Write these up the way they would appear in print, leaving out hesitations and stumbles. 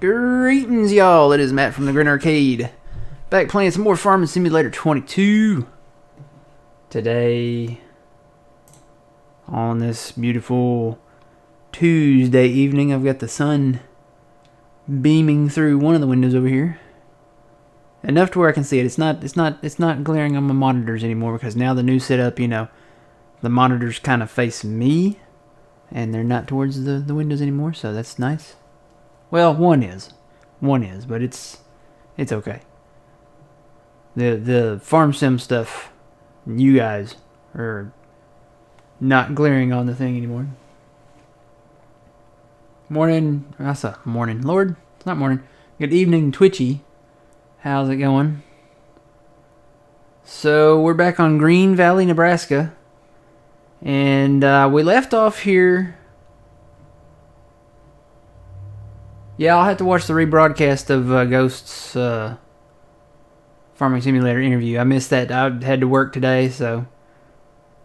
Greetings, y'all. It is Matt from the Grin Arcade. Back playing some more Farming Simulator 22. Today, on this beautiful Tuesday evening, I've got the sun beaming through one of the windows over here. Enough to where I can see it. It's not glaring on my monitors anymore because now the new setup, the monitors kind of face me and they're not towards the windows anymore, so that's nice. Well, one is, but it's okay. The farm sim stuff, you guys are not glaring on the thing anymore. Morning, morning, Lord, it's not morning. Good evening, Twitchy. How's it going? So we're back on Green Valley, Nebraska, and we left off here. Yeah, I'll have to watch the rebroadcast of Ghost's Farming Simulator interview. I missed that. I had to work today, so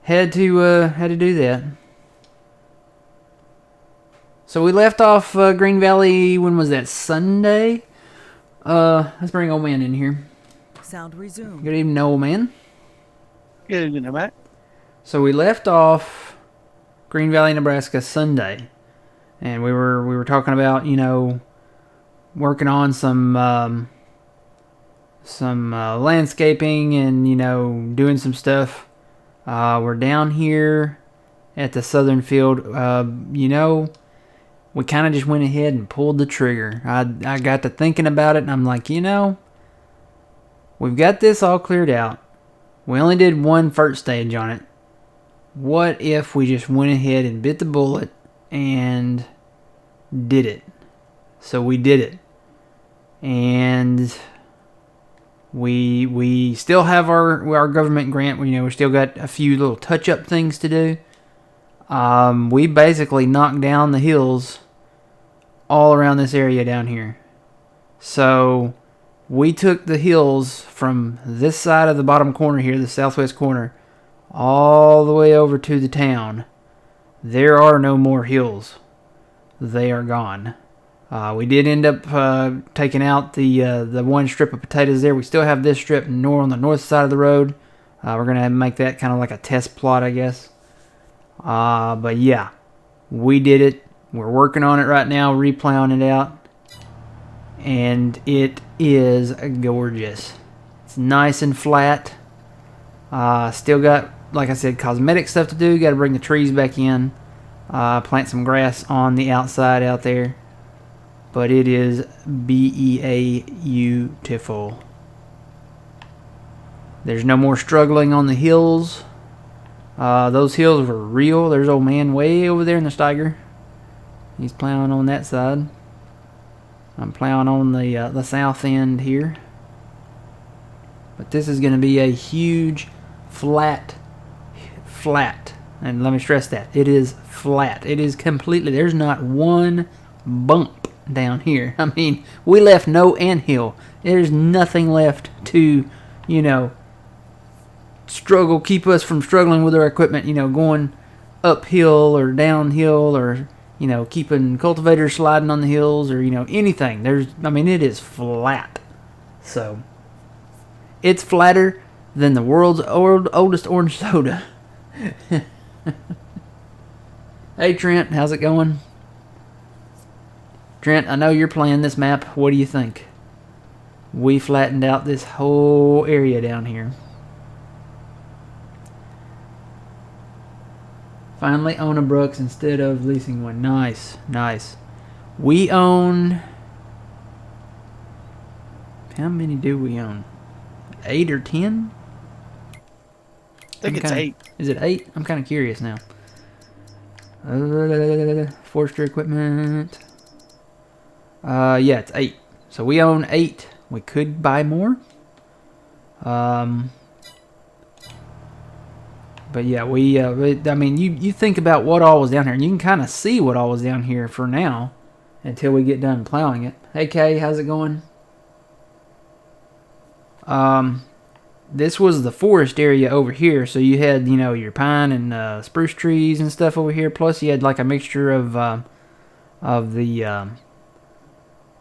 had to do that. So we left off Green Valley. When was that? Sunday. Let's bring old man in here. Sound resumed. Good evening, old man. Good evening, Matt. So we left off Green Valley, Nebraska Sunday. And we were talking about, working on some landscaping and, doing some stuff. We're down here at the southern field. We kind of just went ahead and pulled the trigger. I got to thinking about it, and I'm like, we've got this all cleared out. We only did one first stage on it. What if we just went ahead and bit the bullet and did it? So we did it, and we still have our government grant. We still got a few little touch-up things to do. We basically knocked down the hills all around this area down here. So we took the hills from this side of the bottom corner here, the southwest corner, all the way over to the town. There are no more hills. They are gone. We did end up taking out the one strip of potatoes there. We still have this strip on the north side of the road. We're going to make that kind of like a test plot, I guess. But yeah, we did it. We're working on it right now, replowing it out. And it is gorgeous. It's nice and flat. Still got, like I said, cosmetic stuff to do. Got to bring the trees back in. Plant some grass on the outside out there. But it is beautiful. There's no more struggling on the hills. Those hills were real. There's old man way over there in the Steiger. He's plowing on that side. I'm plowing on the south end here. But this is going to be a huge flat. And let me stress that. It is flat. It is completely, there's not one bump down here. I mean, we left no anthill. There's nothing left to, keep us from struggling with our equipment, going uphill or downhill or, keeping cultivators sliding on the hills or, anything. It is flat. So, it's flatter than the world's oldest orange soda. Hey, Trent, how's it going? Trent, I know you're playing this map. What do you think? We flattened out this whole area down here. Finally own a Brooks instead of leasing one. Nice. We own... How many do we own? 8 or 10? I think it's 8. Is it 8? I'm kind of curious now. Forestry equipment. Yeah, it's 8. So we own 8. We could buy more. But yeah, you think about what all was down here, and you can kind of see what all was down here for now until we get done plowing it. Hey Kay, how's it going? This was the forest area over here, so you had, your pine and spruce trees and stuff over here, plus you had like a mixture of the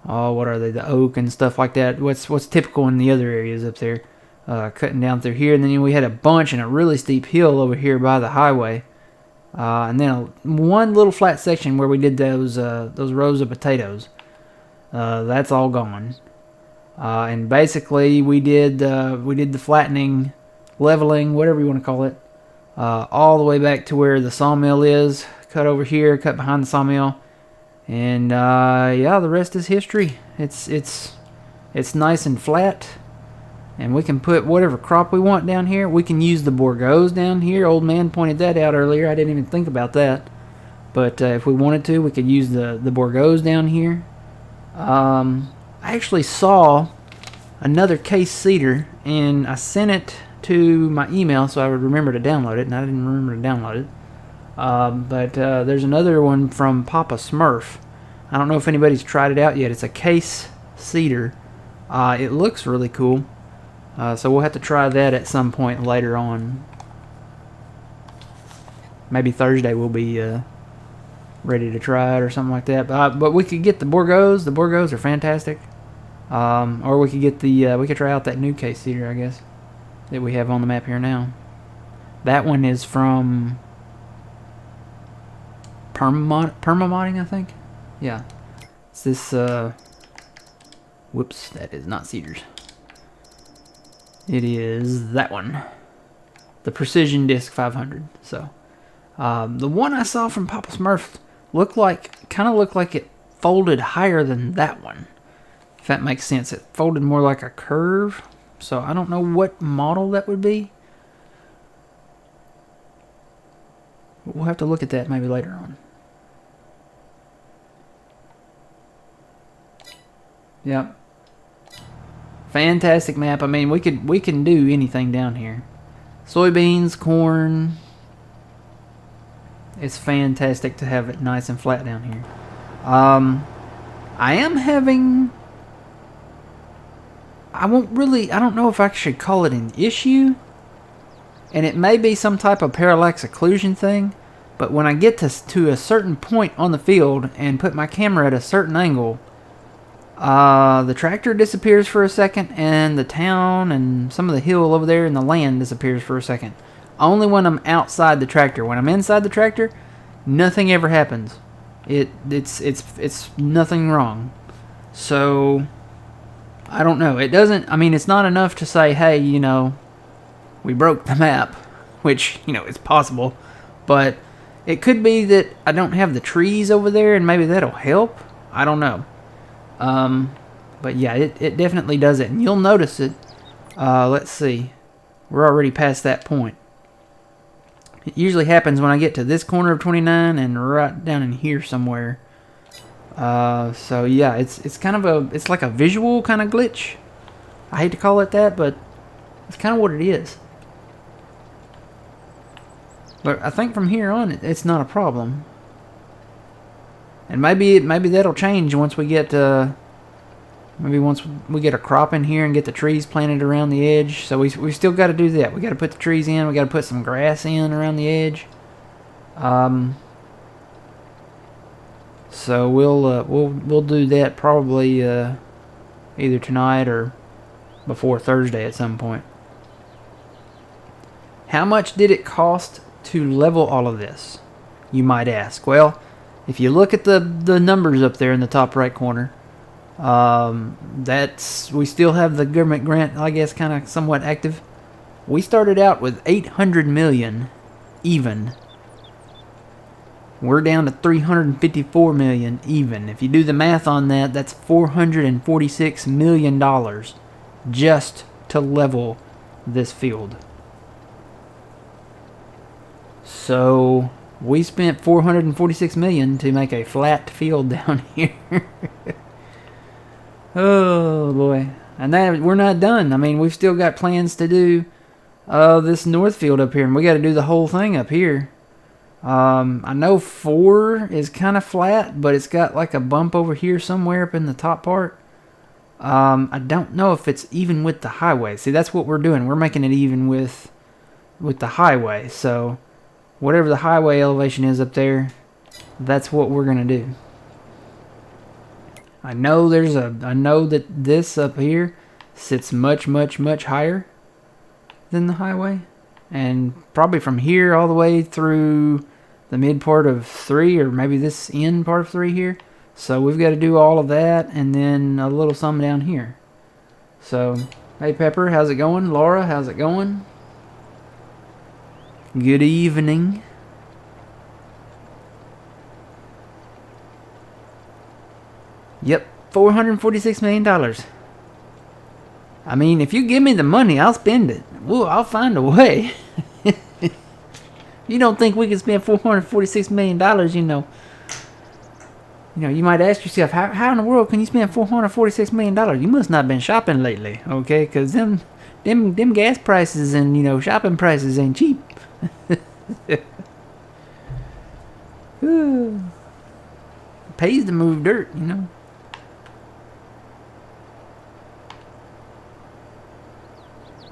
what are they? The oak and stuff like that. What's typical in the other areas up there. Cutting down through here, and then we had a bunch in a really steep hill over here by the highway. And then one little flat section where we did those rows of potatoes. That's all gone. And basically we did the flattening, leveling, whatever you want to call it, all the way back to where the sawmill is. Cut over here, cut behind the sawmill, and yeah, the rest is history. It's nice and flat, and we can put whatever crop we want down here. We can use the Bourgeois down here. Old man pointed that out earlier. I didn't even think about that, but if we wanted to, we could use the Bourgeois down here. I actually saw another case cedar, and I sent it to my email so I would remember to download it, and I didn't remember to download it. But there's another one from Papa Smurf. I don't know if anybody's tried it out yet. It's a case cedar. It looks really cool. So we'll have to try that at some point later on. Maybe Thursday we'll be ready to try it or something like that. But we could get the Bourgeois. The Bourgeois are fantastic. Or we could get we could try out that new case cedar, I guess, that we have on the map here now. That one is from Permamodding, I think. Yeah. It's this, whoops, that is not cedars. It is that one. The Precision Disc 500. So, the one I saw from Papa Smurf kind of looked like it folded higher than that one. If that makes sense. It folded more like a curve. So, I don't know what model that would be. We'll have to look at that maybe later on. Yep. Fantastic map. I mean, we can do anything down here. Soybeans, corn. It's fantastic to have it nice and flat down here. I am having... I don't know if I should call it an issue. And it may be some type of parallax occlusion thing. But when I get to a certain point on the field and put my camera at a certain angle, the tractor disappears for a second, and the town and some of the hill over there and the land disappears for a second. Only when I'm outside the tractor. When I'm inside the tractor, nothing ever happens. It's nothing wrong. So I don't know. It doesn't. I mean, it's not enough to say, hey, we broke the map, which it's possible, but it could be that I don't have the trees over there, and maybe that'll help. I don't know. But yeah, it definitely does it, and you'll notice it. Let's see. We're already past that point. It usually happens when I get to this corner of 29 and right down in here somewhere. So yeah, it's kind of it's like a visual kind of glitch. I hate to call it that, but it's kind of what it is. But I think from here on, it's not a problem. And maybe that'll change once we get once we get a crop in here and get the trees planted around the edge. So we still got to do that. We got to put the trees in. We got to put some grass in around the edge. So we'll do that probably either tonight or before Thursday at some point. How much did it cost to level all of this, you might ask? Well, if you look at the numbers up there in the top right corner, we still have the government grant, I guess, kind of somewhat active. We started out with 800 million even. We're down to 354 million even. If you do the math on that, that's $446 million just to level this field. So we spent $446 million to make a flat field down here. Oh boy. And that we're not done. I mean, we've still got plans to do this north field up here, and we got to do the whole thing up here. I know 4 is kind of flat, but it's got like a bump over here somewhere up in the top part. I don't know if it's even with the highway. See, that's what we're doing. We're making it even with the highway. So whatever the highway elevation is up there, that's what we're going to do. I know that this up here sits much, much, much higher than the highway. And probably from here all the way through the mid part of 3, or maybe this end part of 3 here. So we've got to do all of that and then a little some down here. So, hey Pepper, how's it going? Laura, how's it going? Good evening. Yep, $446 million. I mean, if you give me the money, I'll spend it. Well, I'll find a way. You don't think we can spend $446 million, you might ask yourself, how in the world can you spend $446 million? You must not have been shopping lately, okay? Because them gas prices and, shopping prices ain't cheap. It pays to move dirt,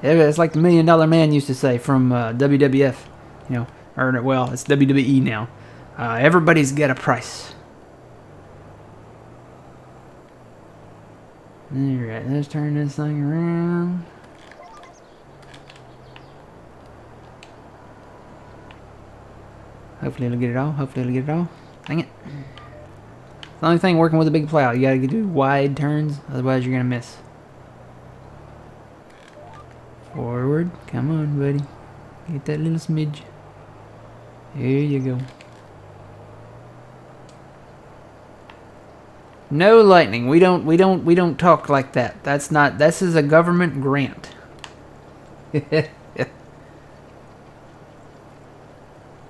Yeah, it's like the $1 Million Man used to say from WWF, well, it's WWE now. Everybody's got a price. Alright, let's turn this thing around. Hopefully it'll get it all. Dang it. The only thing working with a big plow, you gotta do wide turns, otherwise you're gonna miss. Forward. Come on, buddy. Get that little smidge. There you go. No lightning. We don't talk like that. This is a government grant.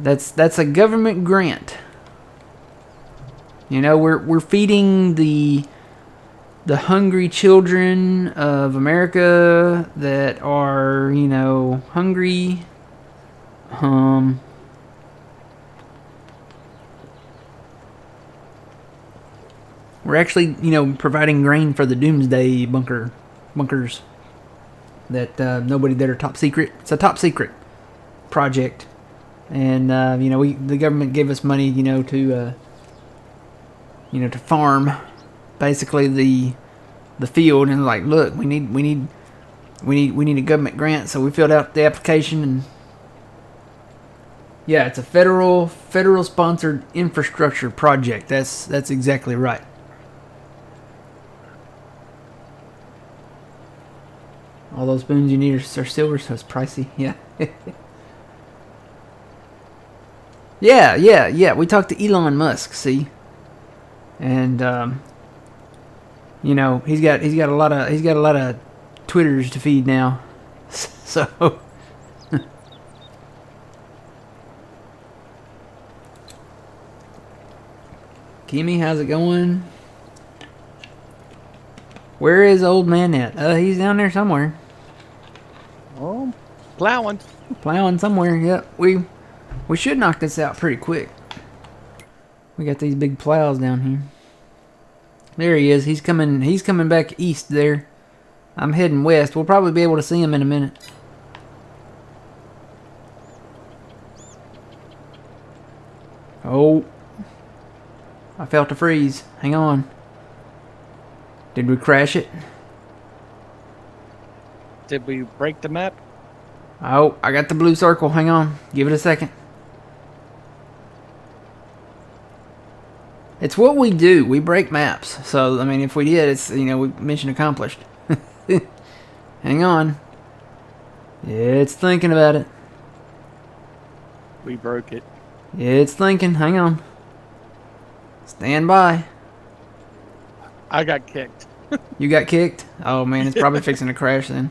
That's a government grant. We're feeding the hungry children of America that are, hungry. We're actually, providing grain for the doomsday bunkers that that are top secret. It's a top secret project, and the government gave us money, to farm basically the field, and like, look, we need a government grant, so we filled out the application, and yeah, it's a federal sponsored infrastructure project. That's exactly right. All those spoons you need are silver, so it's pricey. Yeah. yeah. We talked to Elon Musk, see, and he's got a lot of Twitters to feed now, so. Kimmy, how's it going? Where is old man at? He's down there somewhere. Oh, plowing. Plowing somewhere. Yep. We should knock this out pretty quick. We got these big plows down here. There he is. He's coming back east there. I'm heading west. We'll probably be able to see him in a minute. Oh. I felt a freeze. Hang on. Did we crash it? Did we break the map? Oh, I got the blue circle. Hang on. Give it a second. It's what we do. We break maps. So, I mean, if we did, it's, mission accomplished. Hang on. It's thinking about it. We broke it. It's thinking. Hang on. Stand by. I got kicked. You got kicked? Oh, man, it's probably fixing to crash then.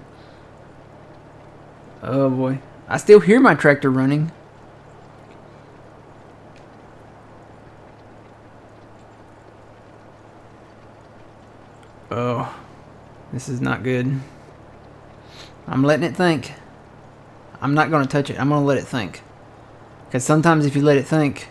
Oh, boy. I still hear my tractor running. Oh, this is not good. I'm letting it think. I'm not going to touch it. I'm going to let it think. Because sometimes if you let it think...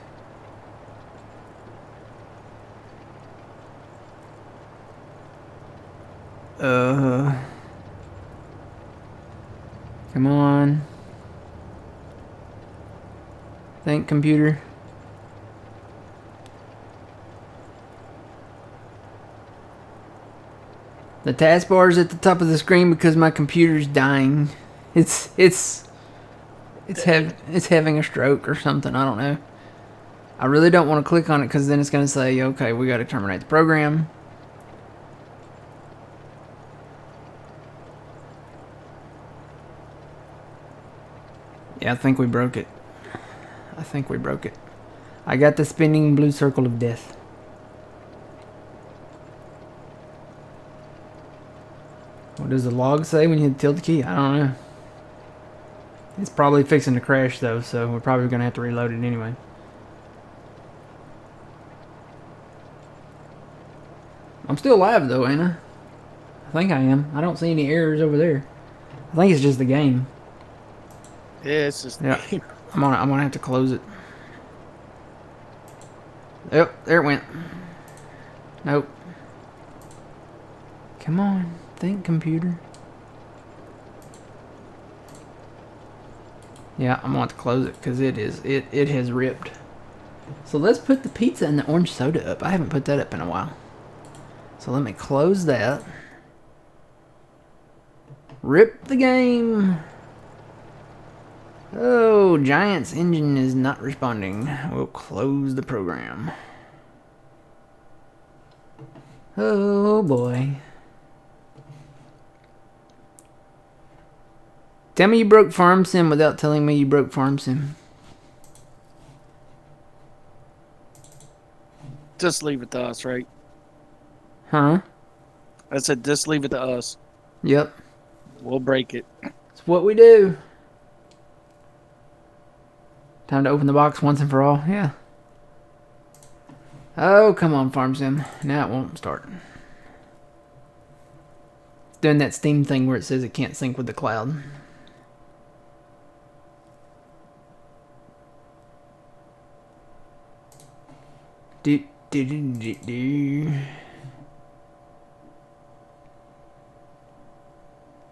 Come on. Think, computer. The taskbar is at the top of the screen because my computer's dying. It's having a stroke or something. I don't know. I really don't want to click on it because then it's going to say, okay, we got to terminate the program. Yeah, I think we broke it. I got the spinning blue circle of death. What does the log say when you hit the tilde key? I don't know. It's probably fixing to crash though, so we're probably going to have to reload it anyway. I'm still alive though, ain't I? I think I am. I don't see any errors over there. I think it's just the game. Yeah, it's just. Yeah. I'm gonna have to close it. Yep, there it went. Nope. Come on, think, computer. Yeah, I'm gonna have to close it because it has ripped. So let's put the pizza and the orange soda up. I haven't put that up in a while. So let me close that. Rip the game. Oh, Giant's engine is not responding. We'll close the program. Oh boy. Tell me you broke Farm Sim without telling me you broke Farm Sim. Just leave it to us, right? Huh? I said just leave it to us. Yep. We'll break it. It's what we do. Time to open the box once and for all. Yeah. Oh, come on, Farm Sim. Now it won't start. It's doing that Steam thing where it says it can't sync with the cloud. Do.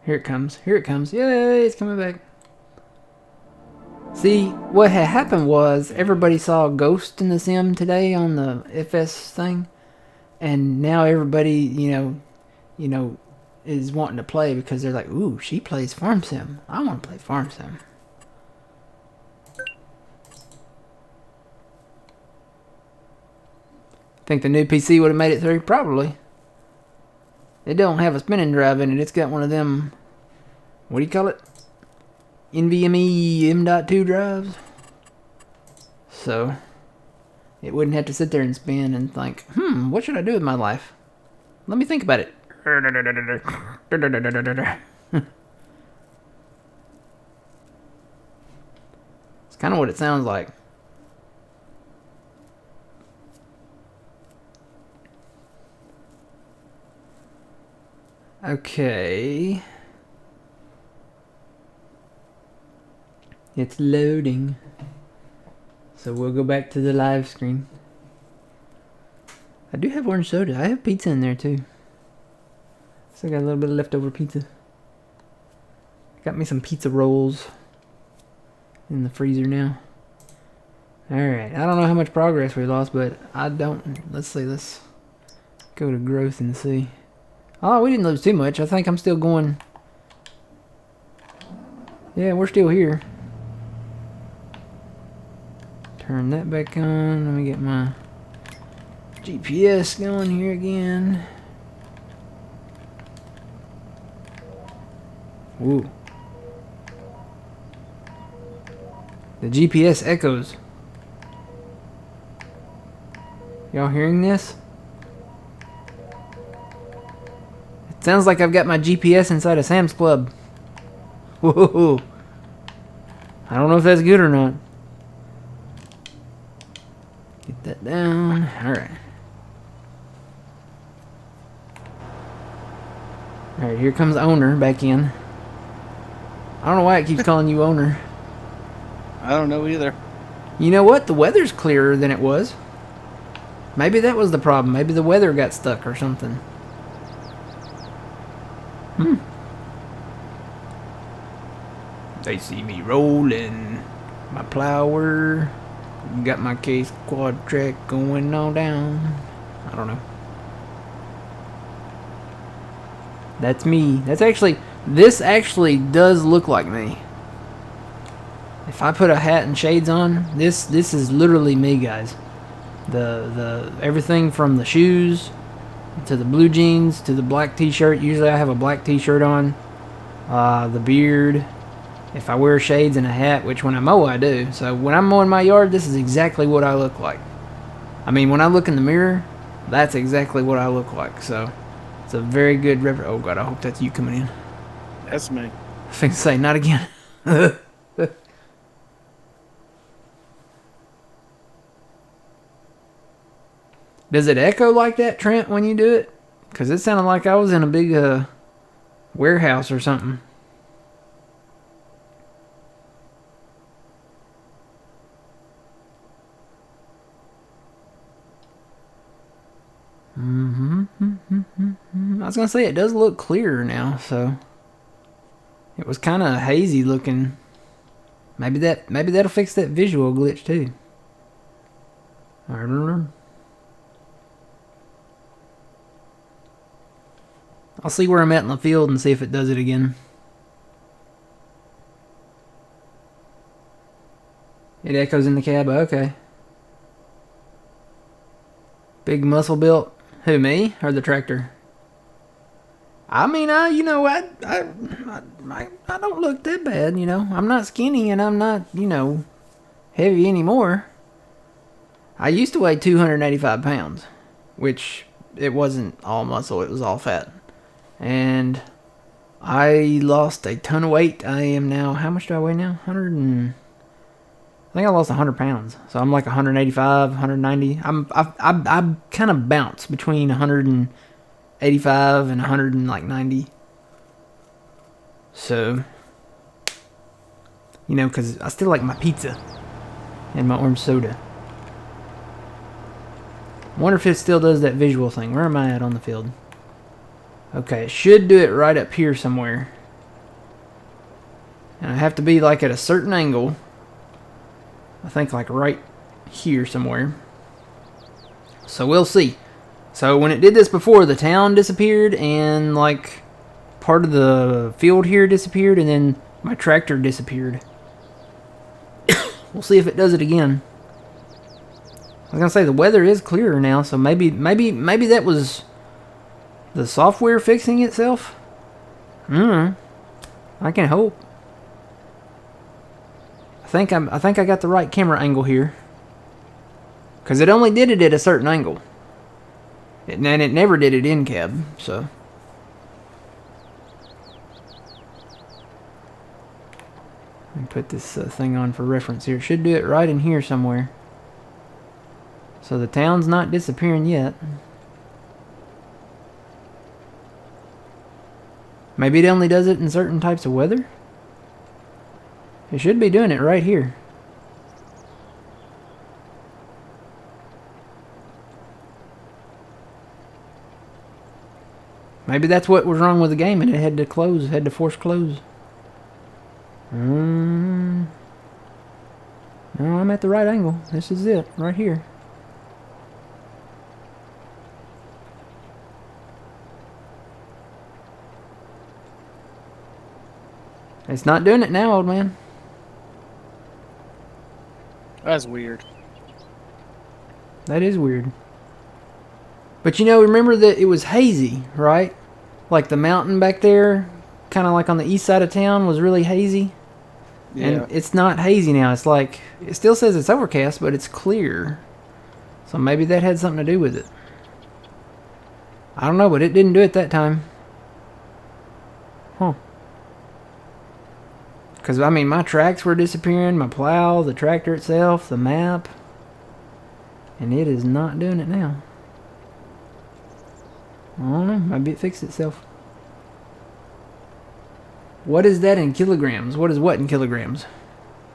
Here it comes. Here it comes. Yay, it's coming back. See, what had happened was everybody saw a ghost in the sim today on the FS thing. And now everybody, you know, is wanting to play because they're like, ooh, she plays Farm Sim. I want to play Farm Sim. Think the new PC would have made it through? Probably. It don't have a spinning drive in it. It's got one of them, what do you call it? NVMe M.2 drives. So, it wouldn't have to sit there and spin and think, what should I do with my life? Let me think about it. It's kind of what it sounds like. Okay. It's loading. So we'll go back to the live screen. I do have orange soda. I have pizza in there too. So I got a little bit of leftover pizza. Got me some pizza rolls in the freezer now. Alright, I don't know how much progress we lost, but I don't. Let's see, let's go to growth and see. Oh, we didn't lose too much. I think I'm still going. Yeah, we're still here. Turn that back on. Let me get my GPS going here again. Ooh. The GPS echoes. Y'all hearing this? It sounds like I've got my GPS inside a Sam's Club. Whoa. I don't know if that's good or not. Get that down. Alright. Alright, here comes Owner back in. I don't know why it keeps calling you Owner. I don't know either. You know what? The weather's clearer than it was. Maybe that was the problem. Maybe the weather got stuck or something. They see me rolling. My plower. Got my case quad track going on down. I don't know. That's me. This actually does look like me. If I put a hat and shades on, this is literally me, guys. The everything from the shoes to the blue jeans to the black t-shirt. Usually I have a black t-shirt on. The beard. If I wear shades and a hat, which when I mow I do. So when I'm mowing my yard, this is exactly what I look like. I mean, when I look in the mirror, that's exactly what I look like. So it's a very good oh God, I hope that's you coming in. That's me. I think say not again. Does it echo like that, Trent, when you do it? Because it sounded like I was in a big warehouse or something. I was gonna say it does look clearer now, so it was kind of hazy looking. Maybe that'll fix that visual glitch too. I don't know. I'll see where I'm at in the field and see if it does it again. It echoes in the cab. Okay. Big muscle built. Who, me or the tractor? I mean, I don't look that bad, you know. I'm not skinny and I'm not, heavy anymore. I used to weigh 285 pounds, which it wasn't all muscle, it was all fat. And I lost a ton of weight. I am now, how much do I weigh now? I think I lost 100 pounds. So I'm like 185, 190. I kind of bounce between 185 and 190. So, because I still like my pizza and my orange soda. Wonder if it still does that visual thing. Where am I at on the field? Okay, it should do it right up here somewhere. And I have to be like at a certain angle. I think like right here somewhere. So we'll see. So when it did this before, the town disappeared and like part of the field here disappeared and then my tractor disappeared. We'll see if it does it again. I was gonna say the weather is clearer now, so maybe that was the software fixing itself. I can hope. I think I got the right camera angle here, because it only did it at a certain angle, and it never did it in cab. So let me put this thing on for reference here. It should do it right in here somewhere. So the town's not disappearing yet. Maybe it only does it in certain types of weather. It should be doing it right here. Maybe that's what was wrong with the game and it had to close, had to force close. No, I'm at the right angle. This is it, right here. It's not doing it now, old man. That's weird. That is weird. But remember that it was hazy, right? Like the mountain back there, kind of like on the east side of town, was really hazy. Yeah. And it's not hazy now. It's like, it still says it's overcast, but it's clear. So maybe that had something to do with it. I don't know, but it didn't do it that time. Huh. Because, I mean, my tracks were disappearing, my plow, the tractor itself, the map. And it is not doing it now. I don't know, maybe it fixed itself. What is that in kilograms? What is what in kilograms?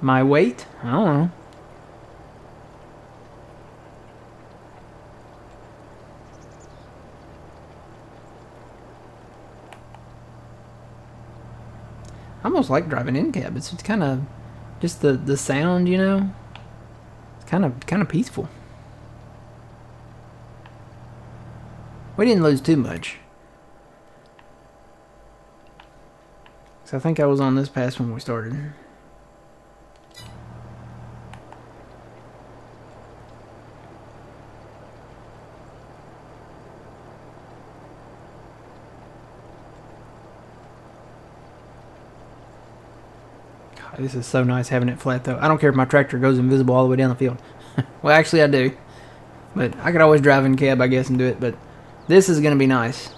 My weight? I don't know. I almost like driving in cab. It's kind of just the sound, It's kind of peaceful. We didn't lose too much. 'Cause I think I was on this pass when we started. God, this is so nice having it flat though. I don't care if my tractor goes invisible all the way down the field. Well, actually I do. But I could always drive in cab, I guess, and do it. But this is going to be nice.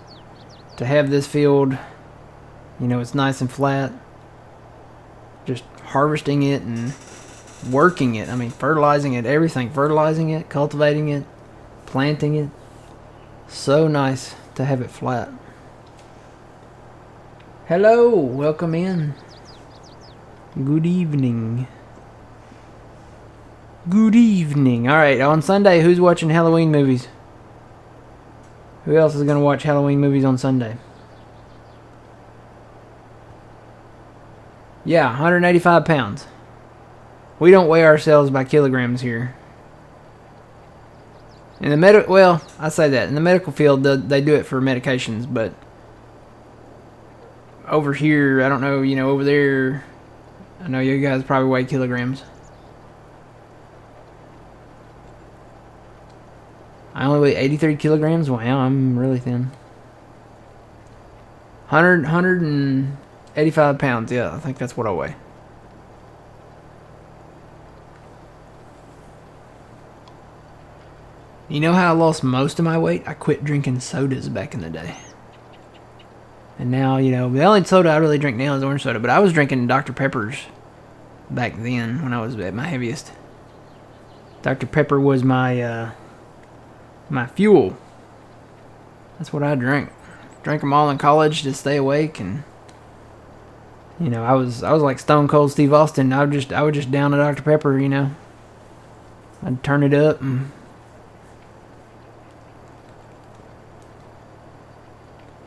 To have this field, you know, it's nice and flat. Just harvesting it and working it. I mean, fertilizing it, everything. Fertilizing it, cultivating it, planting it. So nice to have it flat. Hello, welcome in. Good evening. Good evening. Alright, on Sunday, who's watching Halloween movies? Who else is going to watch Halloween movies on Sunday? Yeah, 185 pounds. We don't weigh ourselves by kilograms here. In the well, I say that. In the medical field, they do it for medications, but over here, I don't know, you know, over there, I know you guys probably weigh kilograms. I only weigh 83 kilograms. Wow, I'm really thin. 185 pounds. Yeah, I think that's what I weigh. You know how I lost most of my weight? I quit drinking sodas back in the day. And now, you know, the only soda I really drink now is orange soda. But I was drinking Dr. Peppers back then when I was at my heaviest. Dr. Pepper was my my fuel. That's what I drank. Drank them all in college to stay awake, and you know, I was like Stone Cold Steve Austin. I would just down a Dr. Pepper, you know. I'd turn it up and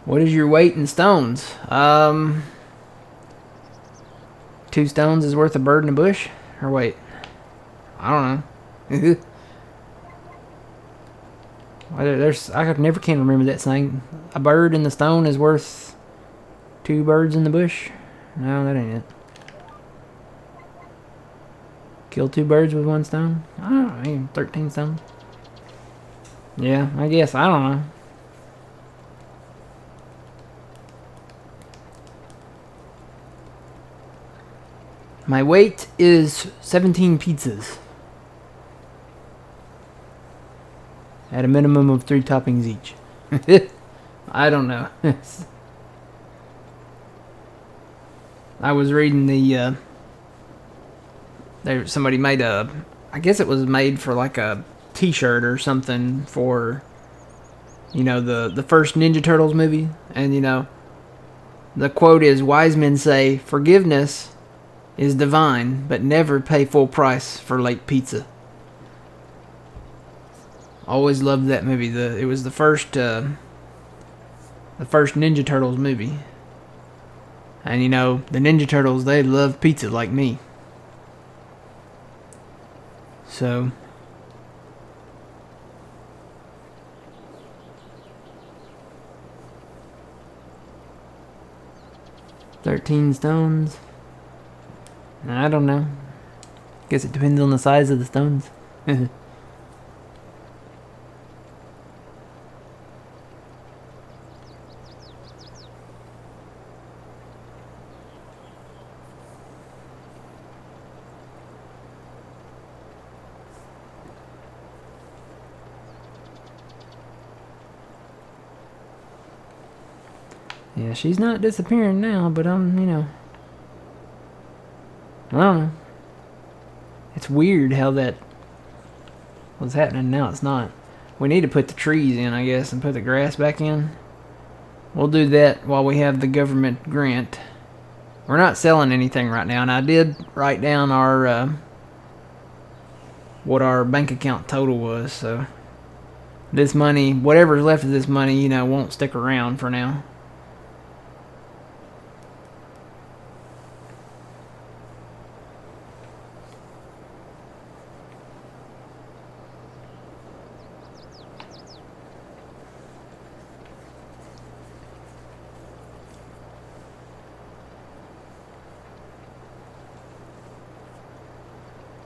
what is your weight in stones? 2 stones is worth a bird in a bush? Or wait. I don't know. I never can remember that saying. A bird in the stone is worth 2 birds in the bush. No, that ain't it. Kill 2 birds with 1 stone? I don't know, 13 stones. Yeah, I guess. I don't know. My weight is 17 pizzas. At a minimum of 3 toppings each. I don't know. I was reading the somebody made I guess it was made for like a t-shirt or something for, you know, the first Ninja Turtles movie. And, you know, the quote is, wise men say, forgiveness is divine, but never pay full price for late pizza. Always loved that movie. It was the first Ninja Turtles movie. And, you know, the Ninja Turtles, they love pizza like me. So, $13 stones. I don't know. Guess it depends on the size of the stones. Yeah, she's not disappearing now, but you know, I don't know. It's weird how that was happening. Now it's not. We need to put the trees in, I guess, and put the grass back in. We'll do that while we have the government grant. We're not selling anything right now, and I did write down our what our bank account total was. So this money, whatever's left of this money, you know, won't stick around for now.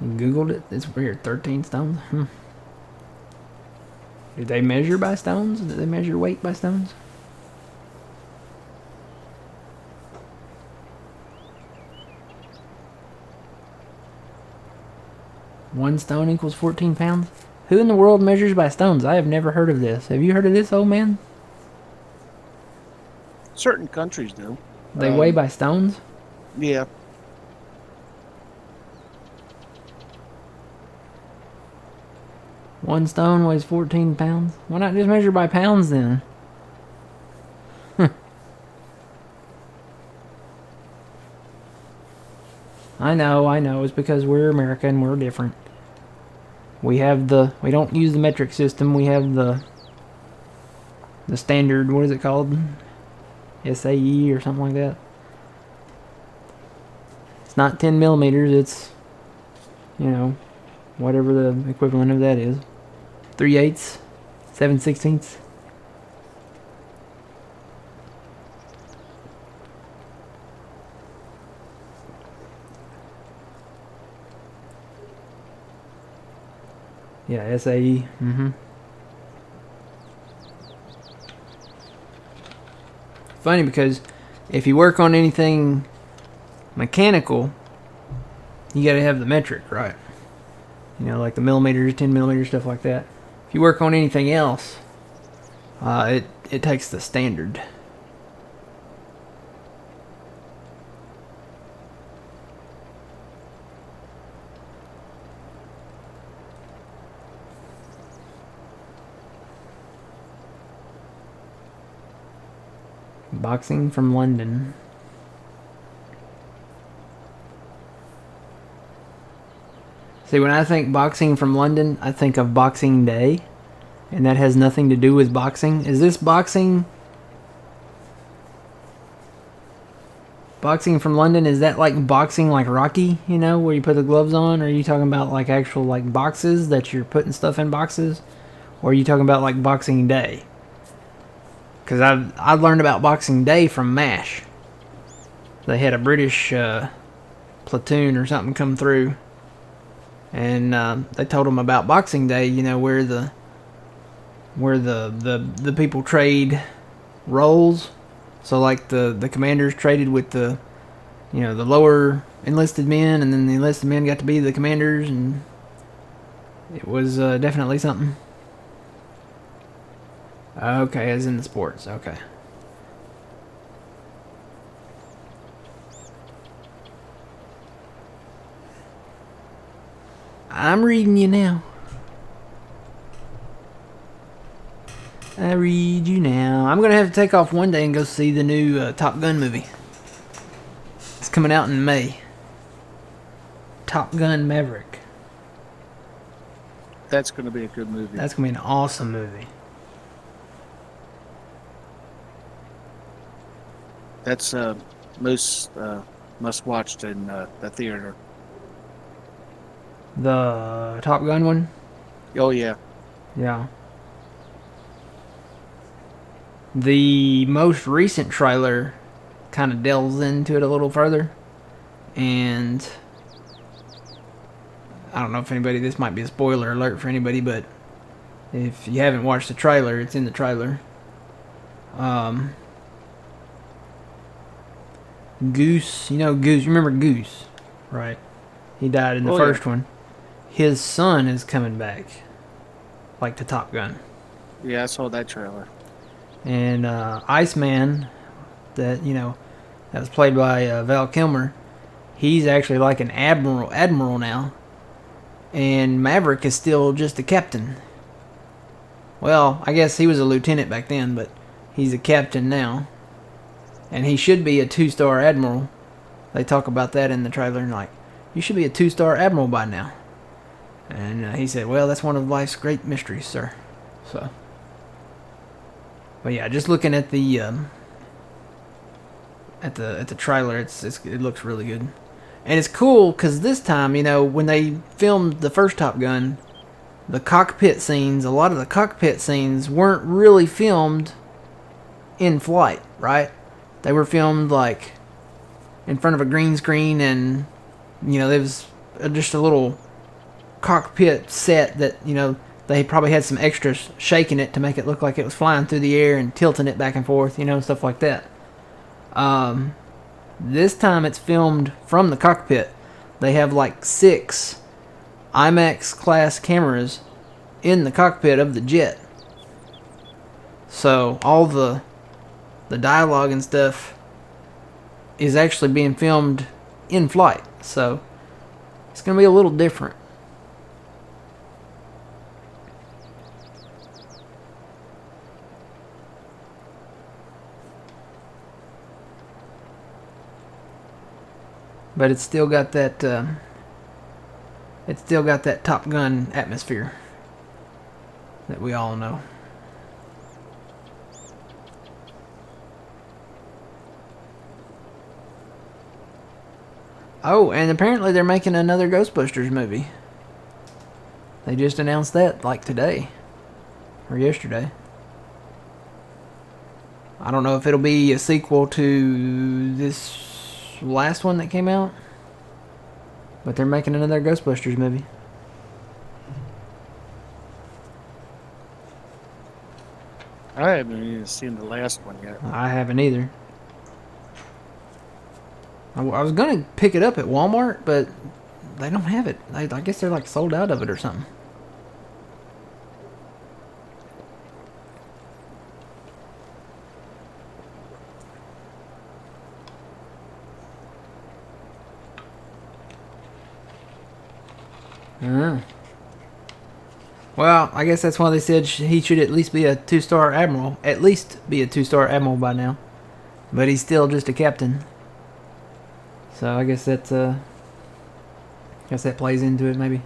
Googled it. It's weird. 13 stones. Do they measure by stones? Do they measure weight by stones? One stone equals 14 pounds? Who in the world measures by stones? I have never heard of this. Have you heard of this, old man? Certain countries do. They weigh by stones? Yeah. One stone weighs 14 pounds? Why not just measure by pounds then? I know. It's because we're America and we're different. We don't use the metric system. We have the standard, what is it called? SAE or something like that. It's not 10 millimeters. It's, whatever the equivalent of that is. 3/8, 7/16. Yeah, SAE. Funny because if you work on anything mechanical, you gotta have the metric, right? Like the millimeters, 10 millimeters, stuff like that. If you work on anything else, it takes the standard. Boxing from London. See, when I think boxing from London, I think of Boxing Day. And that has nothing to do with boxing. Is this boxing? Boxing from London, is that like boxing like Rocky, where you put the gloves on? Or are you talking about like actual like boxes that you're putting stuff in boxes? Or are you talking about like Boxing Day? Because I've learned about Boxing Day from MASH. They had a British platoon or something come through. And they told them about Boxing Day, where the people trade roles. So like the commanders traded with the lower enlisted men, and then the enlisted men got to be the commanders, and it was definitely something. Okay, as in the sports. Okay. I'm reading you now. I read you now. I'm going to have to take off one day and go see the new Top Gun movie. It's coming out in May. Top Gun Maverick. That's going to be a good movie. That's going to be an awesome movie. That's most must-watched in the theater. The Top Gun one? Oh, yeah. Yeah. The most recent trailer kind of delves into it a little further. And I don't know if anybody, this might be a spoiler alert for anybody, but if you haven't watched the trailer, it's in the trailer. Goose, Goose, you remember Goose, right? He died in the first one. His son is coming back, like to Top Gun. Yeah, I saw that trailer. And Iceman, that was played by Val Kilmer, he's actually like an admiral now. And Maverick is still just a captain. Well, I guess he was a lieutenant back then, but he's a captain now. And he should be a 2-star admiral. They talk about that in the trailer, and like, you should be a 2-star admiral by now. And he said, well, that's one of life's great mysteries, sir. So, but yeah, just looking at the trailer, it looks really good. And it's cool because this time, when they filmed the first Top Gun, a lot of the cockpit scenes weren't really filmed in flight, right? They were filmed in front of a green screen, and there was just a little cockpit set that, you know, they probably had some extras shaking it to make it look like it was flying through the air and tilting it back and forth, you know, stuff like that. This time it's filmed from the cockpit. They have like 6 IMAX class cameras in the cockpit of the jet. So all the dialogue and stuff is actually being filmed in flight. So it's going to be a little different. But it's still got that Top Gun atmosphere that we all know. Oh, and apparently they're making another Ghostbusters movie. They just announced that like today or yesterday. I don't know if it'll be a sequel to this last one that came out, but they're making another Ghostbusters movie. I haven't even seen the last one yet. I haven't either. I was gonna pick it up at Walmart, but they don't have it. I guess they're like sold out of it or something. Well, I guess that's why they said he should at least be a 2-star admiral. At least be a 2-star admiral by now. But he's still just a captain. So I guess that plays into it maybe.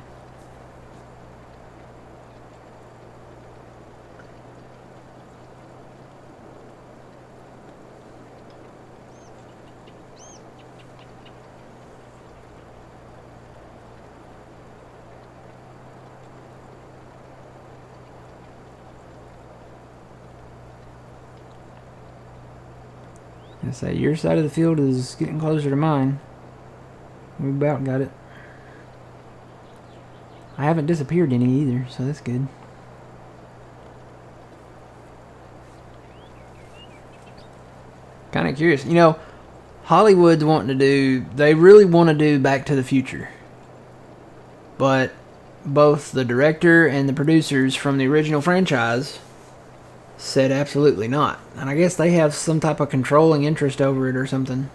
I say your side of the field is getting closer to mine. We about got it. I haven't disappeared any either, so that's good. Kind of curious. You know, Hollywood's wanting to do... They really want to do Back to the Future. But both the director and the producers from the original franchise said absolutely not. And I guess they have some type of controlling interest over it or something.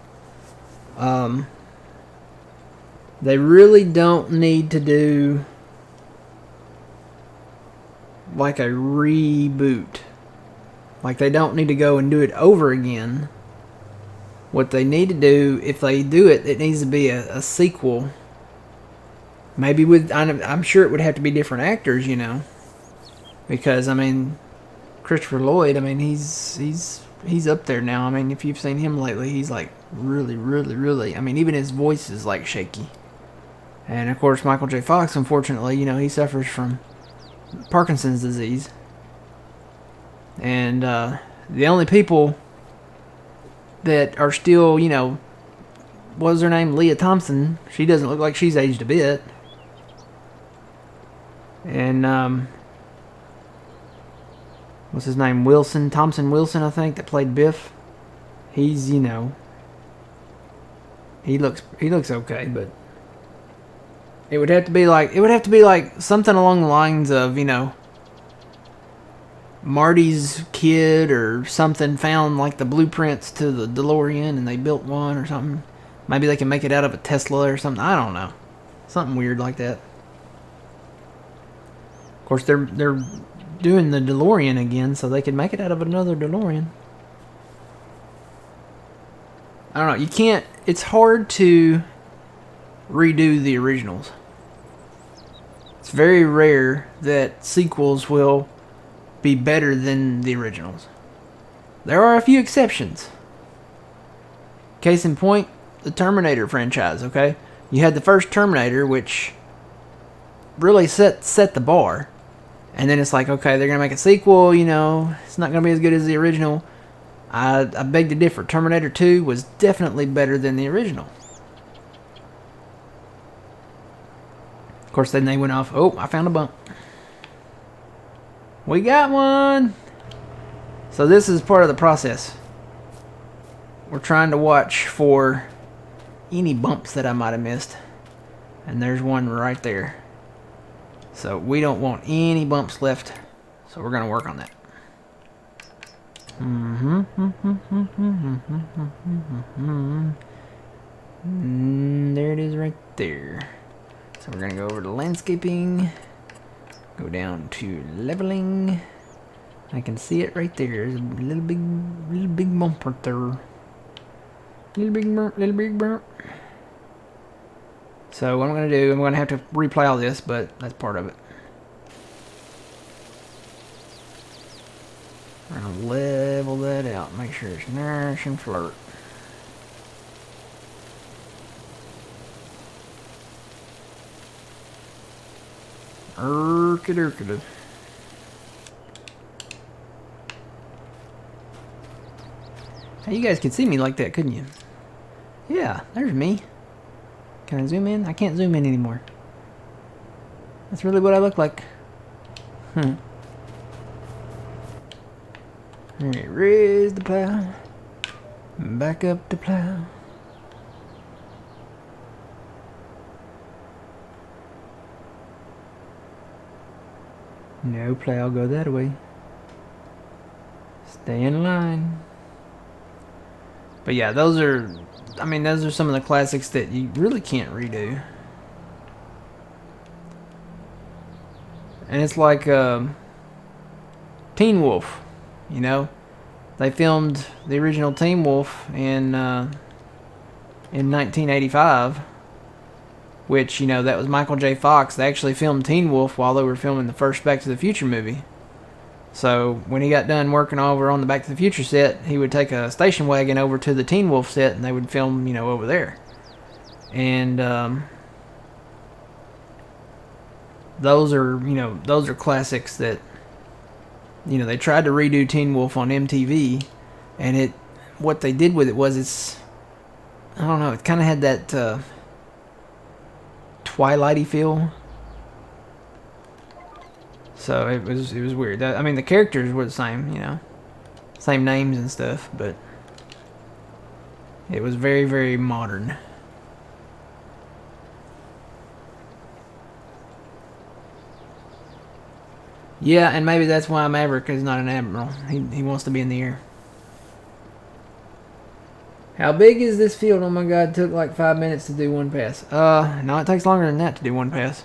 They really don't need to do like a reboot. Like they don't need to go and do it over again. What they need to do, if they do it, it needs to be a sequel. Maybe with, I'm sure it would have to be different actors, you know. Because, I mean, Christopher Lloyd, I mean, he's up there now. I mean, if you've seen him lately, he's like really, I mean, even his voice is like shaky. And of course, Michael J. Fox, unfortunately, you know, he suffers from Parkinson's disease. And the only people that are still, you know, what was her name? Leah Thompson. She doesn't look like she's aged a bit. And what's his name? Thompson Wilson, I think, that played Biff. He's, you know, he looks okay, but it would have to be like something along the lines of, you know, Marty's kid or something found like the blueprints to the DeLorean and they built one or something. Maybe they can make it out of a Tesla or something. I don't know. Something weird like that. Of course, they're doing the DeLorean again, so they could make it out of another DeLorean. I don't know. You can't... It's hard to redo the originals. It's very rare that sequels will be better than the originals. There are a few exceptions. Case in point, the Terminator franchise, okay? You had the first Terminator, which really set the bar. And then it's like, okay, they're going to make a sequel, you know, it's not going to be as good as the original. I beg to differ. Terminator 2 was definitely better than the original. Of course, then they went off. Oh, I found a bump. We got one. So this is part of the process. We're trying to watch for any bumps that I might have missed. And there's one right there. So we don't want any bumps left. So we're going to work on that. There it is right there. So we're going to go over to landscaping. Go down to leveling. I can see it right there. There's a little big bump right there. Little big bump. So what I'm going to do, I'm going to have to replay all this, but that's part of it. We're going to level that out. Make sure it's nice and flirt. Erkid. Hey, you guys could see me like that, couldn't you? Yeah, there's me. Can I zoom in? I can't zoom in anymore. That's really what I look like. Alright, raise the plow. Back up the plow. No plow, go that way. Stay in line. But yeah, those are some of the classics that you really can't redo. And it's like Teen Wolf, you know? They filmed the original Teen Wolf in 1985, which, you know, that was Michael J. Fox. They actually filmed Teen Wolf while they were filming the first Back to the Future movie. So when he got done working over on the Back to the Future set, he would take a station wagon over to the Teen Wolf set, and they would film, you know, over there. And those are classics that, you know, they tried to redo Teen Wolf on MTV, and what they did with it was I don't know, it kind of had that Twilighty feel. So it was weird. I mean, the characters were the same, you know, same names and stuff, but it was very, very modern. Yeah, and maybe that's why Maverick is not an admiral. He wants to be in the air. How big is this field? Oh my god, it took like 5 minutes to do one pass. No, it takes longer than that to do one pass.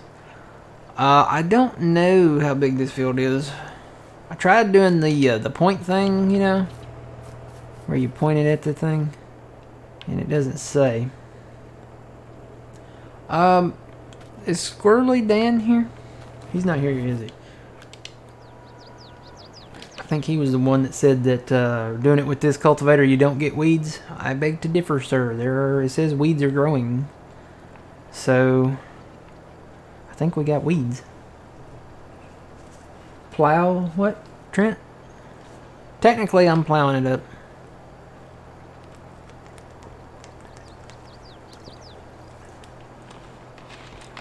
I don't know how big this field is. I tried doing the point thing, you know, where you pointed at the thing, and it doesn't say. Is Squirrely Dan here? He's not here, is he? I think he was the one that said that doing it with this cultivator you don't get weeds. I beg to differ, sir. It says weeds are growing. So I think we got weeds. Plow what, Trent? Technically I'm plowing it up.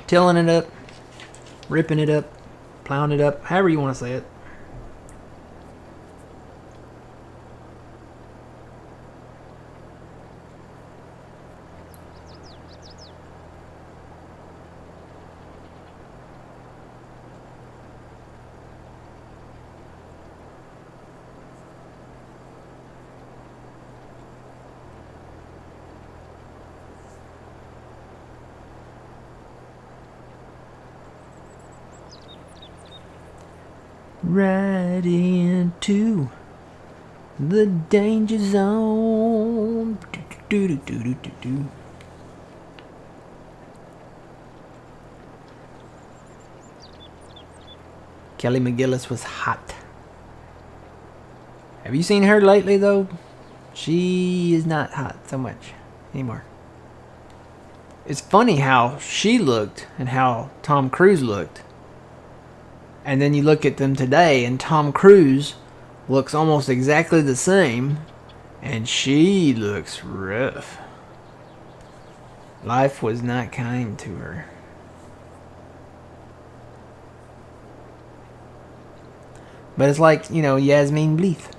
Tilling it up. Ripping it up. Plowing it up. However you want to say it. Right into the danger zone. Kelly McGillis was hot. Have you seen her lately, though? She is not hot so much anymore. It's funny how she looked and how Tom Cruise looked. And then you look at them today, and Tom Cruise looks almost exactly the same, and she looks rough. Life was not kind to her. But it's like, you know, Yasmin Bleeth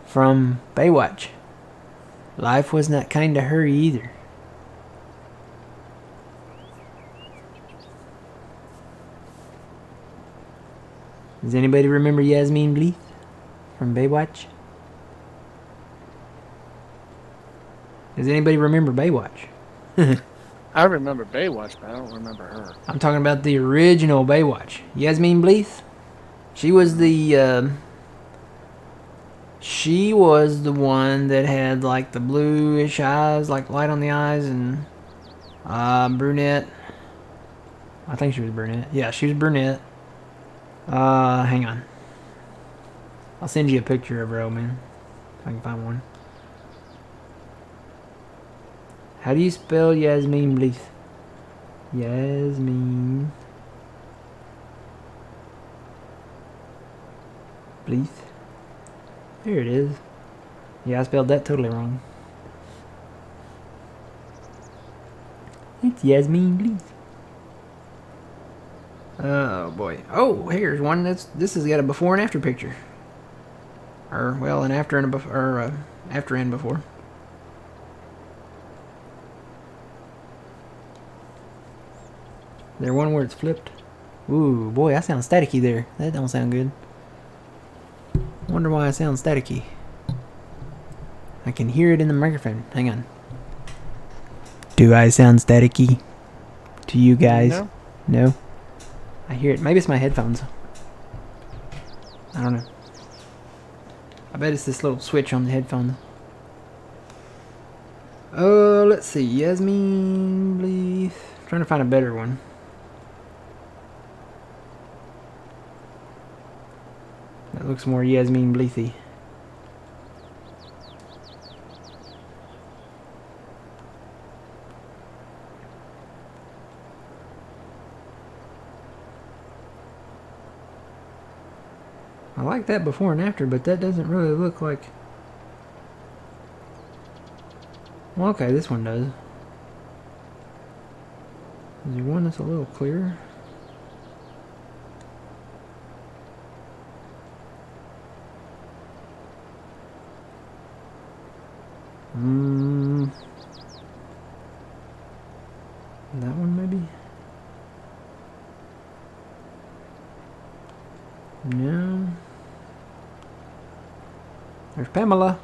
from Baywatch. Life was not kind to her either. Does anybody remember Yasmin Bleeth from Baywatch? Does anybody remember Baywatch? I remember Baywatch, but I don't remember her. I'm talking about the original Baywatch. Yasmin Bleeth. She was the one that had like the bluish eyes, like light on the eyes, and brunette. I think she was brunette. Yeah, she was brunette. Hang on. I'll send you a picture of her, old man, if I can find one. How do you spell Yasmin Bleeth? Yasmin Bleeth. There it is. Yeah, I spelled that totally wrong. It's Yasmin Bleeth. Oh boy. Oh, here's one this has got a before and after picture. Or well, an after and a before, or after and before. There one where it's flipped. Ooh, boy, I sound staticky there. That don't sound good. Wonder why I sound staticky. I can hear it in the microphone. Hang on. Do I sound staticky to you guys? No. No? I hear it. Maybe it's my headphones. I don't know. I bet it's this little switch on the headphone. Let's see. Yasmin Bleeth. Trying to find a better one. That looks more Yasmin Bleethy. I like that before and after, but that doesn't really look like... Well, okay, this one does. Is there one that's a little clearer? That one maybe? No. There's Pamela.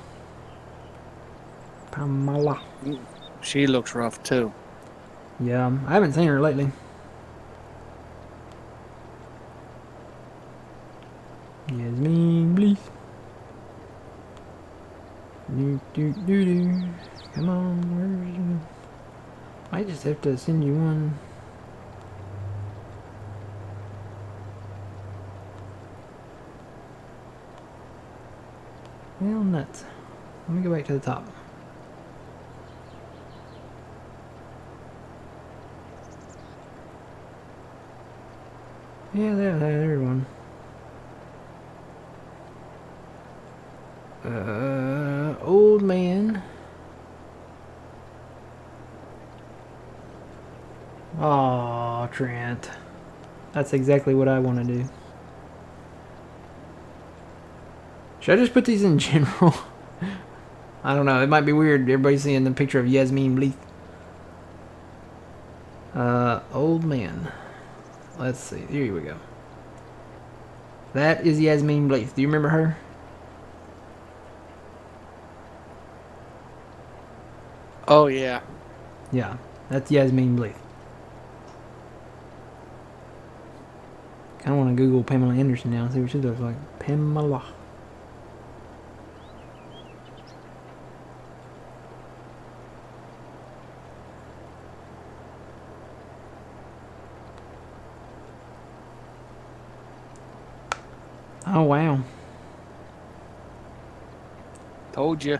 Pamela. She looks rough too. Yeah, I haven't seen her lately. Yasmin Bleeth. Do. Come on, where's you? I just have to send you one. Well, nuts. Let me go back to the top. Yeah, there's one. Old man. Aw, Trent. That's exactly what I want to do. Should I just put these in general? I don't know. It might be weird. Everybody seeing the picture of Yasmin Bleeth. Old man. Let's see. Here we go. That is Yasmin Bleeth. Do you remember her? Oh yeah. Yeah, that's Yasmin Bleeth. Kind of want to Google Pamela Anderson now and see what she looks like. Pamela. Oh, wow. Told you.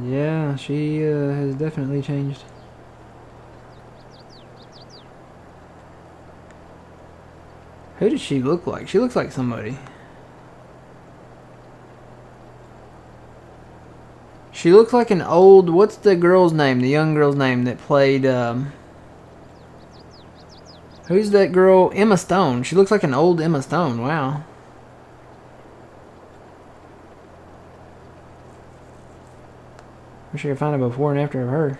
Yeah, she has definitely changed. Who does she look like? She looks like somebody. She looks like an old... What's the girl's name? The young girl's name that played... Who's that girl? Emma Stone. She looks like an old Emma Stone. Wow. Wish I could find a before and after of her.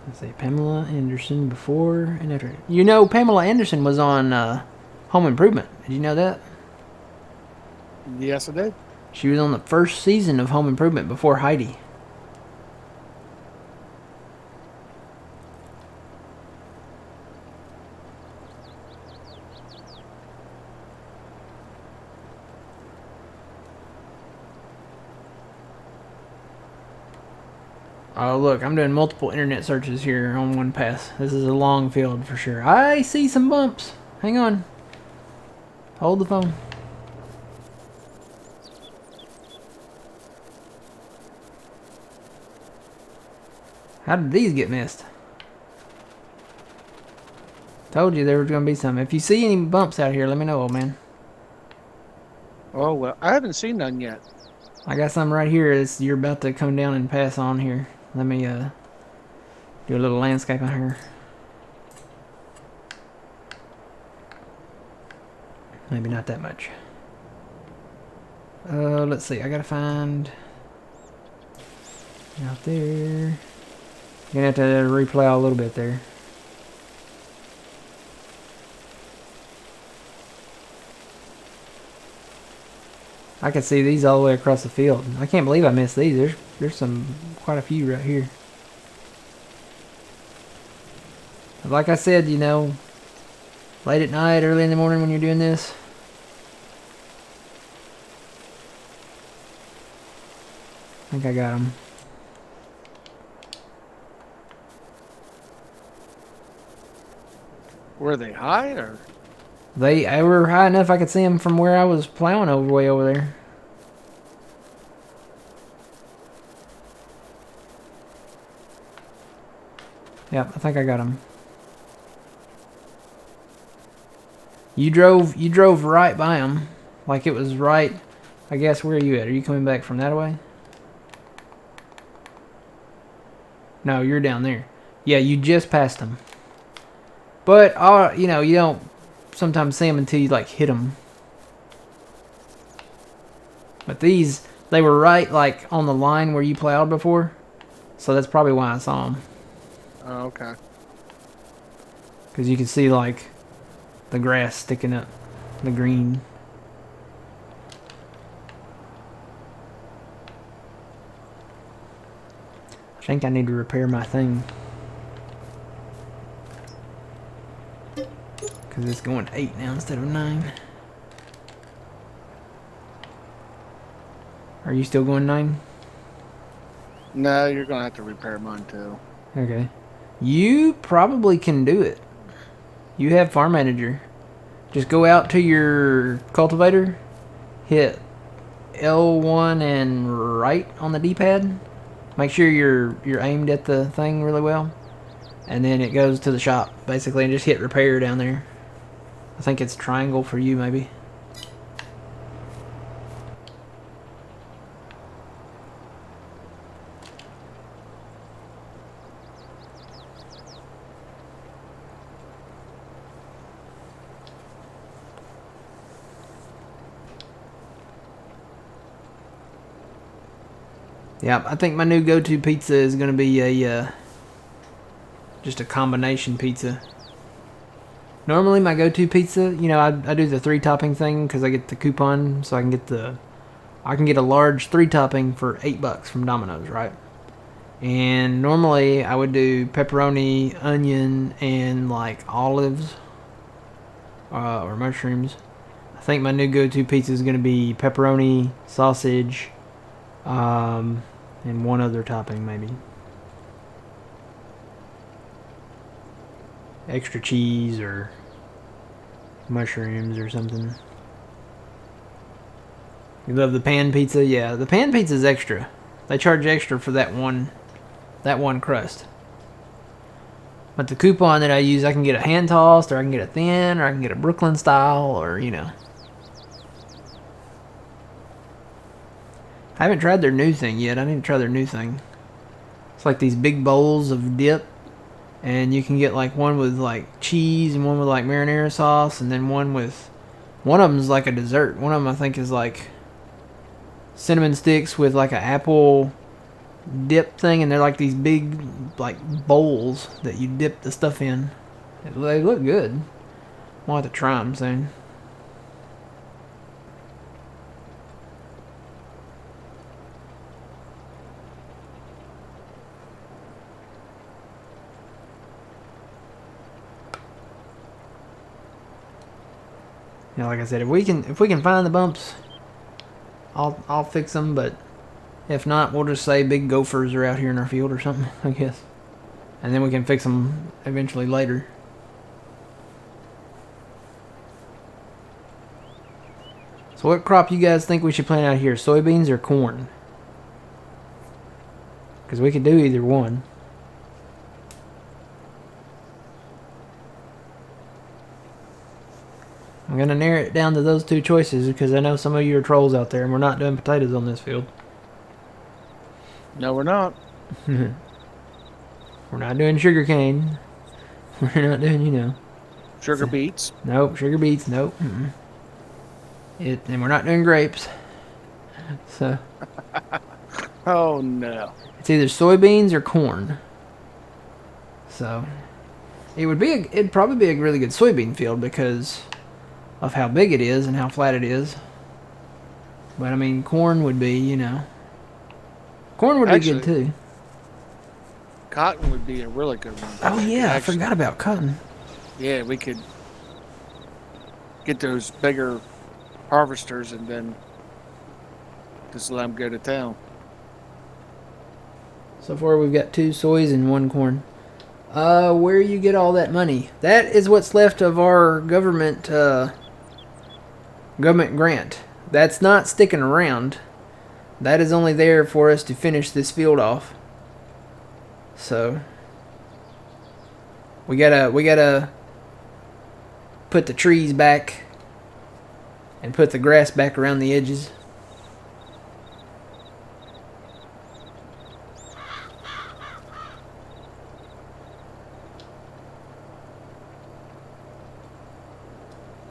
Let's see, Pamela Anderson before and after. You know, Pamela Anderson was on Home Improvement. Did you know that? Yes, I did. She was on the first season of Home Improvement before Heidi. Oh, look, I'm doing multiple internet searches here on one pass. This is a long field for sure. I see some bumps. Hang on. Hold the phone. How did these get missed? Told you there was going to be some. If you see any bumps out here, let me know, old man. Oh, well, I haven't seen none yet. I got some right here. You're about to come down and pass on here. Let me do a little landscape on here. Maybe not that much. Let's see. I gotta find out there. You're gonna have to replow a little bit there. I can see these all the way across the field. I can't believe I missed these. There's quite a few right here. But like I said, you know, late at night, early in the morning when you're doing this, I think I got them. Were they high or? They were high enough I could see them from where I was plowing way over there. Yep, I think I got them. You drove right by them, like it was right. I guess where are you at? Are you coming back from that way? No, you're down there. Yeah, you just passed them. But you know, you don't sometimes see them until you like hit them. But these, they were right like on the line where you plowed before, so that's probably why I saw them. Oh, okay. Because you can see like the grass sticking up, the green. I think I need to repair my thing. Because it's going 8 now instead of 9. Are you still going 9? No, you're gonna have to repair mine too. Okay. You probably can do it. You have Farm Manager. Just go out to your cultivator, hit L1 and right on the D-pad. Make sure you're aimed at the thing really well. And then it goes to the shop, basically, and just hit repair down there. I think it's triangle for you, maybe. Yeah, I think my new go-to pizza is going to be a just a combination pizza. Normally my go-to pizza, you know, I do the 3-topping thing because I get the coupon, so I can get a large 3-topping for $8 from Domino's, right? And normally I would do pepperoni, onion, and like olives or mushrooms. I think my new go-to pizza is going to be pepperoni, sausage, and one other topping maybe. Extra cheese or mushrooms or something. You love the pan pizza? Yeah, the pan pizza is extra. They charge extra for that one crust. But the coupon that I use, I can get a hand tossed, or I can get a thin, or I can get a Brooklyn style, or you know. I haven't tried their new thing yet. I need to try their new thing. It's like these big bowls of dip, and you can get like one with like cheese and one with like marinara sauce, and then one of them's like a dessert. One of them I think is like cinnamon sticks with like an apple dip thing, and they're like these big like bowls that you dip the stuff in. They look good. I'll have to try them soon. You know, like I said, if we can find the bumps, I'll fix them. But if not, we'll just say big gophers are out here in our field or something, I guess. And then we can fix them eventually later. So what crop you guys think we should plant out here? Soybeans or corn? Because we could do either one. I'm going to narrow it down to those two choices because I know some of you are trolls out there and we're not doing potatoes on this field. No, we're not. We're not doing sugar cane. We're not doing, Sugar beets. Nope, sugar beets, nope. And we're not doing grapes. So Oh no. it's either soybeans or corn. So it'd probably be a really good soybean field because of how big it is and how flat it is. But I mean, corn would be, corn would be good too. Cotton would be a really good one. Oh yeah, I forgot about cotton. Yeah, we could get those bigger harvesters and then just let them go to town. So far we've got 2 soys and 1 corn. Where you get all that money? That is what's left of our government grant. That's not sticking around. That is only there for us to finish this field off. So we gotta put the trees back and put the grass back around the edges.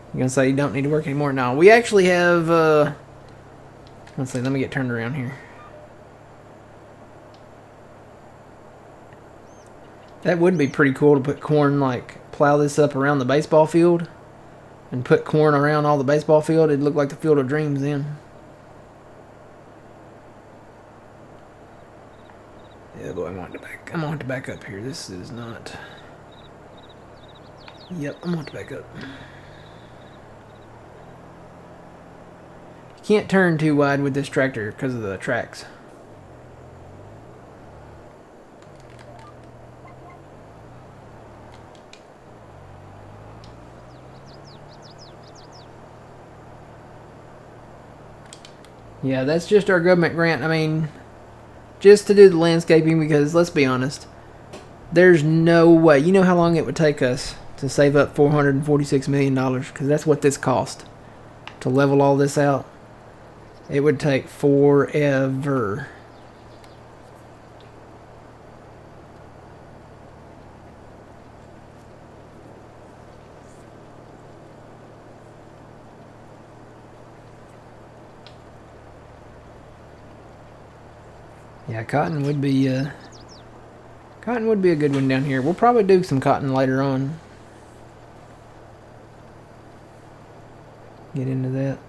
You're gonna say you don't need to work anymore? No, we actually have. Let's see. Let me get turned around here. That would be pretty cool to put corn, like plow this up around the baseball field, and put corn around all the baseball field. It'd look like the Field of Dreams then. Yeah, boy, I'm on to back up here. This is not. Yep, I'm on to back up. Can't turn too wide with this tractor because of the tracks. Yeah, that's just our government grant. I mean, just to do the landscaping because, let's be honest, there's no way. You know how long it would take us to save up $446 million? Because that's what this cost to level all this out. It would take forever. Yeah, cotton would be a good one down here. We'll probably do some cotton later on. Get into that.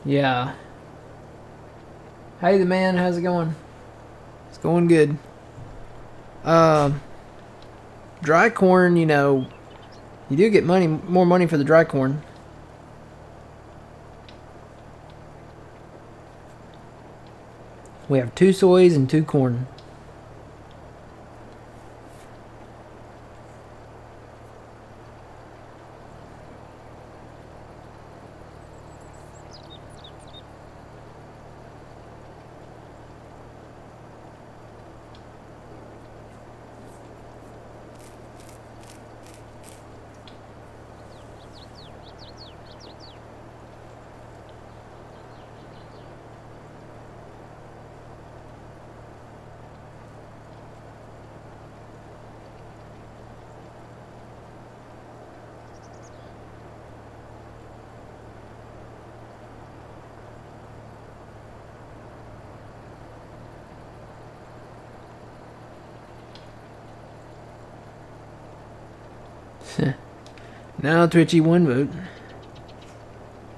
Yeah. Hey, the man, how's it going? It's going good. Dry corn, you do get more money for the dry corn. We have 2 soys and 2 corn. Now, Twitchy, 1 vote.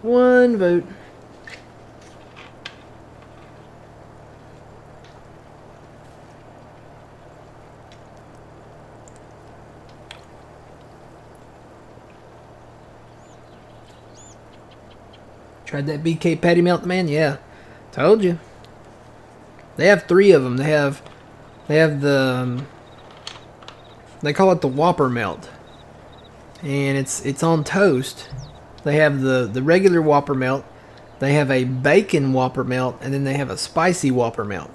1 vote. Tried that BK patty melt, man? Yeah. Told you. They have 3 of them. They have the they call it the Whopper melt. And it's on toast. They have the regular Whopper melt. They have a bacon Whopper melt, and then they have a spicy Whopper melt.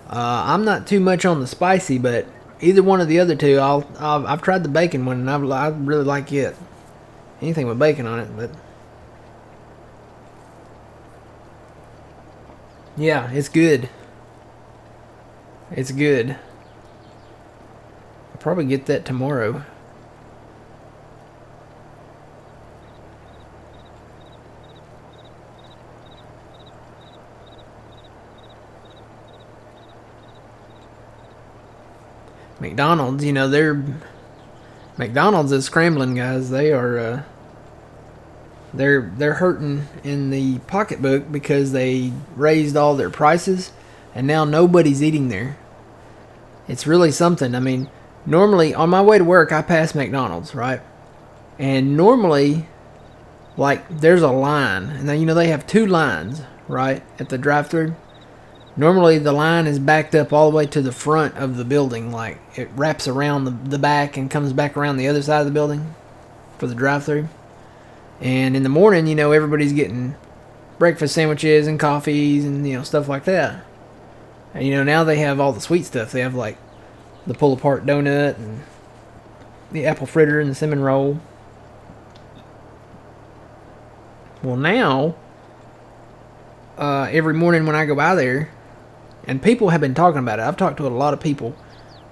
I'm not too much on the spicy, but either one of the other two, I've tried the bacon one, and I really like it. Anything with bacon on it, but yeah, it's good. It's good. I'll probably get that tomorrow. McDonald's, McDonald's is scrambling, guys. They are they're hurting in the pocketbook because they raised all their prices and now nobody's eating there. It's really something. I mean, normally on my way to work I pass McDonald's, right? And normally like there's a line, and then they have 2 lines, right, at the drive-thru. Normally the line is backed up all the way to the front of the building, like it wraps around the back and comes back around the other side of the building for the drive-thru. And in the morning, everybody's getting breakfast sandwiches and coffees and stuff like that. And now they have all the sweet stuff. They have like the pull-apart donut and the apple fritter and the cinnamon roll. Well, now every morning when I go by there, and people have been talking about it. I've talked to a lot of people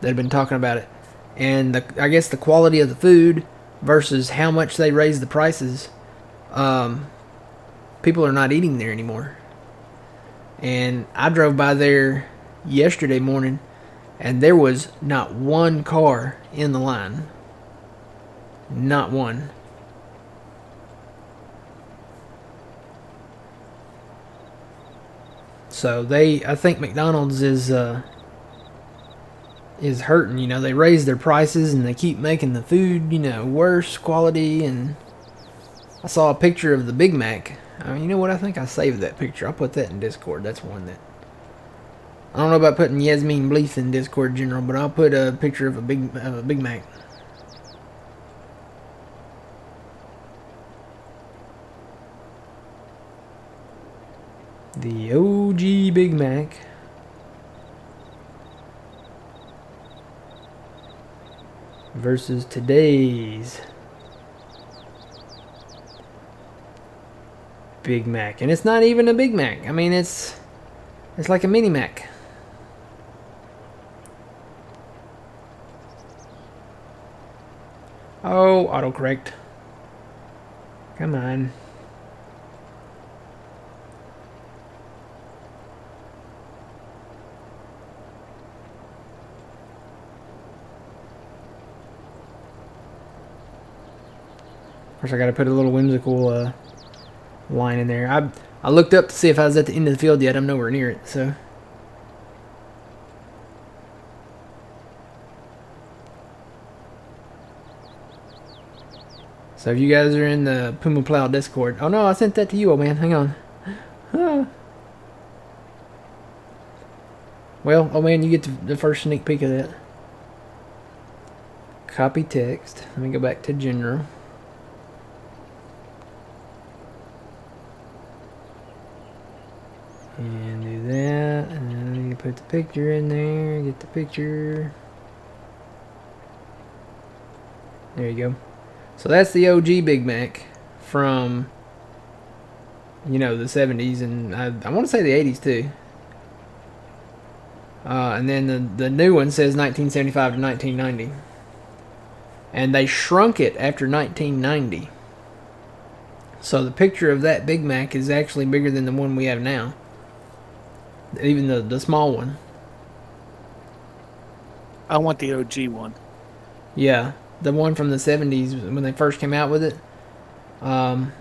that have been talking about it. And I guess the quality of the food versus how much they raise the prices, people are not eating there anymore. And I drove by there yesterday morning, and there was not 1 car in the line. Not one. So I think McDonald's is hurting. They raise their prices and they keep making the food, worse quality. And I saw a picture of the Big Mac. I mean, you know what? I think I saved that picture. I'll put that in Discord. That's one that I don't know about putting Yasmin Bleeth in Discord general, but I'll put a picture of a Big Mac. The OG Big Mac versus today's Big Mac. And it's not even a Big Mac. I mean, it's like a mini Mac. Oh, autocorrect. Come on. Of course, I got to put a little whimsical line in there. I looked up to see if I was at the end of the field yet. I'm nowhere near it, so. So if you guys are in the Puma Plow Discord. Oh no, I sent that to you, old man. Hang on. Well, oh man, you get the first sneak peek of that. Copy text. Let me go back to general. And do that, and then you put the picture in there, get the picture. There you go. So that's the OG Big Mac from, the 70s, and I want to say the 80s too. And then the new one says 1975 to 1990. And they shrunk it after 1990. So the picture of that Big Mac is actually bigger than the one we have now. Even the small one. I want the OG one. Yeah. the one from the 70s when they first came out with it. Because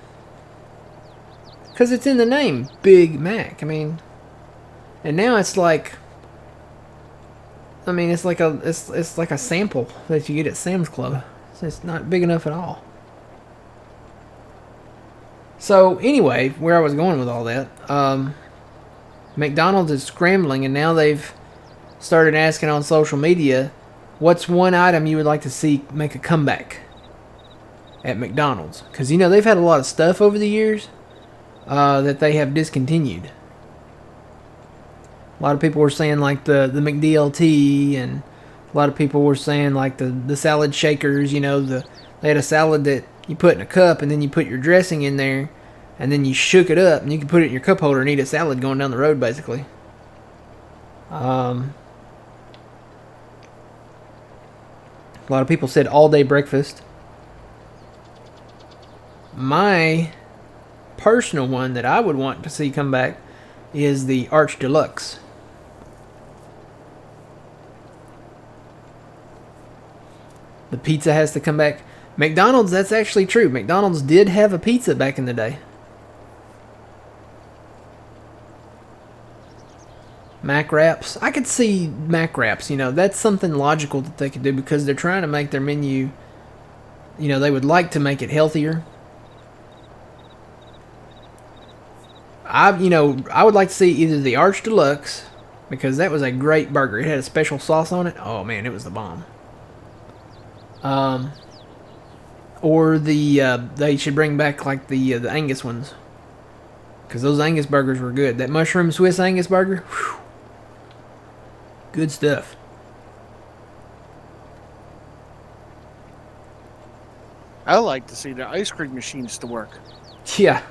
it's in the name, Big Mac. I mean, and now it's like, it's like a sample that you get at Sam's Club. So it's not big enough at all. So anyway, where I was going with all that, McDonald's is scrambling, and now they've started asking on social media, what's one item you would like to see make a comeback at McDonald's? Because, they've had a lot of stuff over the years that they have discontinued. A lot of people were saying, like, the McDLT, and a lot of people were saying, like, the salad shakers. They had a salad that you put in a cup, and then you put your dressing in there, and then you shook it up, and you can put it in your cup holder and eat a salad going down the road, basically. A lot of people said all-day breakfast. My personal one that I would want to see come back is the Arch Deluxe. The pizza has to come back. McDonald's, that's actually true. McDonald's did have a pizza back in the day. Mac wraps. I could see Mac wraps. That's something logical that they could do because they're trying to make their menu, they would like to make it healthier. I would like to see either the Arch Deluxe, because that was a great burger. It had a special sauce on it. Oh man, it was the bomb. Or they should bring back like the Angus ones, because those Angus burgers were good. That mushroom Swiss Angus burger, whew, good stuff. I like to see the ice cream machines to work. Yeah.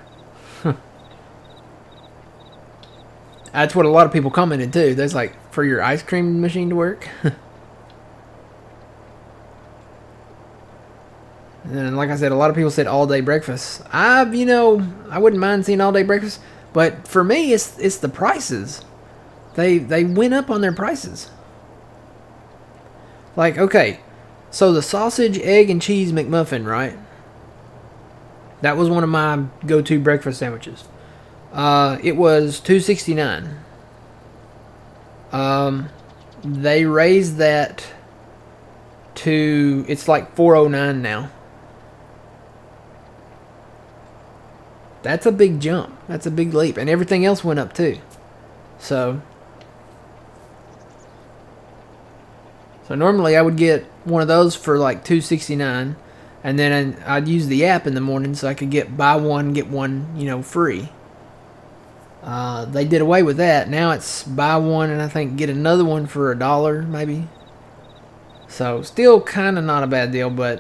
That's what a lot of people commented too. That's like, for your ice cream machine to work. And like I said, a lot of people said all day breakfast. I wouldn't mind seeing all day breakfast, but for me, it's the prices. They went up on their prices. Like, okay, so the sausage, egg, and cheese McMuffin, right? That was one of my go-to breakfast sandwiches. It was $2.69. They raised that to, it's like $4.09 now. That's a big jump. That's a big leap. And everything else went up too. So normally I would get one of those for like $2.69, and then I'd use the app in the morning so I could get buy one get one, free. They did away with that. Now it's buy one and I think get another one for $1 maybe. So still kind of not a bad deal, but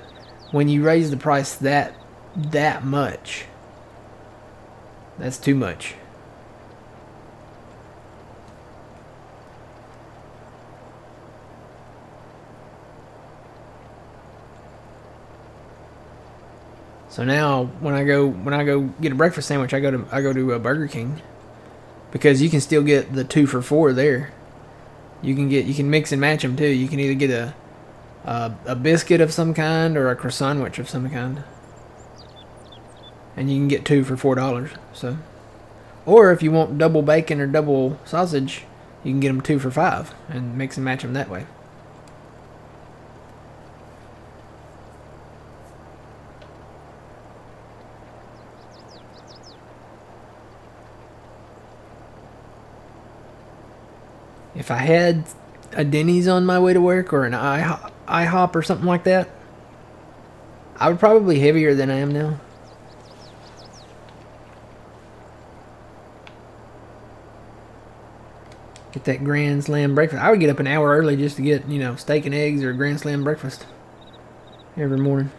when you raise the price that much, that's too much. So now when I go get a breakfast sandwich, I go to Burger King, because you can still get the 2 for $4 there. You can mix and match them too. You can either get a biscuit of some kind or a croissant sandwich of some kind, and you can get 2 for $4. So, or if you want double bacon or double sausage, you can get them 2 for $5 and mix and match them that way. If I had a Denny's on my way to work, or an IHOP or something like that, I would probably be heavier than I am now. Get that Grand Slam breakfast. I would get up an hour early just to get, steak and eggs or Grand Slam breakfast every morning.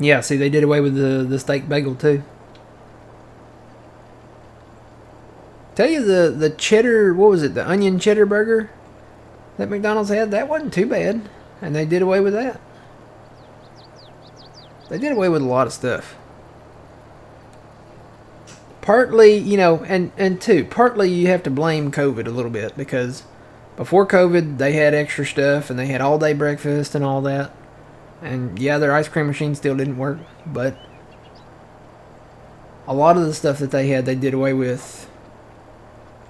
Yeah, see, they did away with the steak bagel too. Tell you the cheddar, what was it, the onion cheddar burger that McDonald's had, that wasn't too bad, and they did away with that. They did away with a lot of stuff. partly, you know, and two, partly you have to blame COVID a little bit, because before COVID they had extra stuff and they had all day breakfast and all that. And yeah, their ice cream machine still didn't work, but a lot of the stuff that they had, they did away with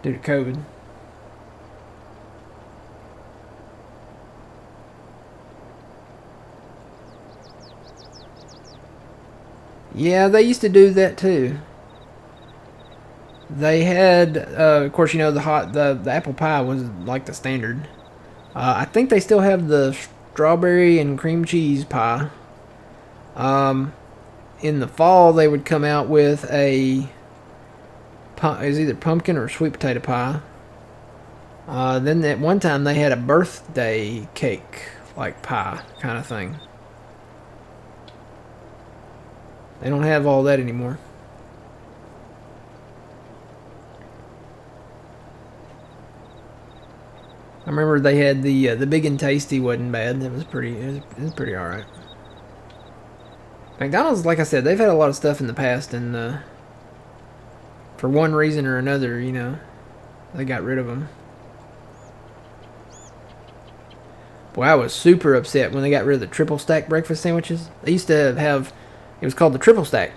due to COVID. Yeah, they used to do that too. They had, of course, you know, the apple pie was like the standard. I think they still have the strawberry and cream cheese pie. In the fall, they would come out with it was either pumpkin or sweet potato pie. Then at one time they had a birthday cake like pie kind of thing. They don't have all that anymore. I remember they had the big and tasty wasn't bad. It was pretty all right. McDonald's, like I said, they've had a lot of stuff in the past, and for one reason or another, you know, they got rid of them. Boy, I was super upset when they got rid of the triple stack breakfast sandwiches. They used to have, it was called the triple stack,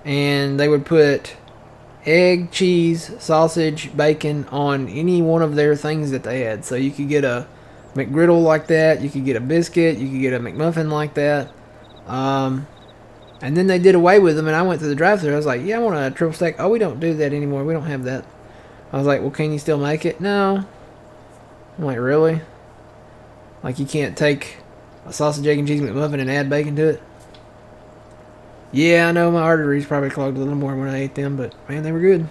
and they would put egg, cheese, sausage, bacon on any one of their things that they had. So you could get a McGriddle like that, you could get a biscuit, you could get a McMuffin like that. And then they did away with them, and I went to the drive-thru. I was like, yeah, I want a triple stack. Oh, we don't do that anymore. We don't have that. I was like, well, can you still make it? No. I'm like, really? Like, you can't take a sausage, egg, and cheese McMuffin and add bacon to it? Yeah, I know my arteries probably clogged a little more when I ate them, but, man, they were good.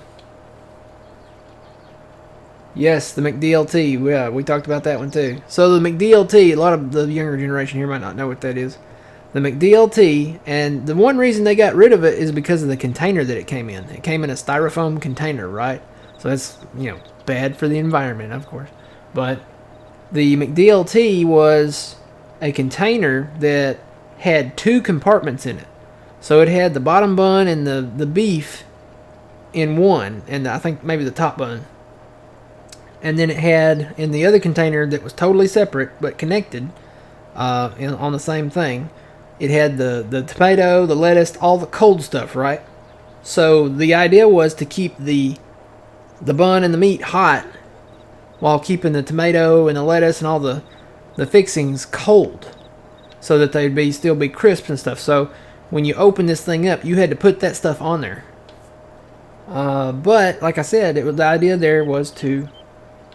Yes, the McDLT. Yeah, we talked about that one, too. So the McDLT, a lot of the younger generation here might not know what that is. The McDLT, and the one reason they got rid of it is because of the container that it came in. It came in a styrofoam container, right? So that's, you know, bad for the environment, of course. But the McDLT was a container that had two compartments in it. So it had the bottom bun and the beef in one, and I think maybe the top bun. And then it had, in the other container that was totally separate but connected on the same thing, it had the tomato, the lettuce, all the cold stuff, right? So the idea was to keep the bun and the meat hot while keeping the tomato and the lettuce and all the fixings cold, so that they'd still be crisp and stuff. So when you open this thing up, you had to put that stuff on there. But like I said, the idea there was to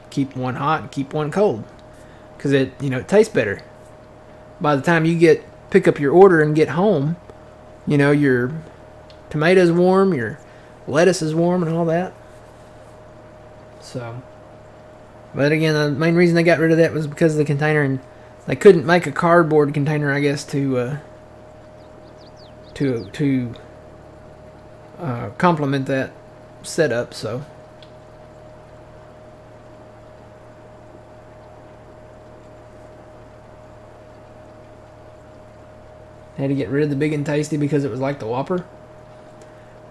keep one hot and keep one cold, because it tastes better. By the time you pick up your order and get home, you know, your tomatoes warm, your lettuce is warm, and all that. So, but again, the main reason they got rid of that was because of the container, and they couldn't make a cardboard container, I guess, to complement that setup. So. Had to get rid of the big and tasty because it was like the Whopper.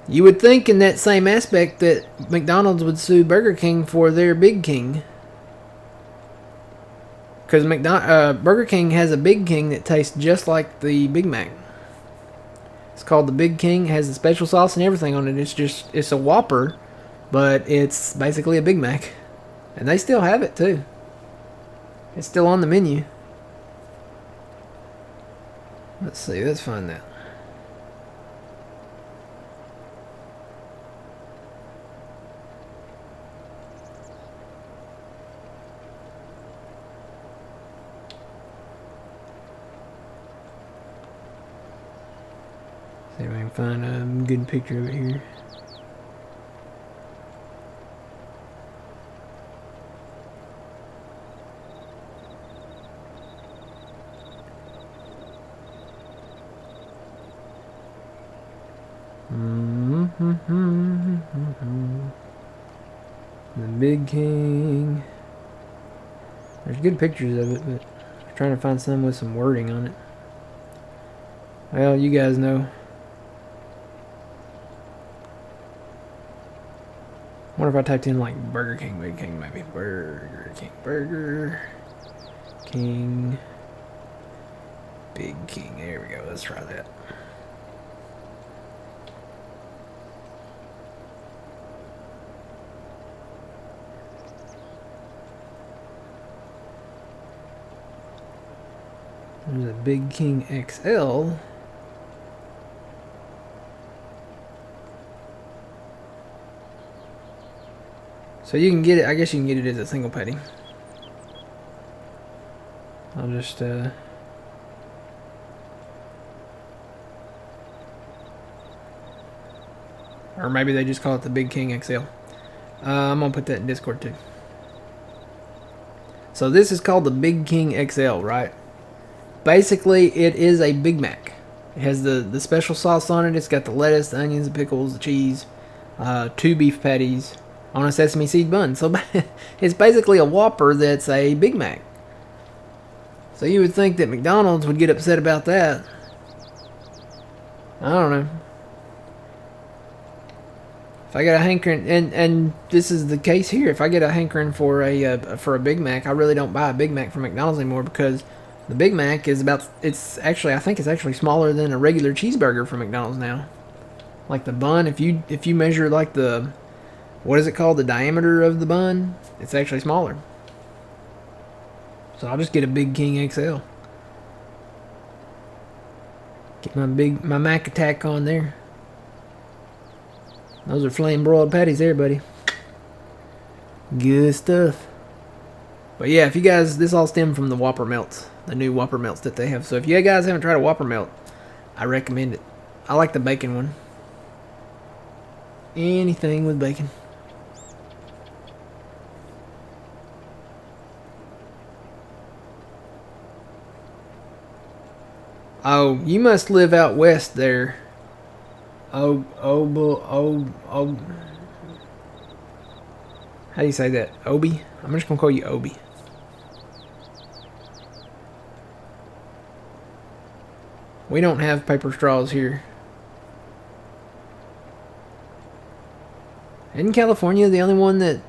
You would think in that same aspect that McDonald's would sue Burger King for their Big King. Because Burger King has a Big King that tastes just like the Big Mac. It's called the Big King. It has the special sauce and everything on it. It's a Whopper, but it's basically a Big Mac. And they still have it too. It's still on the menu. Let's see, let's find that. See if I can find a good picture of it here. The Big King. There's good pictures of it, but I'm trying to find some with some wording on it. Well, you guys know. What if I typed in like Burger King, Big King, maybe Burger King, Big King. There we go. Let's try that. There's a Big King XL. So you can get it, I guess you can get it as a single patty. I'll just, or maybe they just call it the Big King XL. I'm going to put that in Discord too. So this is called the Big King XL, right? Basically, it is a Big Mac. It has the special sauce on it. It's got the lettuce, the onions, the pickles, the cheese, 2 beef patties on a sesame seed bun. So it's basically a Whopper that's a Big Mac. So you would think that McDonald's would get upset about that. I don't know. If I get a hankering, and this is the case here, if I get a hankering for a Big Mac, I really don't buy a Big Mac from McDonald's anymore, because the Big Mac is I think it's actually smaller than a regular cheeseburger from McDonald's now. Like the bun, if you measure like what is it called, the diameter of the bun, it's actually smaller. So I'll just get a Big King XL. Get my Mac Attack on there. Those are flame broiled patties there, buddy. Good stuff. But yeah, if you guys, this all stemmed from the Whopper Melts, the new Whopper Melts that they have. So if you guys haven't tried a Whopper Melt, I recommend it. I like the bacon one. Anything with bacon. Oh, you must live out west there. How do you say that? Obi? I'm just gonna call you Obi. We don't have paper straws here. Isn't California the only one that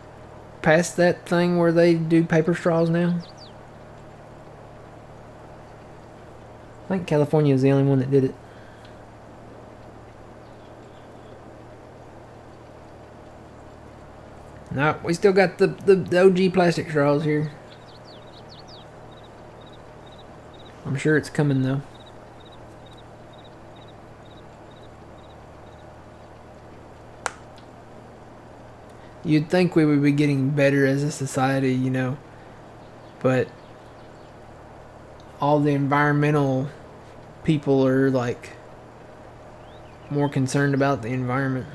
passed that thing where they do paper straws now? I think California is the only one that did it. No, we still got the OG plastic straws here. I'm sure it's coming though. You'd think we would be getting better as a society, you know, but all the environmental people are like more concerned about the environment.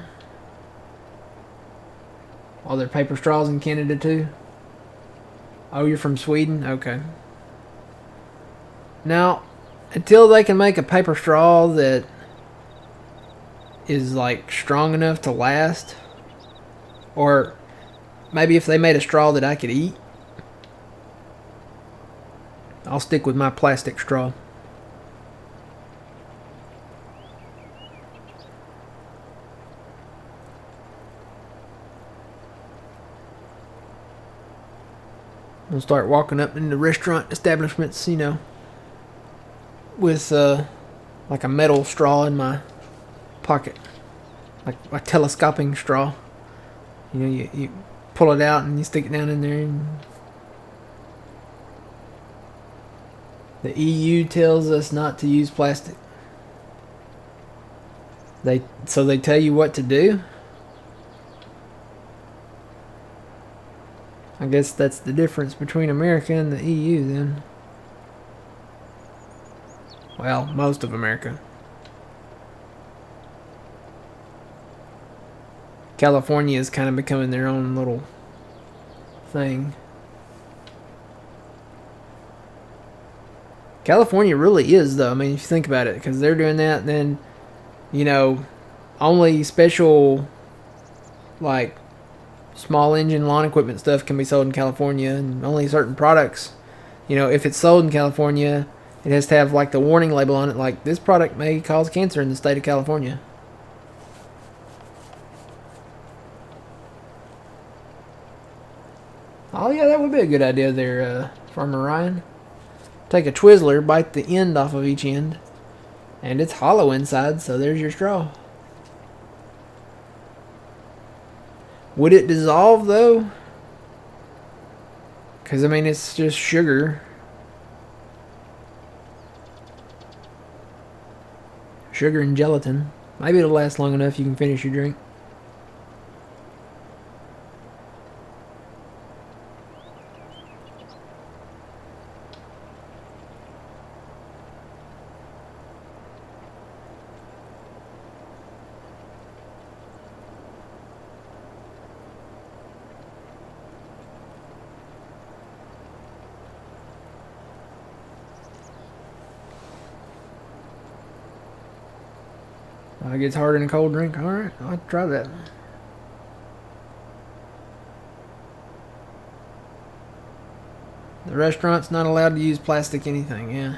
Oh, there are paper straws in Canada too? Oh, you're from Sweden? Okay. Now, until they can make a paper straw that is like strong enough to last, or maybe if they made a straw that I could eat, I'll stick with my plastic straw. I'll start walking up into restaurant establishments, you know, with like a metal straw in my pocket, like a telescoping straw. You know, you pull it out and you stick it down in there. And the EU tells us not to use plastic. So they tell you what to do. I guess that's the difference between America and the EU then. Well, most of America. California is kind of becoming their own little thing. California really is, though. I mean, if you think about it, because they're doing that, then, you know, only special, like, small engine lawn equipment stuff can be sold in California, and only certain products, you know, if it's sold in California, it has to have like the warning label on it, like this product may cause cancer in the state of California. Oh yeah, that would be a good idea there, Farmer Ryan. Take a Twizzler, bite the end off of each end, and it's hollow inside, so there's your straw. Would it dissolve though? Because I mean, it's just sugar. Sugar and gelatin. Maybe it'll last long enough you can finish your drink. It gets hard in a cold drink. Alright, I'll try that. The restaurant's not allowed to use plastic anything, yeah.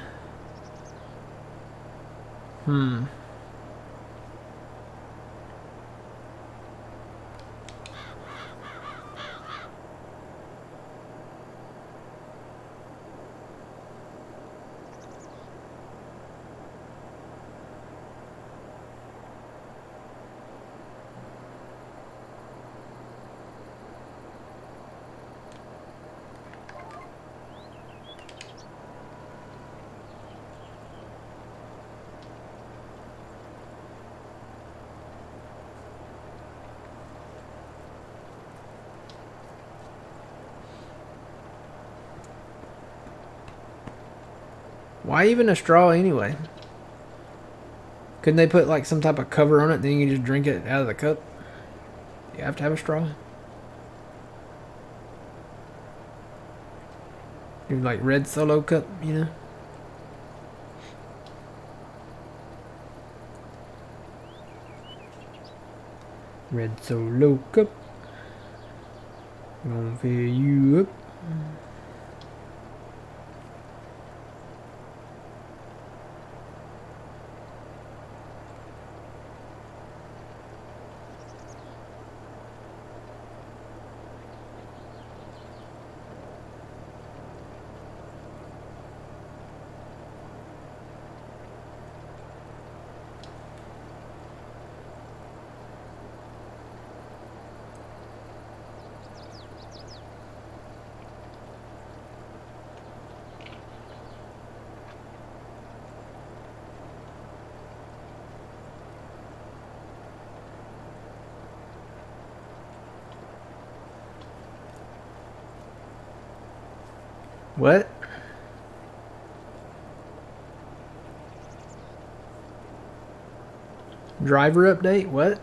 Why even a straw anyway? Couldn't they put like some type of cover on it, then you can just drink it out of the cup? You have to have a straw? You're like red Solo cup, you know? Red Solo cup. Gonna fill you up. What? Driver update? What?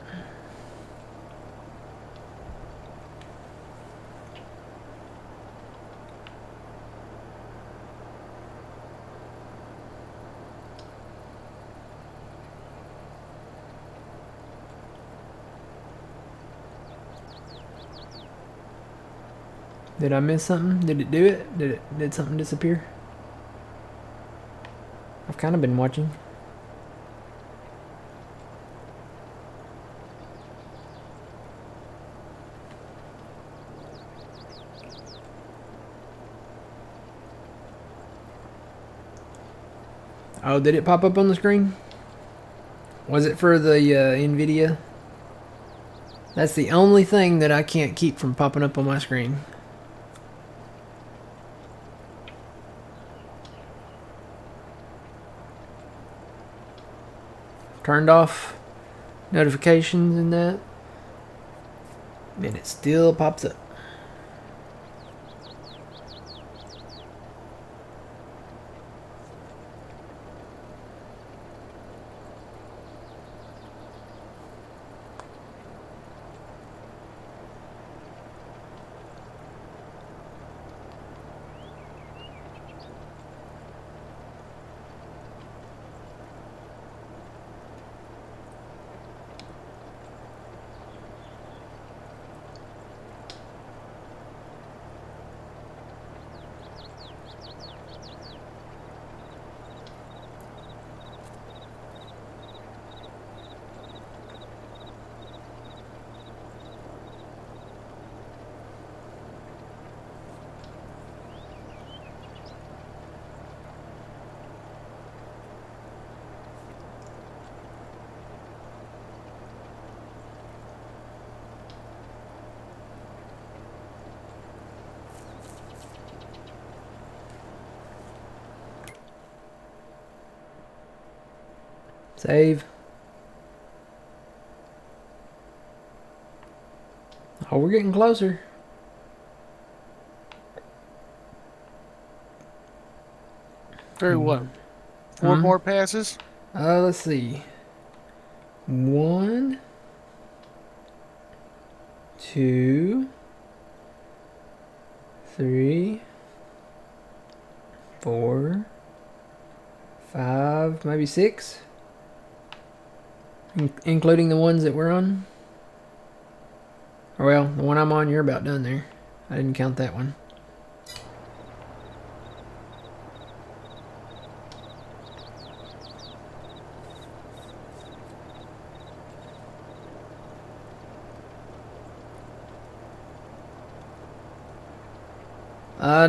Did I miss something? Did it do it? Did something disappear? I've kind of been watching. Oh, did it pop up on the screen? Was it for the NVIDIA? That's the only thing that I can't keep from popping up on my screen. Turned off notifications and that, and it still pops up. Save. Oh, we're getting closer. Very what? 4 more passes? Let's see. 1, 2, 3, 4, 5, maybe 6, including the ones that we're on. Or well, the one I'm on, you're about done there. I didn't count that one.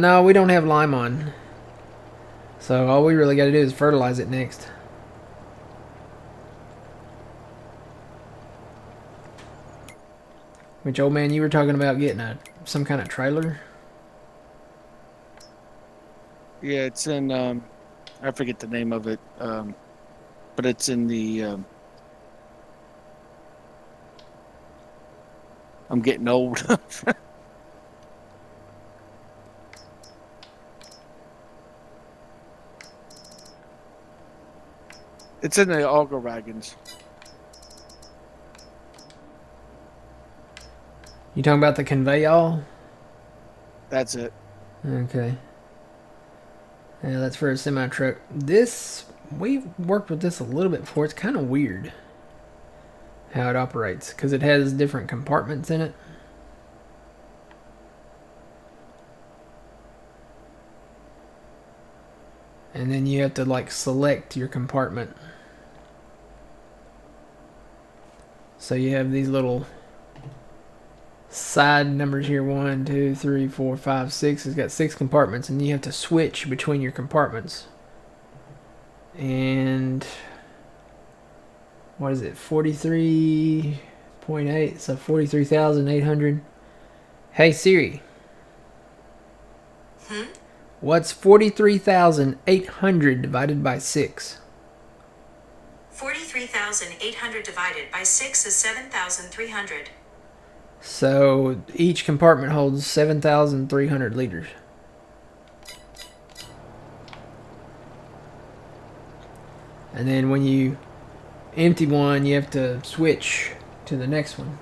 No, we don't have lime on. So all we really got to do is fertilize it next. Which, old man, you were talking about getting some kind of trailer? Yeah, it's in, I forget the name of it, but it's in the, I'm getting old. It's in the Auger Wagons. You talking about the conveyal? That's it. Okay. Yeah, that's for a semi-truck. This, we've worked with this a little bit before. It's kind of weird how it operates because it has different compartments in it. And then you have to like select your compartment. So you have these little side numbers here. 1, 2, 3, 4, 5, 6. It's got 6 compartments, and you have to switch between your compartments. And what is it? 43.8. So 43,800. Hey Siri. What's 43,800 divided by 6? 43,800 divided by 6 is 7,300. So each compartment holds 7,300 liters. And then when you empty one, you have to switch to the next one.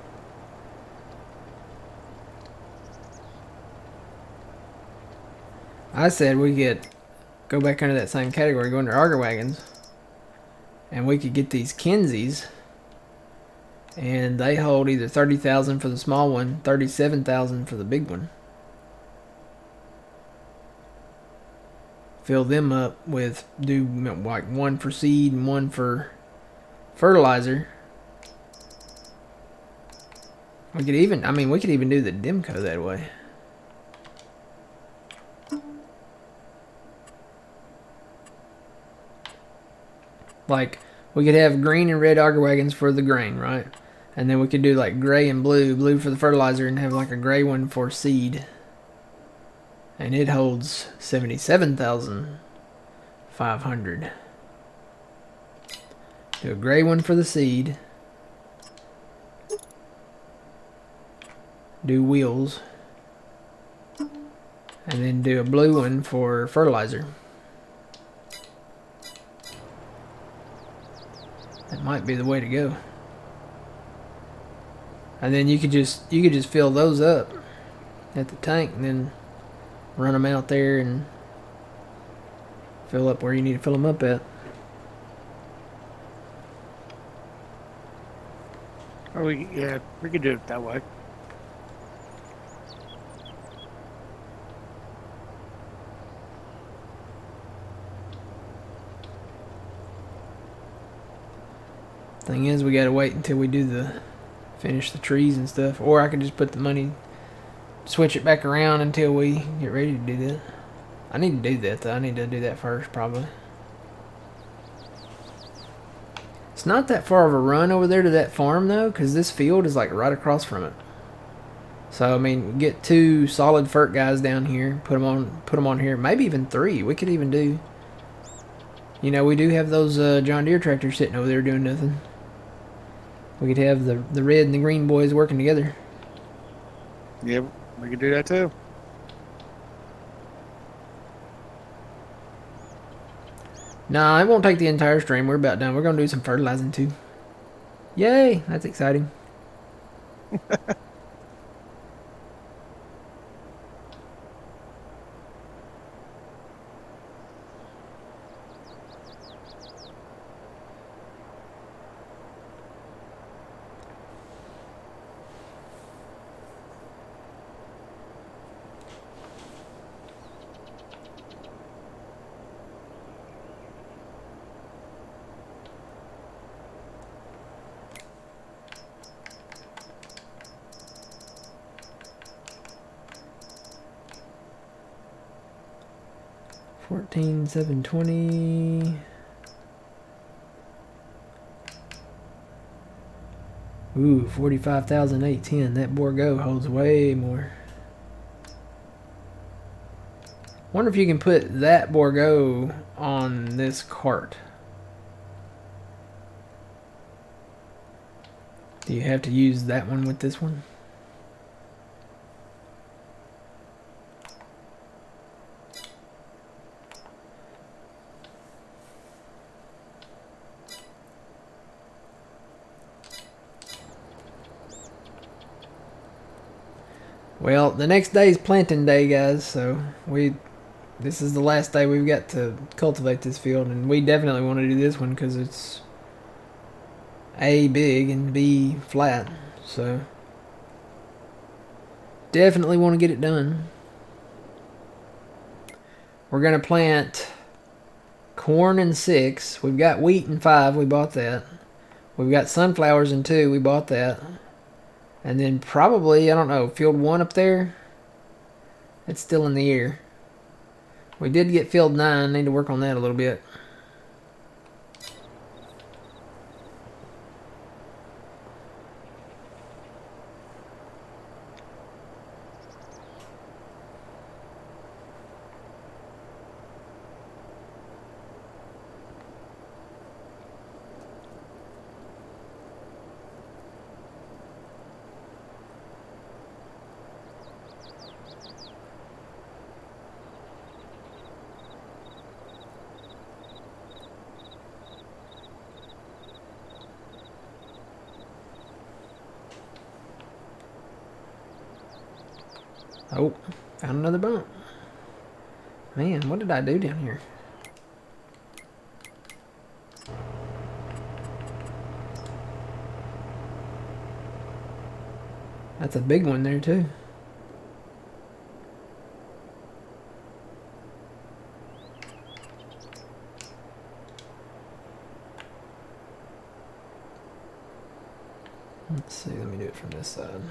I said we could go back under that same category, go under Auger Wagons, and we could get these Kinseys, and they hold either 30,000 for the small one, 37,000 for the big one. Fill them up with, do like one for seed and one for fertilizer. We could even, we could even do the Demco that way. Like, we could have green and red Auger Wagons for the grain, right? And then we could do like gray and blue for the fertilizer, and have like a gray one for seed. And it holds 77,500. Do a gray one for the seed. Do wheels. And then do a blue one for fertilizer. That might be the way to go. And then you could just fill those up at the tank, and then run them out there and fill up where you need to fill them up at. Or we could do it that way. Thing is, we gotta wait until we finish the trees and stuff, or I could just put the money, switch it back around until we get ready to do that. I need to do that though. I need to do that first, probably. It's not that far of a run over there to that farm though, because this field is like right across from it. So we get 2 solid FERT guys down here, put them on here, maybe even 3. We could even do, You know, we do have those John Deere tractors sitting over there doing nothing. We could have the red and the green boys working together. Yeah, we could do that too. Nah, it won't take the entire stream. We're about done. We're going to do some fertilizing too. Yay! That's exciting. $14,720. Ooh, 45,810. That Borgo holds way more. Wonder if you can put that Borgo on this cart. Do you have to use that one with this one? Well, the next day is planting day, guys, so this is the last day we've got to cultivate this field, and we definitely want to do this one because it's A, big, and B, flat, so definitely want to get it done. We're going to plant corn in 6. We've got wheat in 5. We bought that. We've got sunflowers in 2. We bought that. And then probably, I don't know, field 1 up there. It's still in the air. We did get field 9. Need to work on that a little bit. Oh, found another bump. Man, what did I do down here? That's a big one there, too. Let's see, let me do it from this side.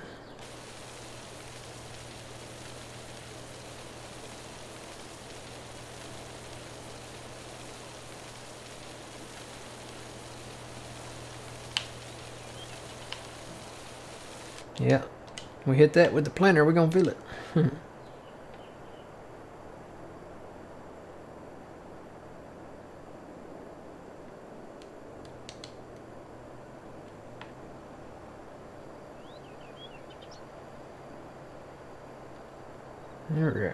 Yeah, we hit that with the planter, we're gonna feel it. There we go.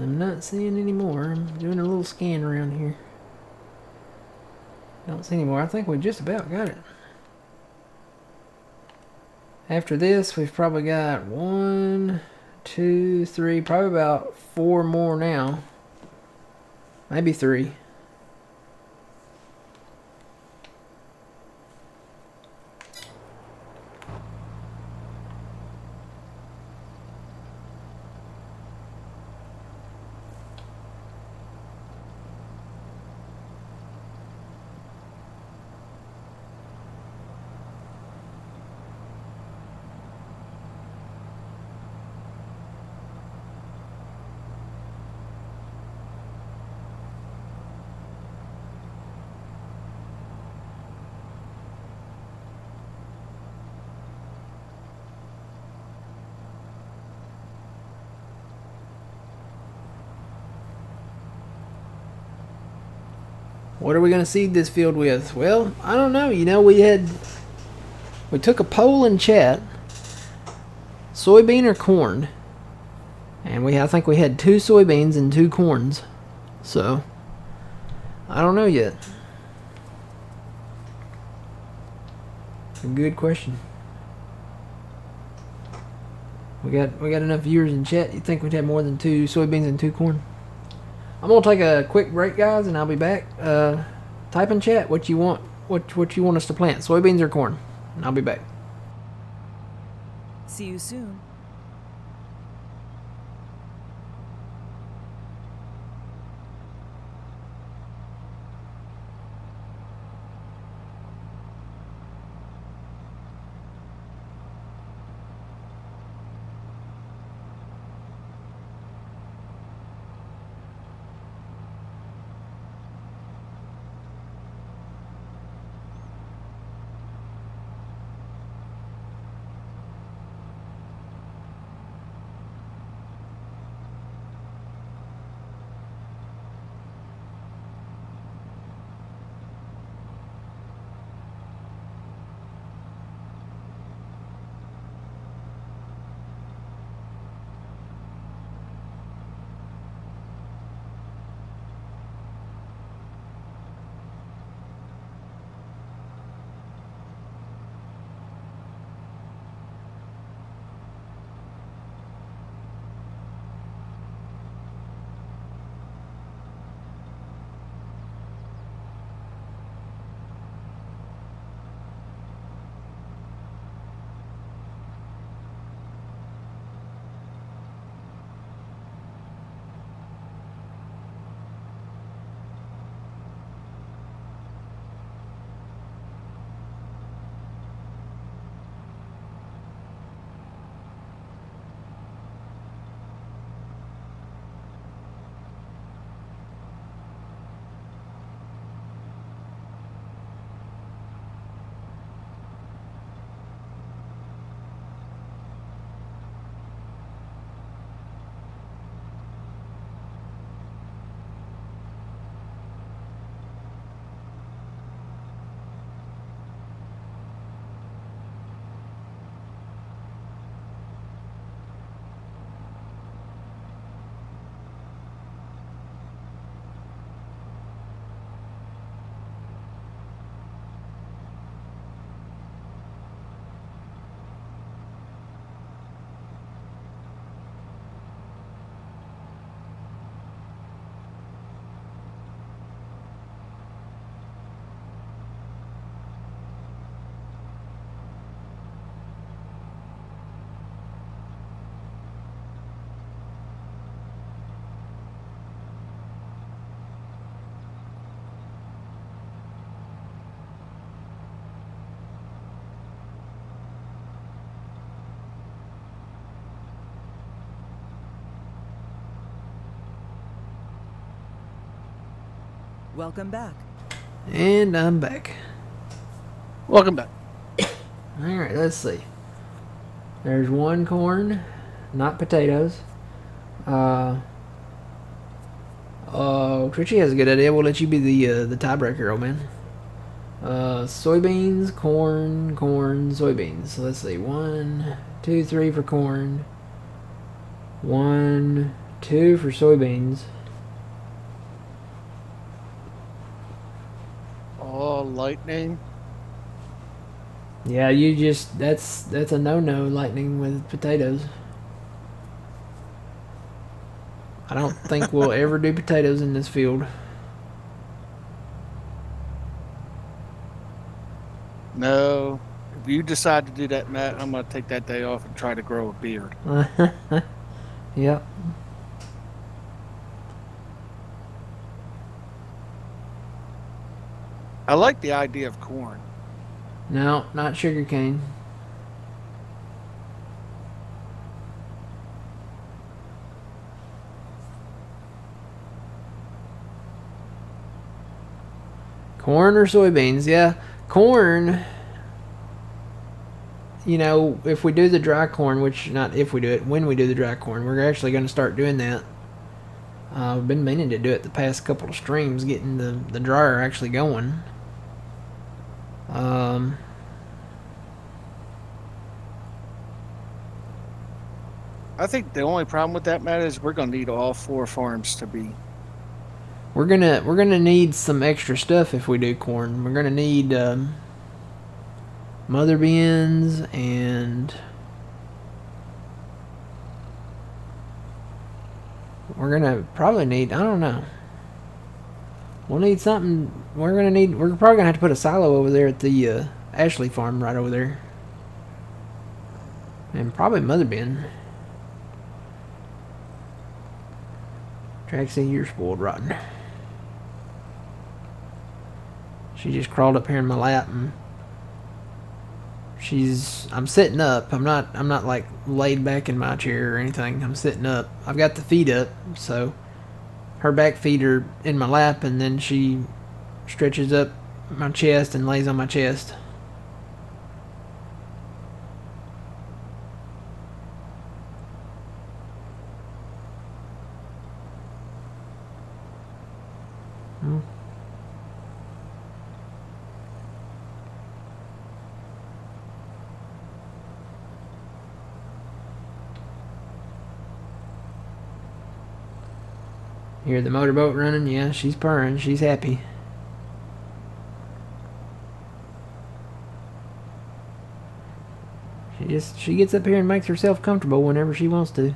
I'm not seeing any more. I'm doing a little scan around here. Don't see any more. I think we just about got it. After this, we've probably got 1, 2, 3, probably about 4 more now. Maybe 3. What are we going to seed this field with? Well, I don't know. You know, we took a poll in chat. Soybean or corn? And I think we had 2 soybeans and 2 corns. So, I don't know yet. A good question. We got enough viewers in chat. You think we'd have more than 2 soybeans and 2 corn? I'm gonna take a quick break, guys, and I'll be back. Type in chat what you want. What you want us to plant? Soybeans or corn? And I'll be back. See you soon. Welcome back. And I'm back. Welcome back. Alright, let's see. There's 1 corn, not potatoes. Trichy has a good idea. We'll let you be the tiebreaker, old man. Soybeans, corn, soybeans. So let's see. 1, 2, 3 for corn. 1, 2 for soybeans. Oh, lightning. Yeah, that's a no-no, lightning with potatoes. I don't think we'll ever do potatoes in this field. No. If you decide to do that, Matt, I'm going to take that day off and try to grow a beard. Yep. I like the idea of corn. No, not sugarcane. Corn or soybeans? Yeah, corn. You know, if we do the dry corn, which not if we do it, when we do the dry corn, we're actually going to start doing that. I've been meaning to do it the past couple of streams, getting the dryer actually going. I think the only problem with that, Matt, is we're gonna need all 4 farms to be. We're gonna need some extra stuff if we do corn. We're gonna need mother beans and we're gonna probably need, I don't know. We'll need something. We're probably gonna have to put a silo over there at the Ashley farm right over there. And probably mother bin. Traxie, you're spoiled rotten. She just crawled up here in my lap and I'm sitting up. I'm not like laid back in my chair or anything. I'm sitting up. I've got the feet up, so her back feet are in my lap, and then she stretches up my chest and lays on my chest. Hear the motorboat running? Yeah, she's purring. She's happy. She gets up here and makes herself comfortable whenever she wants to.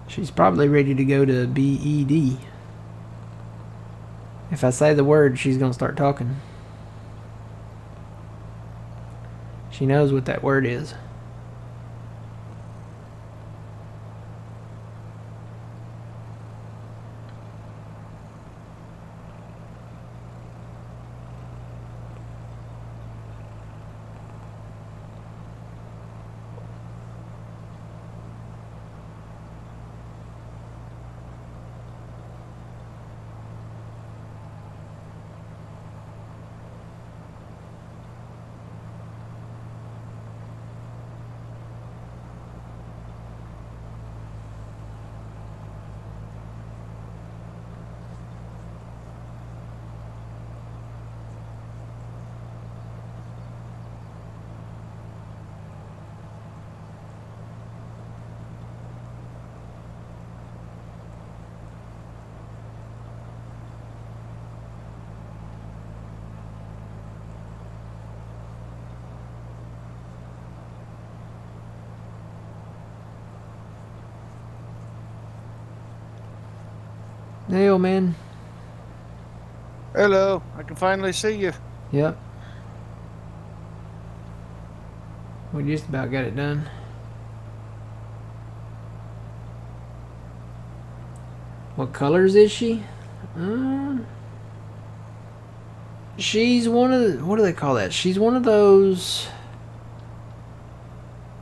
She's probably ready to go to BED. If I say the word, she's going to start talking. She knows what that word is. Hey, old man. Hello, I can finally see you. Yep. We just about got it done. What colors is she? She's one of the, what do they call that? She's one of those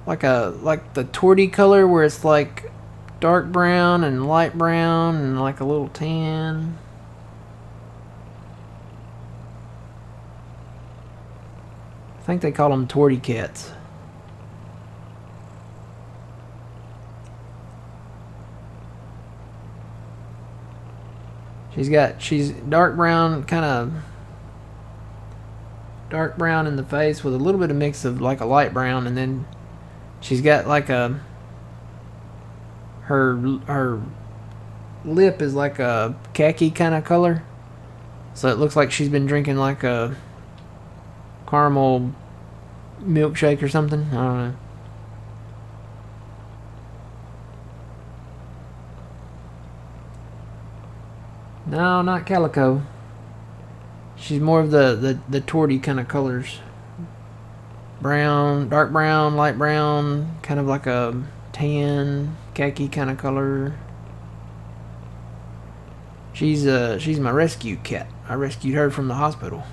like the torty color where it's like dark brown and light brown and like a little tan. I think they call them torty cats. She's dark brown, kind of dark brown in the face with a little bit of mix of like a light brown, and then she's got like a her lip is like a khaki kind of color, so it looks like she's been drinking like a caramel milkshake or something. I don't know. No, not calico. She's more of the torty kind of colors. Brown, dark brown, light brown, kind of like a tan, khaki kind of color. She's my rescue cat. I rescued her from the hospital.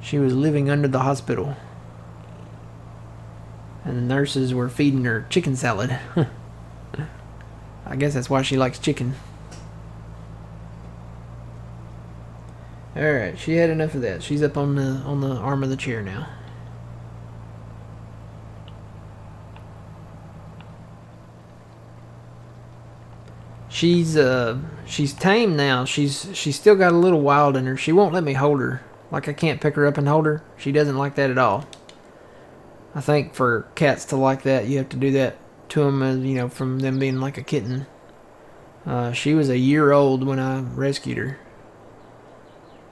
She was living under the hospital. And the nurses were feeding her chicken salad. I guess that's why she likes chicken. Alright, she had enough of that. She's up on the arm of the chair now. She's tame now. She's still got a little wild in her. She won't let me hold her. Like, I can't pick her up and hold her. She doesn't like that at all. I think for cats to like that, you have to do that to them, you know, from them being like a kitten. She was a year old when I rescued her.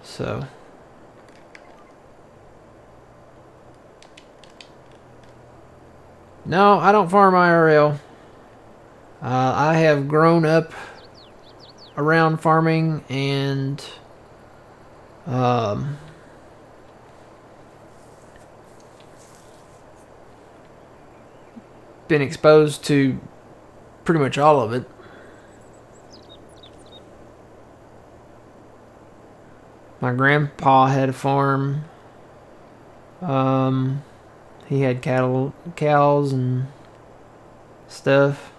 So. No, I don't farm IRL. I have grown up around farming and been exposed to pretty much all of it. My grandpa had a farm. He had cows and stuff.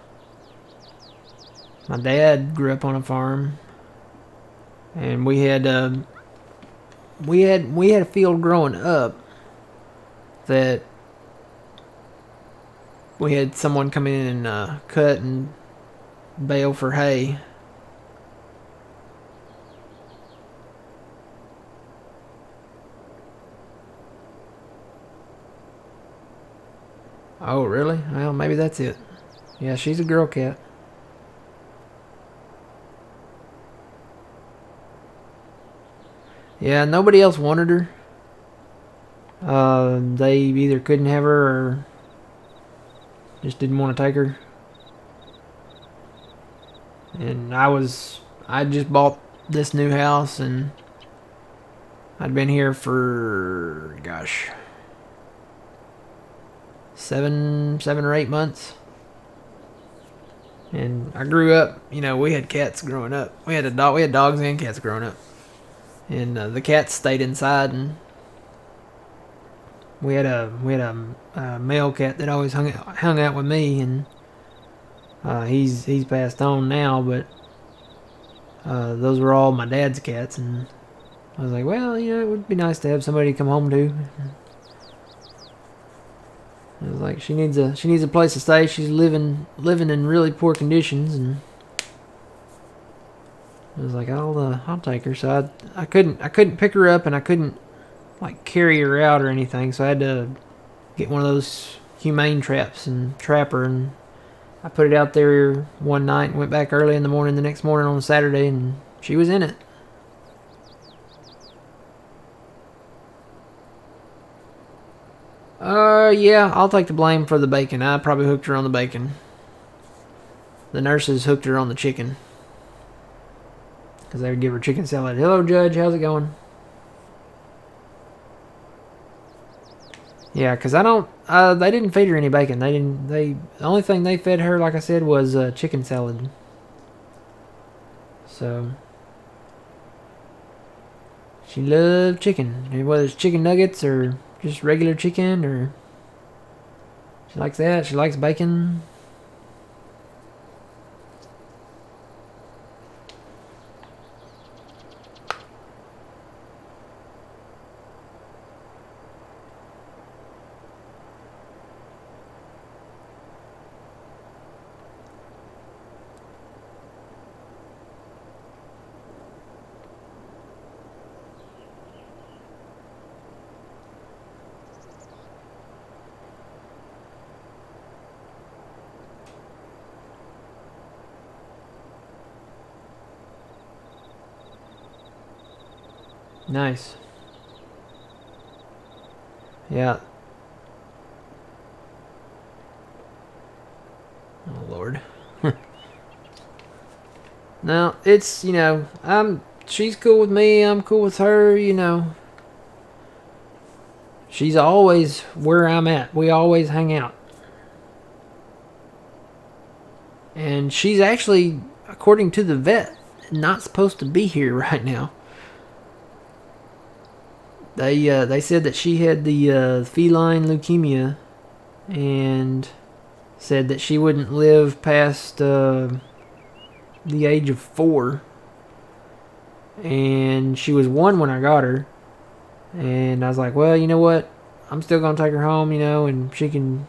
My dad grew up on a farm, and we had a field growing up that we had someone come in and cut and bale for hay. Oh, really? Well, maybe that's it. Yeah, she's a girl cat. Yeah, nobody else wanted her. They either couldn't have her or just didn't want to take her. And I just bought this new house, and I'd been here for, gosh, 7 or 8 months. And I grew up, you know, we had cats growing up. We had dogs and cats growing up. And the cats stayed inside, and we had a male cat that always hung out with me, and he's passed on now, but those were all my dad's cats, and I was like, well, you know, it would be nice to have somebody to come home to. I was like, she needs a place to stay. She's living in really poor conditions, and I was like, I'll take her. So I couldn't pick her up, and I couldn't like carry her out or anything. So I had to get one of those humane traps and trap her. And I put it out there one night and went back early in the morning the next morning on Saturday, and she was in it. Yeah, I'll take the blame for the bacon. I probably hooked her on the bacon. The nurses hooked her on the chicken, because they would give her chicken salad. Hello, Judge. How's it going? Yeah, because they didn't feed her any bacon. The only thing they fed her, like I said, was chicken salad. So, she loved chicken. And whether it's chicken nuggets or just regular chicken, or she likes that. She likes bacon. Nice. Yeah. Oh, Lord. No, it's, you know, she's cool with me, I'm cool with her, you know. She's always where I'm at. We always hang out. And she's actually, according to the vet, not supposed to be here right now. They said that she had the feline leukemia, and said that she wouldn't live past the age of 4. And she was 1 when I got her. And I was like, well, you know what? I'm still going to take her home, and she can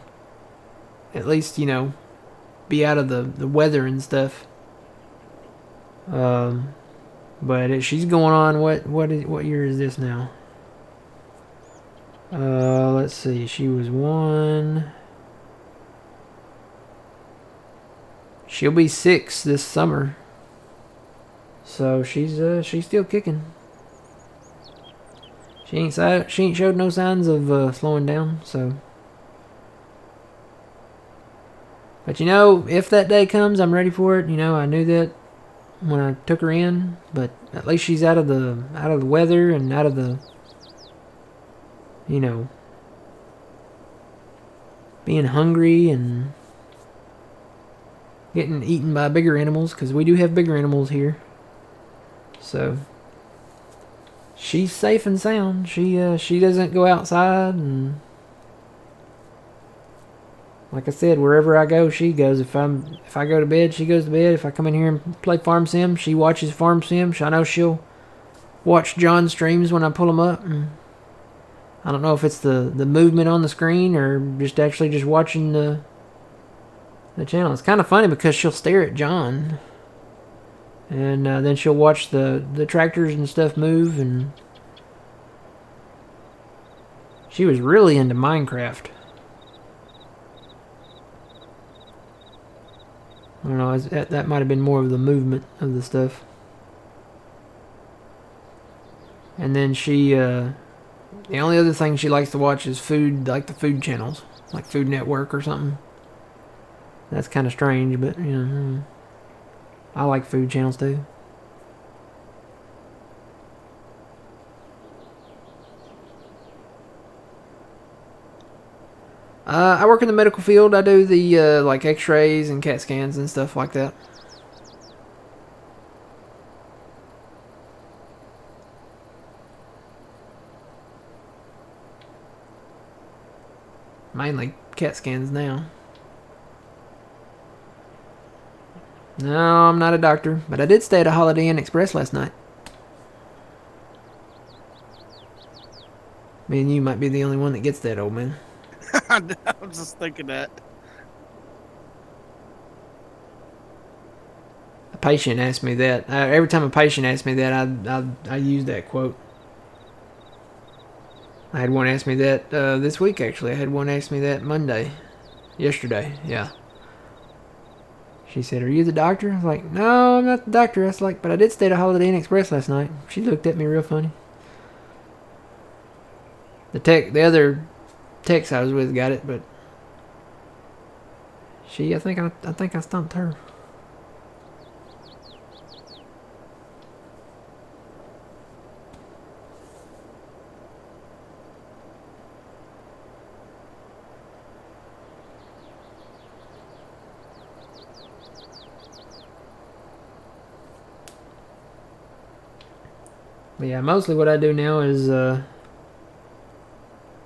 at least, be out of the weather and stuff. But she's going on, what year is this now? Let's see. She was 1. She'll be 6 this summer. So she's still kicking. She ain't showed no signs of slowing down. So, but if that day comes, I'm ready for it. I knew that when I took her in, but at least she's out of the weather and out of the being hungry and getting eaten by bigger animals, because we do have bigger animals here. So she's safe and sound. She doesn't go outside, and like I said, wherever I go, she goes. If I go to bed, she goes to bed. If I come in here and play Farm Sim, she watches Farm Sim. I know she'll watch John's streams when I pull them up. And I don't know if it's the movement on the screen or just watching the channel. It's kind of funny because she'll stare at John, and then she'll watch the tractors and stuff move. And she was really into Minecraft. I don't know, that might have been more of the movement of the stuff. And then she, the only other thing she likes to watch is food, like the food channels, like Food Network or something. That's kind of strange, but, I like food channels too. I work in the medical field. I do the like X-rays and CAT scans and stuff like that. Mainly CAT scans now. No, I'm not a doctor, but I did stay at a Holiday Inn Express last night. Me and you might be the only one that gets that, old man. I was just thinking that. A patient asked me that. Every time a patient asks me that, I use that quote. I had one ask me that this week, actually. I had one ask me that yesterday, yeah. She said, "Are you the doctor?" I was like, "No, I'm not the doctor." I was like, "But I did stay at a Holiday Inn Express last night." She looked at me real funny. The other text I was with got it, but I think I stumped her. But yeah, mostly what I do now is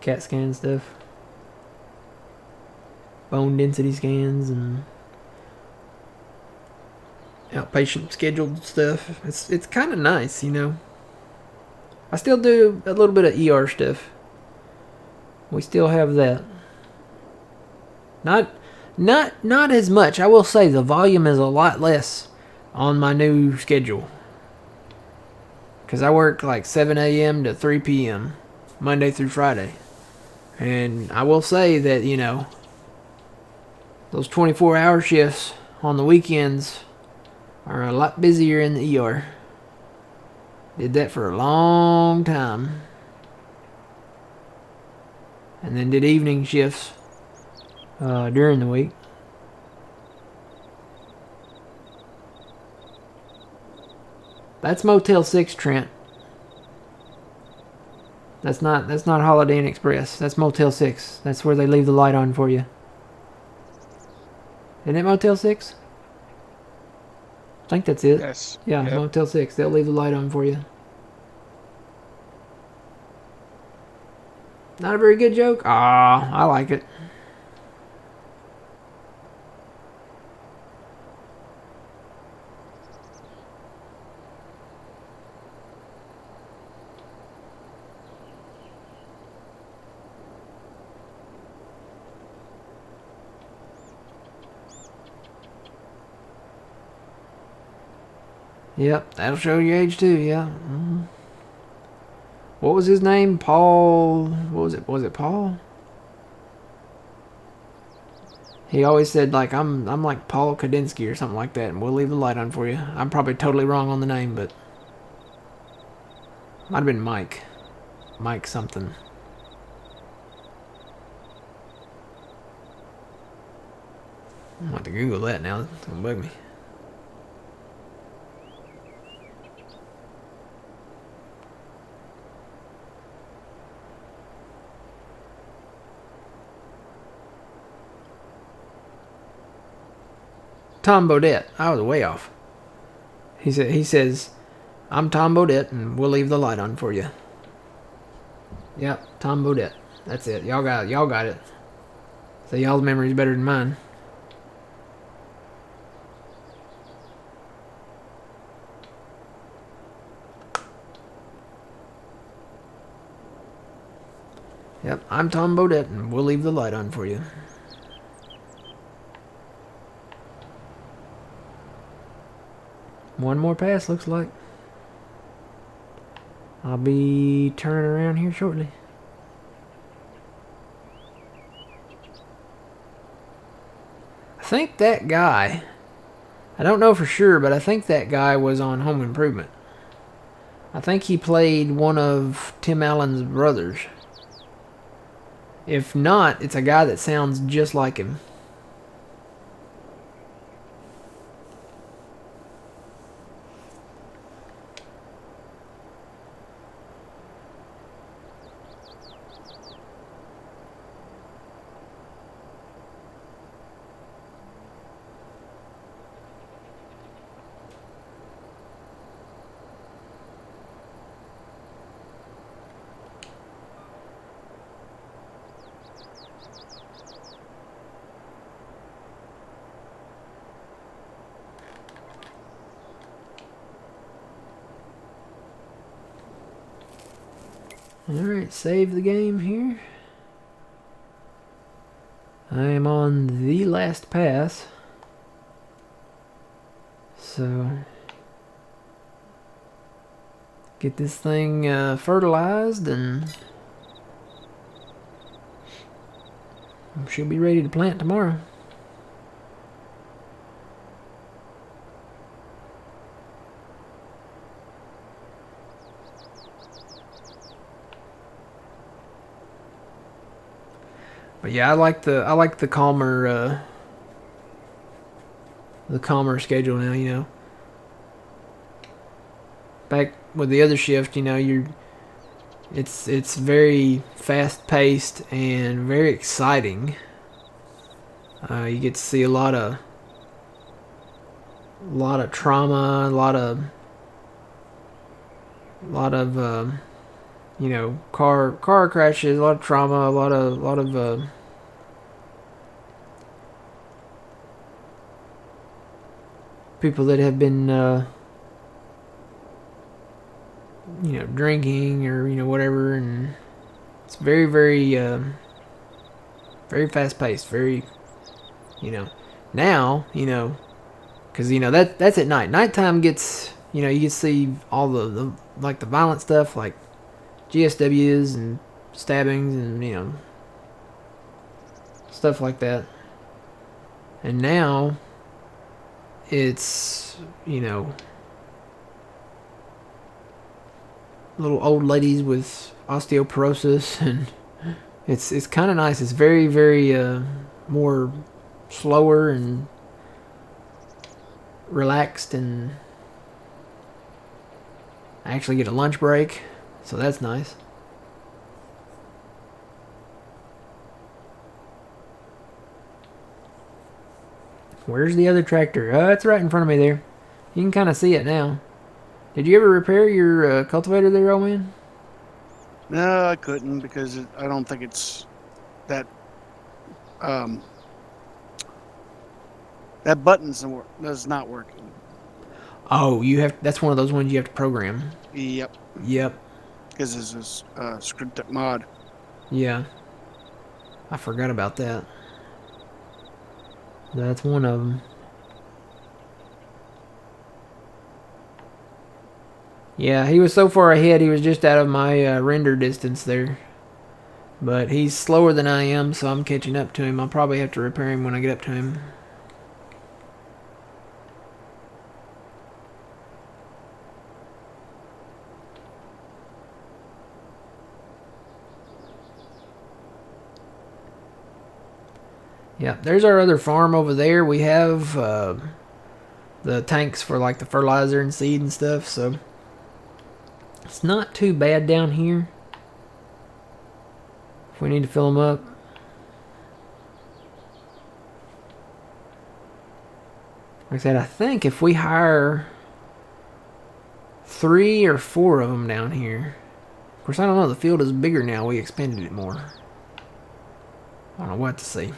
CAT scan stuff, bone density scans, and outpatient scheduled stuff. It's kind of nice, I still do a little bit of ER stuff. We still have that. Not as much. I will say the volume is a lot less on my new schedule. Because I work like 7 a.m. to 3 p.m. Monday through Friday. And I will say that, those 24-hour shifts on the weekends are a lot busier in the ER. Did that for a long time. And then did evening shifts during the week. That's Motel 6, Trent. That's not Holiday Inn Express. That's Motel 6. That's where they leave the light on for you. Isn't it Motel 6? I think that's it. Yes. Yeah, Yep. Motel 6. They'll leave the light on for you. Not a very good joke? Ah, I like it. Yep, that'll show your age too, yeah. What was his name? Paul... What was it? Was it Paul? He always said, like, I'm like Paul Kadinsky or something like that, and we'll leave the light on for you. I'm probably totally wrong on the name, but... Might have been Mike. Mike something. I'm going to have to Google that now. It's going to bug me. Tom Bodette. I was way off. He says, I'm Tom Bodette, and we'll leave the light on for you. Yep, Tom Bodette. That's it. Y'all got it. So y'all's memory's better than mine. Yep, I'm Tom Bodette, and we'll leave the light on for you. One more pass, looks like. I'll be turning around here shortly. I think that guy, I don't know for sure, but I think that guy was on Home Improvement. I think he played one of Tim Allen's brothers. If not, it's a guy that sounds just like him. Alright, save the game here. I am on the last pass. So, get this thing fertilized and she'll be ready to plant tomorrow. But yeah, I like the calmer schedule now, you know. Back with the other shift, you know, it's very fast paced and very exciting. You get to see a lot of trauma, a lot of you know, car crashes, a lot of trauma, a lot of people that have been you know, drinking or, you know, whatever, and it's very very fast paced, very, you know, now, you know, because, you know, that's at night. Nighttime gets, you know, you can see all the like the violent stuff, like GSWs and stabbings and, you know, stuff like that. And now it's, you know, little old ladies with osteoporosis, and it's kind of nice. It's very more slower and relaxed, and I actually get a lunch break, so that's nice. Where's the other tractor? It's right in front of me there. You can kind of see it now. Did you ever repair your cultivator there, old man? No, I couldn't because I don't think it's that um that is not working. Oh, that's one of those ones you have to program. Yep, Yep. because this is script mod. Yeah. I forgot about that. That's one of them. Yeah, he was so far ahead, he was just out of my render distance there. But he's slower than I am, so I'm catching up to him. I'll probably have to repair him when I get up to him. Yeah, there's our other farm over there. We have the tanks for like the fertilizer and seed and stuff, so it's not too bad down here. If we need to fill them up. Like I said, I think if we hire 3 or 4 of them down here. Of course, I don't know. The field is bigger now. We expanded it more. I don't know what to see.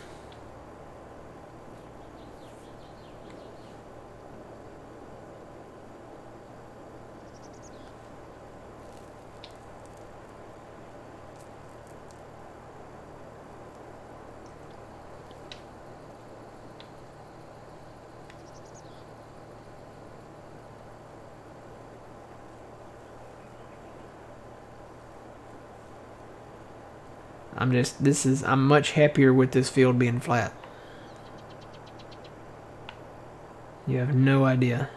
I'm much happier with this field being flat. You have no idea.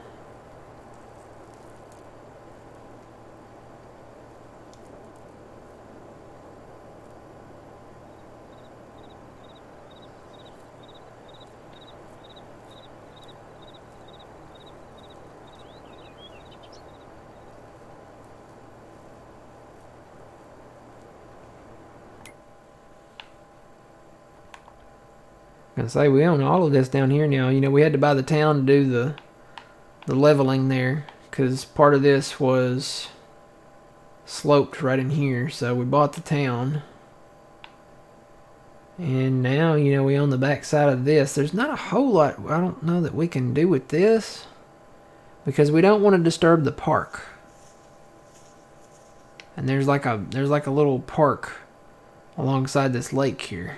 I say we own all of this down here now. You know, we had to buy the town to do the leveling there because part of this was sloped right in here. So we bought the town. And now, you know, we own the back side of this. There's not a whole lot I don't know that we can do with this because we don't want to disturb the park. And there's like a little park alongside this lake here.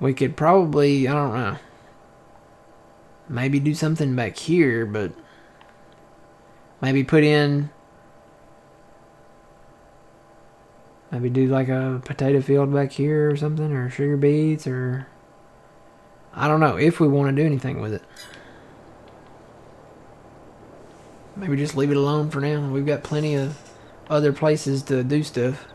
We could probably, I don't know, maybe do something back here, but maybe maybe do like a potato field back here or something, or sugar beets, or I don't know if we want to do anything with it. Maybe just leave it alone for now. We've got plenty of other places to do stuff.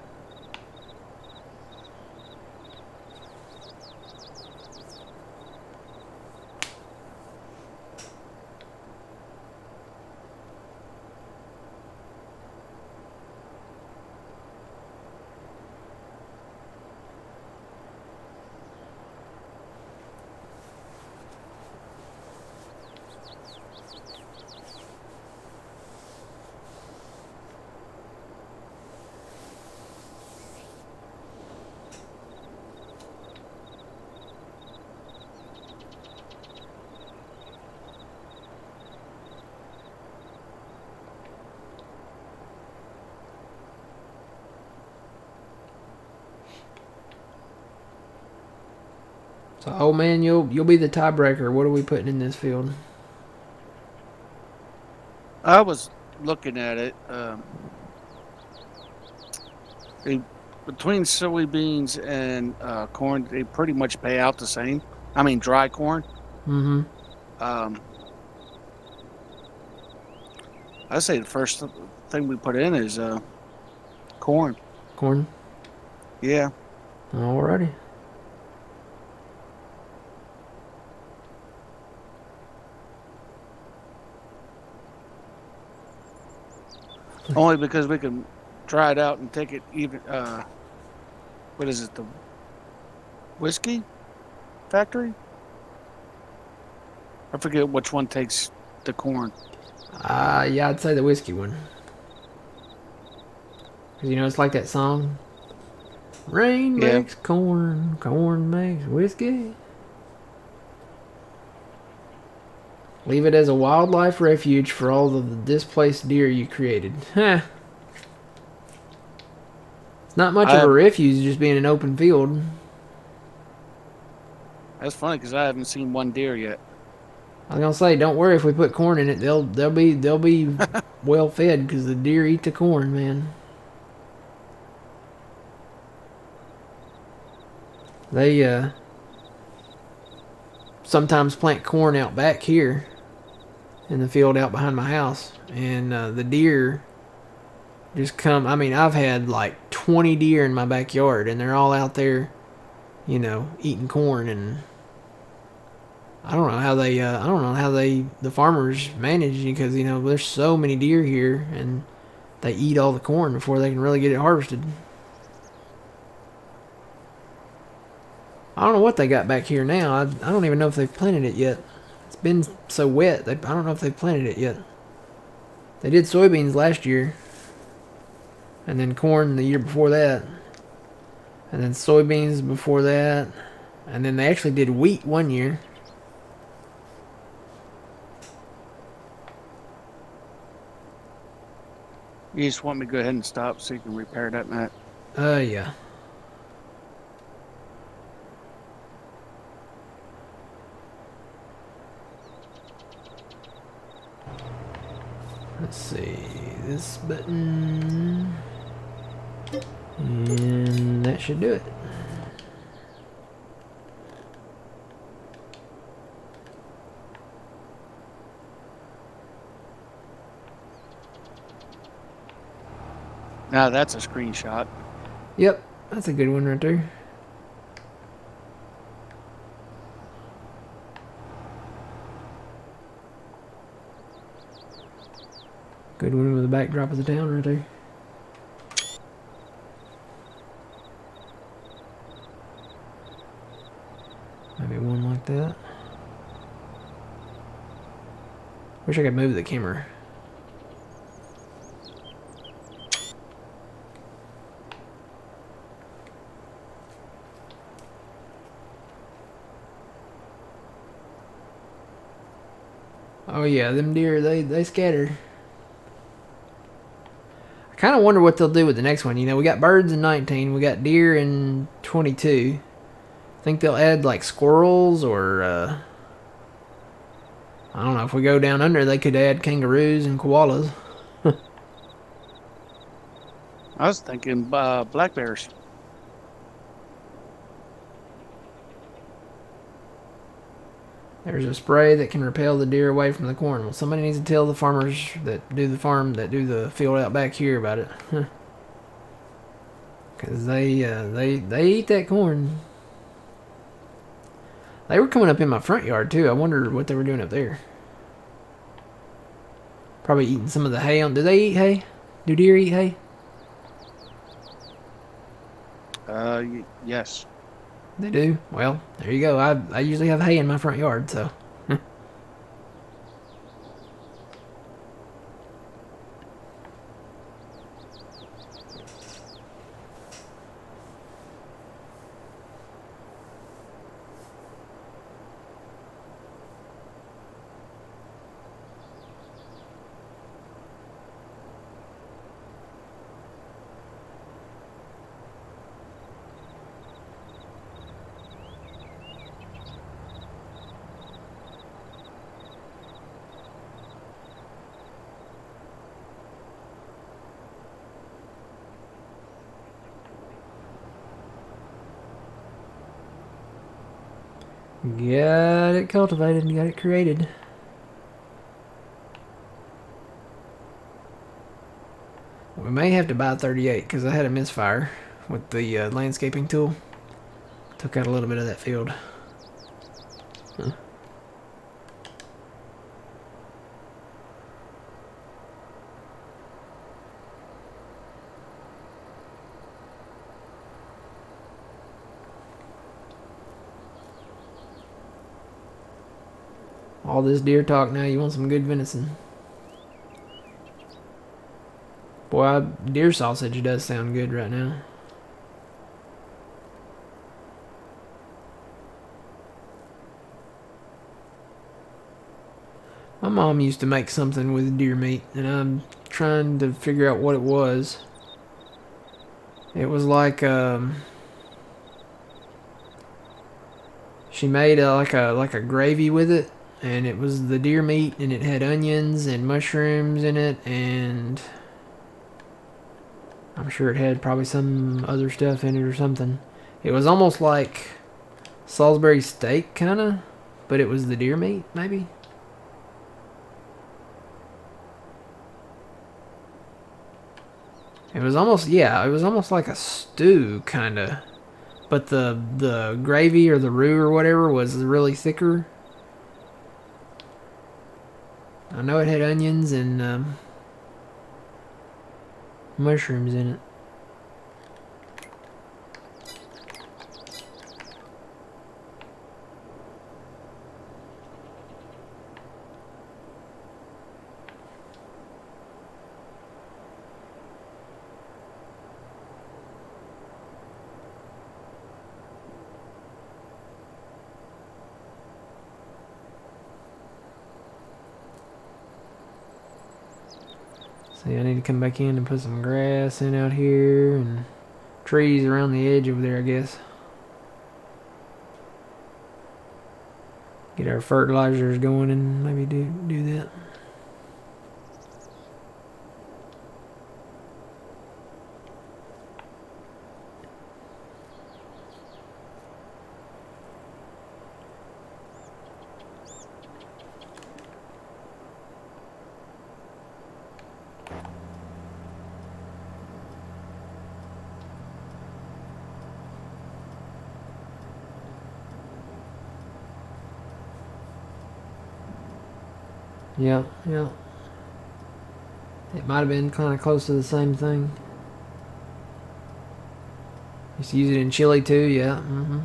So, oh man, you'll be the tiebreaker. What are we putting in this field? I was looking at it. Between soybeans and corn, they pretty much pay out the same. I mean, dry corn. Mm-hmm. I say the first thing we put in is corn. Corn. Yeah. Alrighty. Only because we can dry it out and take it even. What is it? The whiskey factory? I forget which one takes the corn. Yeah, I'd say the whiskey one. Because, you know, it's like that song. Rain Yeah. makes corn, corn makes whiskey. Leave it as a wildlife refuge for all of the displaced deer you created. Huh. It's not much of a refuge, just being an open field. That's funny because I haven't seen one deer yet. I was gonna say, don't worry if we put corn in it. They'll be well fed because the deer eat the corn, man. They sometimes plant corn out back here in the field out behind my house, and the deer just come. I mean, I've had like 20 deer in my backyard, and they're all out there, you know, eating corn. And I don't know how the farmers manage, because, you know, there's so many deer here, and they eat all the corn before they can really get it harvested. I don't know what they got back here now. I don't even know if they've planted it yet. It's been so wet. I don't know if they've planted it yet. They did soybeans last year, and then corn the year before that, and then soybeans before that, and then they actually did wheat one year. You just want me to go ahead and stop so you can repair that mat? Yeah. Let's see, this button, and that should do it. Now that's a screenshot. Yep, that's a good one right there. Good one with the backdrop of the town right there. Maybe one like that. Wish I could move the camera. Oh yeah, them deer, they scatter. I kind of wonder what they'll do with the next one. You know, we got birds in 19, we got deer in 22. Think they'll add like squirrels, or I don't know, if we go down under they could add kangaroos and koalas. I was thinking black bears. There's a spray that can repel the deer away from the corn. Well, somebody needs to tell the farmers that do the field out back here about it. Because they eat that corn. They were coming up in my front yard too. I wonder what they were doing up there. Probably eating some of the hay. Do they eat hay? Do deer eat hay? Yes. They do? Well, there you go. I usually have hay in my front yard, so. Got it cultivated and got it created. We may have to buy 38 because I had a misfire with the landscaping tool. Took out a little bit of that field. Huh. All this deer talk now, you want some good venison. Boy, deer sausage does sound good right now. My mom used to make something with deer meat, and I'm trying to figure out what it was. It was like she made like a gravy with it, and it was the deer meat, and it had onions and mushrooms in it, and I'm sure it had probably some other stuff in it or something. It was almost like Salisbury steak, kind of, but it was the deer meat, maybe. It was almost, yeah, it was almost like a stew, kind of. But the gravy or the roux or whatever was really thicker. I know it had onions and mushrooms in it. See, I need to come back in and put some grass in out here and trees around the edge over there, I guess. Get our fertilizers going and maybe do that. Yeah, yeah. It might have been kind of close to the same thing. Used to use it in chili too, yeah. Mm-hmm.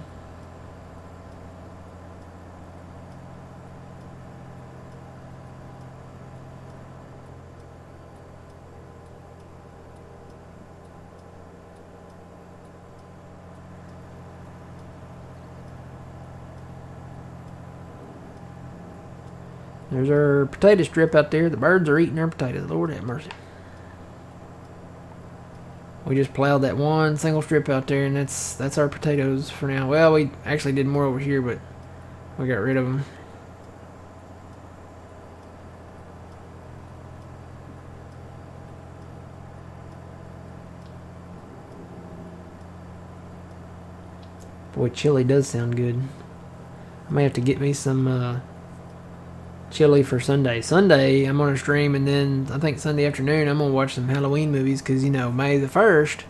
There's our potato strip out there. The birds are eating our potatoes. Lord have mercy. We just plowed that one single strip out there, and that's our potatoes for now. Well, we actually did more over here, but we got rid of them. Boy, chili does sound good. I may have to get me some chili for Sunday. Sunday, I'm on a stream, and then I think Sunday afternoon, I'm going to watch some Halloween movies because, you know, May the 1st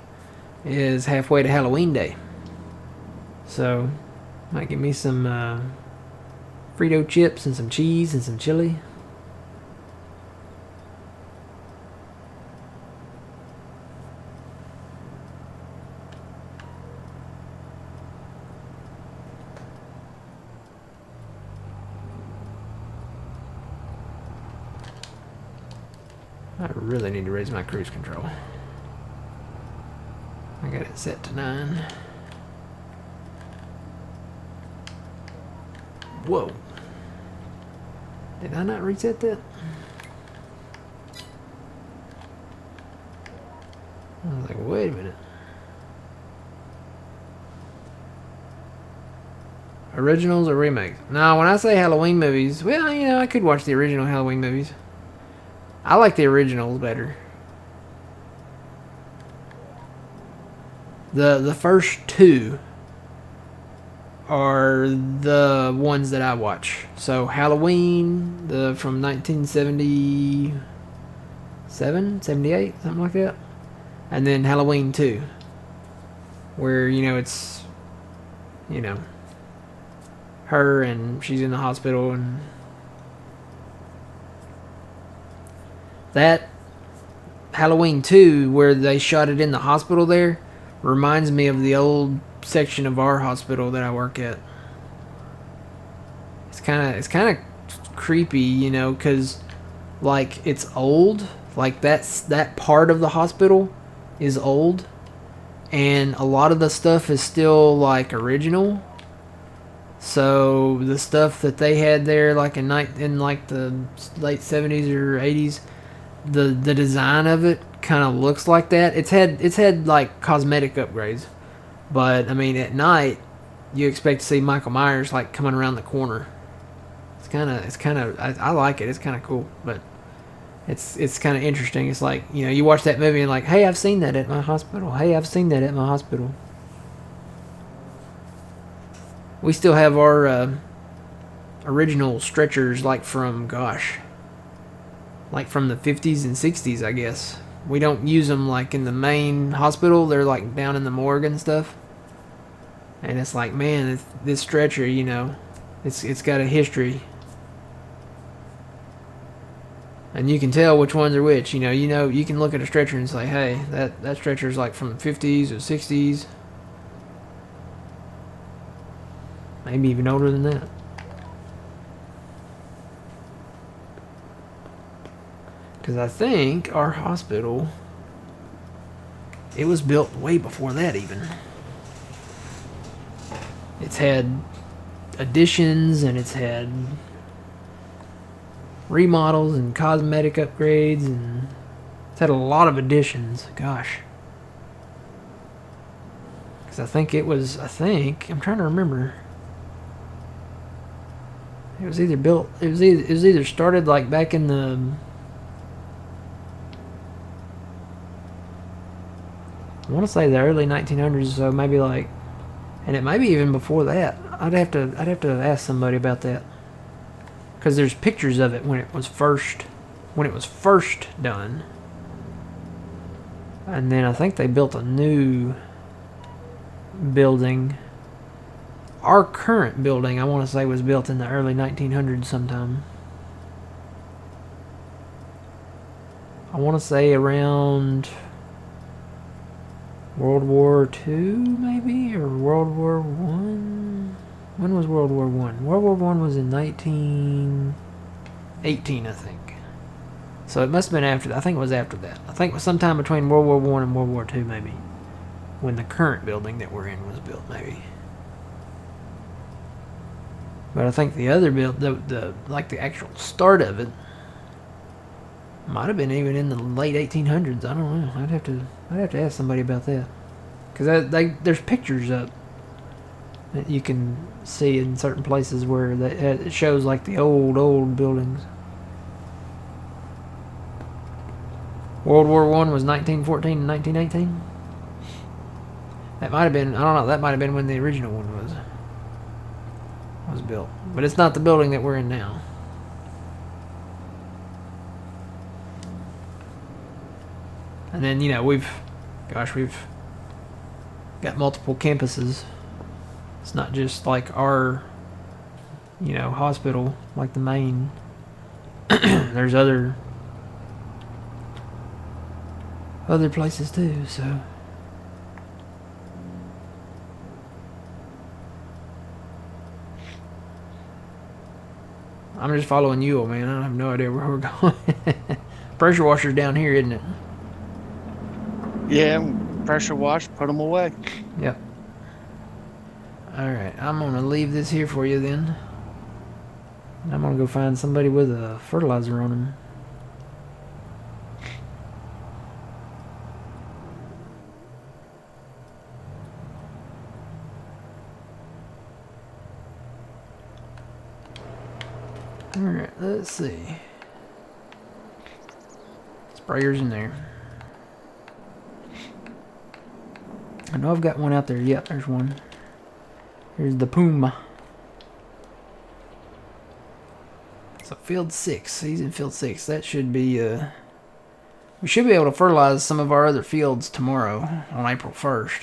is halfway to Halloween Day. So, might get me some Frito chips and some cheese and some chili. I really need to raise my cruise control. I got it set to 9. Whoa. Did I not reset that? I was like, wait a minute. Originals or remakes? Now, when I say Halloween movies, well, you know, I could watch the original Halloween movies. I like the originals better. The first two are the ones that I watch. So Halloween, from 1977, 78, something like that. And then Halloween 2, where, you know, it's, you know, her and she's in the hospital, and that Halloween 2, where they shot it in the hospital there, reminds me of the old section of our hospital that I work at. It's kind of creepy, you know, because, like, it's old, Like that part of the hospital is old, and a lot of the stuff is still like original. So the stuff that they had there, like in like the late 70s or 80s, the design of it kind of looks like that. It's had like cosmetic upgrades, but I mean at night you expect to see Michael Myers like coming around the corner. It's kind of I like it. It's kind of cool, but it's kind of interesting. It's like, you know, you watch that movie and like, hey, I've seen that at my hospital. Hey, I've seen that at my hospital. We still have our original stretchers, like from like from the 50s and 60s, I guess. We don't use them like in the main hospital. They're like down in the morgue and stuff. And it's like, man, this stretcher, you know, it's got a history. And you can tell which ones are which. You know, you can look at a stretcher and say, hey, that stretcher's like from the 50s or 60s. Maybe even older than that. Because I think our hospital, it was built way before that even. It's had additions and it's had remodels and cosmetic upgrades, and it's had a lot of additions. Gosh. Because I'm trying to remember. It was either started like back in the I want to say the early 1900s, so maybe like, and it may be even before that. I'd have to ask somebody about that, because there's pictures of it when it was first done, and then I think they built a new building. Our current building, I want to say, was built in the early 1900s sometime. I want to say around World War II, maybe, or World War One. When was World War One? World War One was in 1918, I think. So it must have been after that. I think it was after that. I think it was sometime between World War One and World War Two, maybe, when the current building that we're in was built, maybe. But I think the other build, the actual start of it, might have been even in the late 1800s. I don't know. I'd have to ask somebody about that, because there's pictures up that you can see in certain places where it shows like the old buildings. World War One was 1914 and 1918. That might have been, I don't know. That might have been when the original one was built, but it's not the building that we're in now. And then, you know, we've got multiple campuses. It's not just like our, you know, hospital, like the main. There's other places too, so. I'm just following you, old man. I have no idea where we're going. Pressure washer's down here, isn't it? Yeah, pressure wash, put them away. Yep. Alright, I'm going to leave this here for you then. I'm going to go find somebody with a fertilizer on them. Alright, let's see. Sprayer's in there. I know I've got one out there. Yep, there's one. Here's the Puma. So field 6. He's in field 6. That should be, we should be able to fertilize some of our other fields tomorrow on April 1st.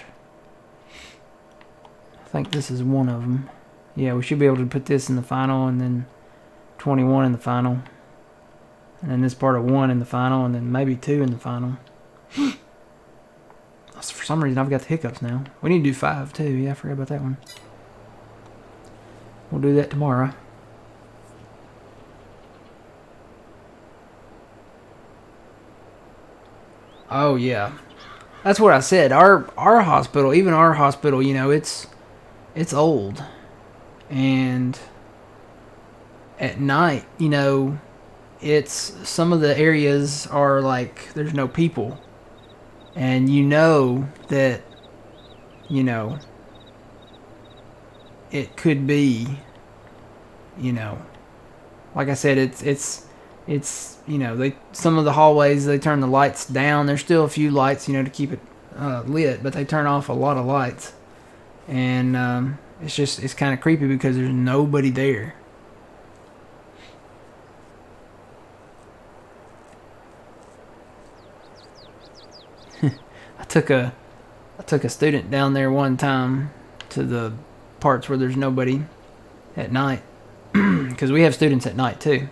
I think this is one of them. Yeah, we should be able to put this in the final, and then 21 in the final. And then this part of 1 in the final, and then maybe 2 in the final. For some reason, I've got the hiccups now. We need to do 5 too. Yeah, I forgot about that one. We'll do that tomorrow. Oh yeah, that's what I said. Our hospital, even our hospital, you know, it's old, and at night, you know, it's some of the areas are like there's no people, and you know that, you know, it could be, you know, like I said, it's you know, they, some of the hallways, they turn the lights down. There's still a few lights, you know, to keep it lit, but they turn off a lot of lights, and it's kind of creepy because there's nobody there. I took a student down there one time to the parts where there's nobody at night, because we have students at night too,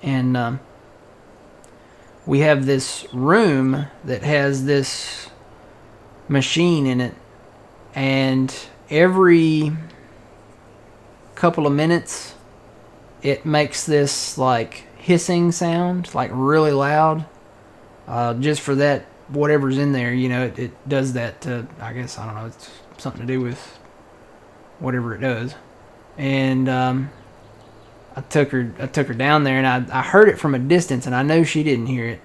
and we have this room that has this machine in it, and every couple of minutes it makes this like hissing sound, like really loud, just for that whatever's in there, you know, it does that to, I guess, I don't know, it's something to do with whatever it does. And I took her down there, and I heard it from a distance, and I know she didn't hear it.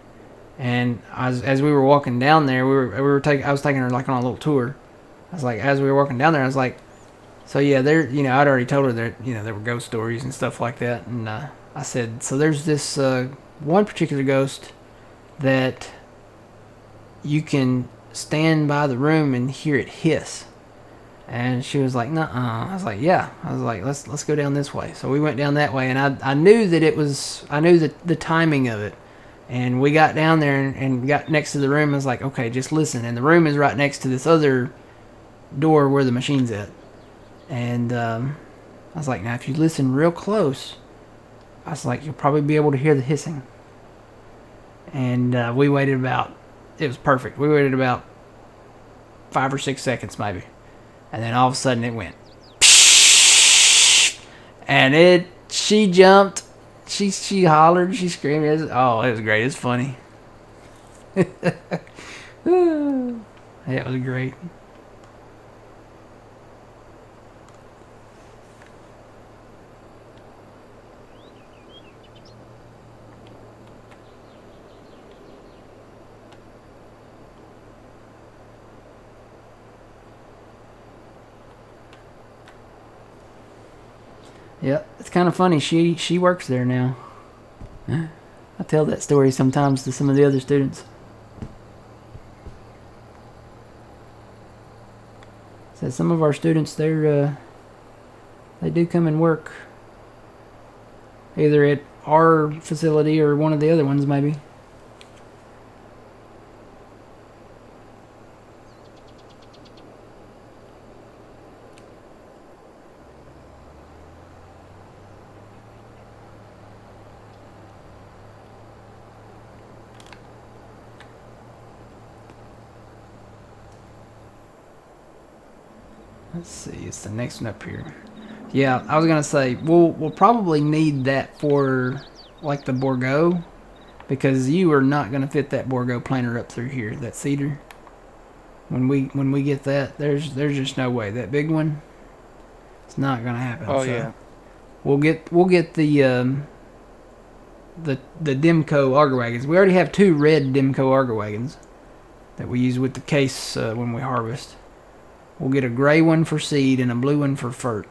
And as we were walking down there, I was taking her like on a little tour. I was like, as we were walking down there, I was like, so yeah, there, you know, I'd already told her that, you know, there were ghost stories and stuff like that, and I said, so there's this one particular ghost that you can stand by the room and hear it hiss. And she was like, nuh-uh. I was like, yeah. I was like, let's go down this way. So we went down that way, and I knew that I knew the timing of it. And we got down there and got next to the room. I was like, okay, just listen. And the room is right next to this other door where the machine's at. And I was like, now if you listen real close, I was like, you'll probably be able to hear the hissing. And we waited about, it was perfect. We waited about 5 or 6 seconds maybe. And then all of a sudden it went. And she jumped. She hollered. She screamed. It was great. It was funny. It was great. Yeah, it's kind of funny. She works there now. I tell that story sometimes to some of the other students. So some of our students, they do come and work either at our facility or one of the other ones maybe. Let's see, it's the next one up here. Yeah, I was gonna say we'll probably need that for like the Borgo, because you are not gonna fit that Borgo planer up through here, that cedar. When we get that, there's just no way. That big one, it's not gonna happen. Oh so yeah. We'll get the Demco Auger Wagons. We already have 2 red Demco Auger Wagons that we use with the case when we harvest. We'll get a gray one for seed and a blue one for fert.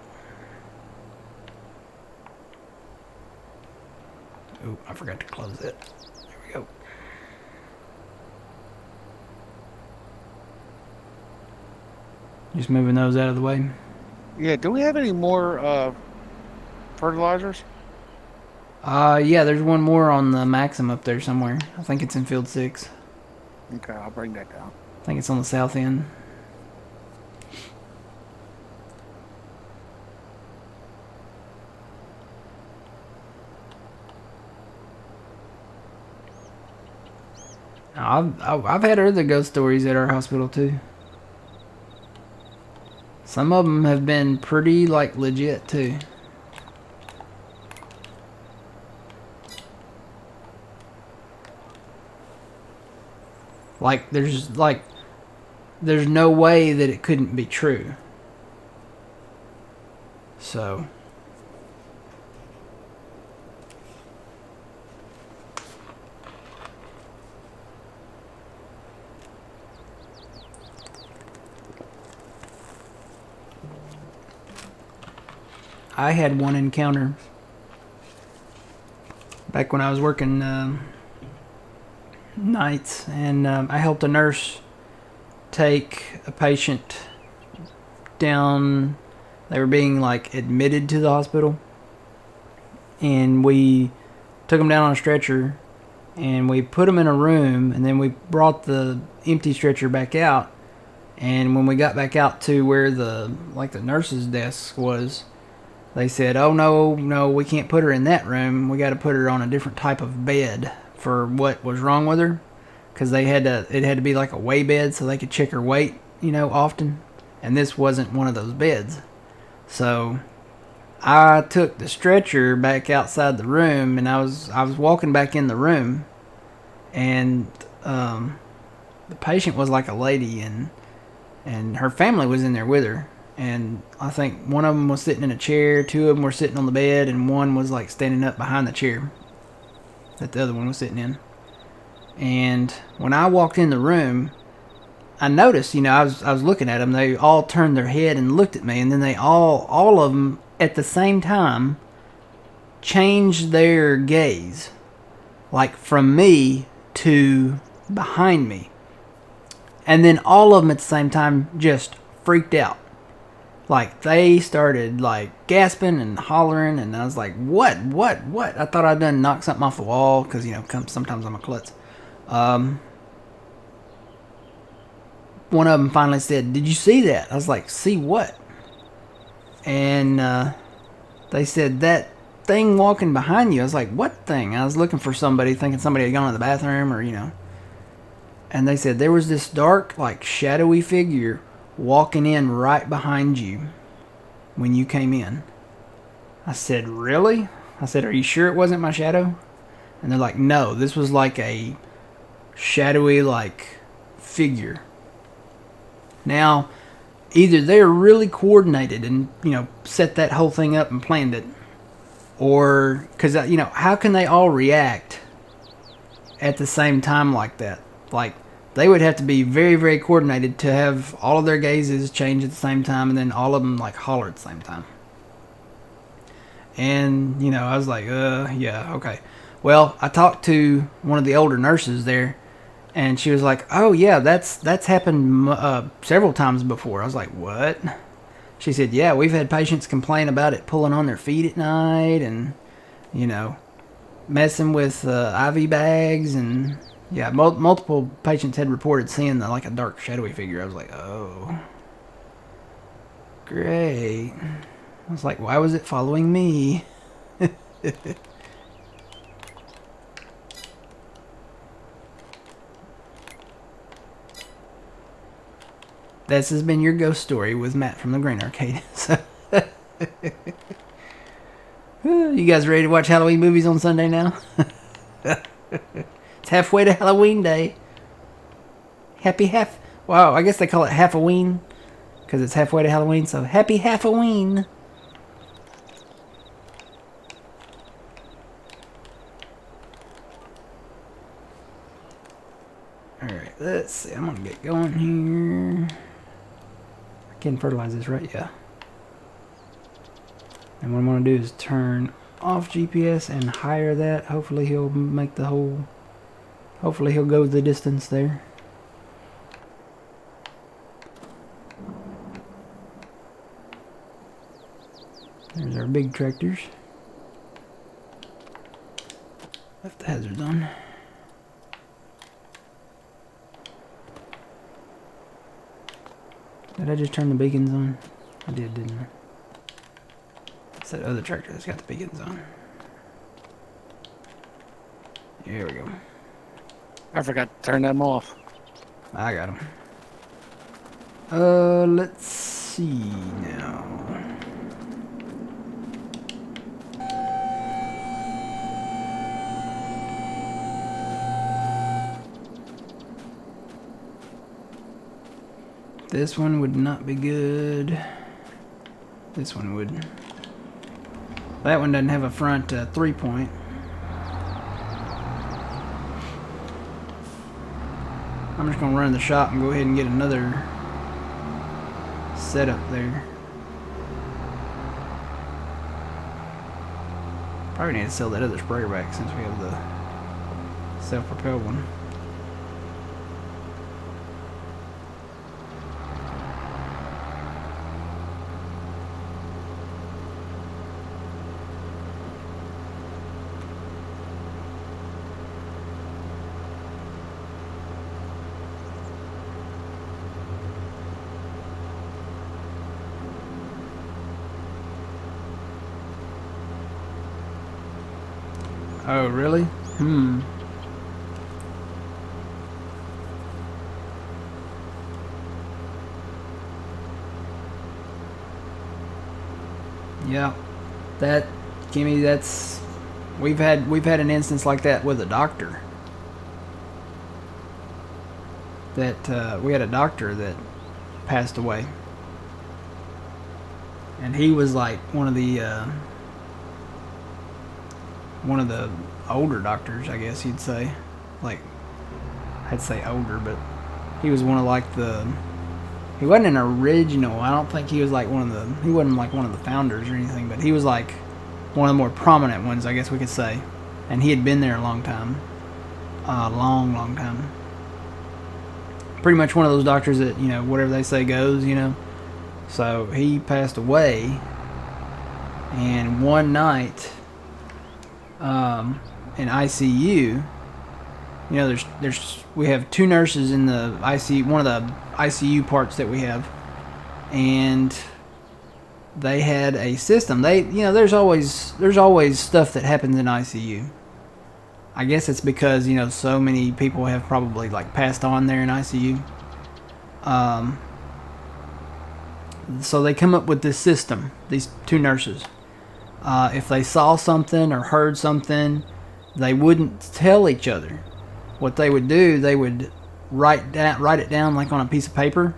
Oh, I forgot to close it. There we go. Just moving those out of the way. Yeah, do we have any more fertilizers? Yeah, there's one more on the Maxim up there somewhere. I think it's in field 6. Okay, I'll bring that down. I think it's on the south end. I've had other ghost stories at our hospital too. Some of them have been pretty like legit too. Like, there's no way that it couldn't be true. So, I had one encounter back when I was working nights, and I helped a nurse take a patient down. They were being like admitted to the hospital, and we took them down on a stretcher, and we put them in a room, and then we brought the empty stretcher back out. And when we got back out to where the nurse's desk was, they said, "Oh no, we can't put her in that room. We got to put her on a different type of bed for what was wrong with her, because it had to be like a weigh bed so they could check her weight, often. And this wasn't one of those beds. So I took the stretcher back outside the room, and I was walking back in the room, and the patient was like a lady, and her family was in there with her. And I think one of them was sitting in a chair, two of them were sitting on the bed, and one was like standing up behind the chair that the other one was sitting in. And when I walked in the room, I noticed, I was looking at them. They all turned their head and looked at me, and then they all of them at the same time changed their gaze, like from me to behind me. And then all of them at the same time just freaked out. Like, they started, like, gasping and hollering, and I was like, what? I thought I'd done knocked something off the wall, because, sometimes I'm a klutz. One of them finally said, "Did you see that?" I was like, "See what?" And they said, "That thing walking behind you." I was like, "What thing?" I was looking for somebody, thinking somebody had gone to the bathroom or, And they said, "There was this dark, like, shadowy figure walking in right behind you when you came in." I said, "Really?" I said, "Are you sure it wasn't my shadow?" And they're like, "No, this was like a shadowy, like, figure." Now, either they're really coordinated and, set that whole thing up and planned it, or, because, how can they all react at the same time like that? Like, they would have to be very, very coordinated to have all of their gazes change at the same time, and then all of them, like, holler at the same time. And, I was like, yeah, okay. Well, I talked to one of the older nurses there, and she was like, "Oh, yeah, that's happened several times before." I was like, "What?" She said, "Yeah, we've had patients complain about it pulling on their feet at night and, messing with IV bags, and yeah, multiple patients had reported seeing like a dark shadowy figure." I was like, "Oh, great." I was like, "Why was it following me?" This has been your ghost story with Matt from the Green Arcade. So, you guys ready to watch Halloween movies on Sunday now? It's halfway to Halloween Day. Wow, I guess they call it Half-a-ween, because it's halfway to Halloween, so happy Half-a-ween. Alright, let's see. I'm going to get going here. I can fertilize this, right? Yeah. And what I'm going to do is turn off GPS and higher that. Hopefully he'll make the whole... Hopefully he'll go the distance there. There's our big tractors. Left the hazards on. Did I just turn the beacons on? I did, didn't I? It's that other tractor that's got the beacons on. Here we go. I forgot to turn them off. I got them. Let's see now. This one would not be good. This one would. That one doesn't have a front 3-point. I'm just going to run the shop and go ahead and get another setup there. Probably need to sell that other sprayer back since we have the self-propelled one. Oh, really? Yeah. That, Kimmy, that's... We've had an instance like that with a doctor. That, we had a doctor that passed away. And he was like one of the older doctors, I guess you'd say. Like, I'd say older, but he was one of like the... He wasn't an original. I don't think he was like he wasn't like one of the founders or anything, but he was like one of the more prominent ones, I guess we could say. And he had been there a long time. Long time. Pretty much one of those doctors that, you know, whatever they say goes, you know. So he passed away, and one night in ICU, you know, we have 2 nurses in the ICU, one of the ICU parts that we have, and they had a system. You know, there's always stuff that happens in ICU. I guess it's because, you know, so many people have probably like passed on there in ICU. So they come up with this system, these 2 nurses. If they saw something or heard something, they wouldn't tell each other. What they would do, they would write it down like on a piece of paper,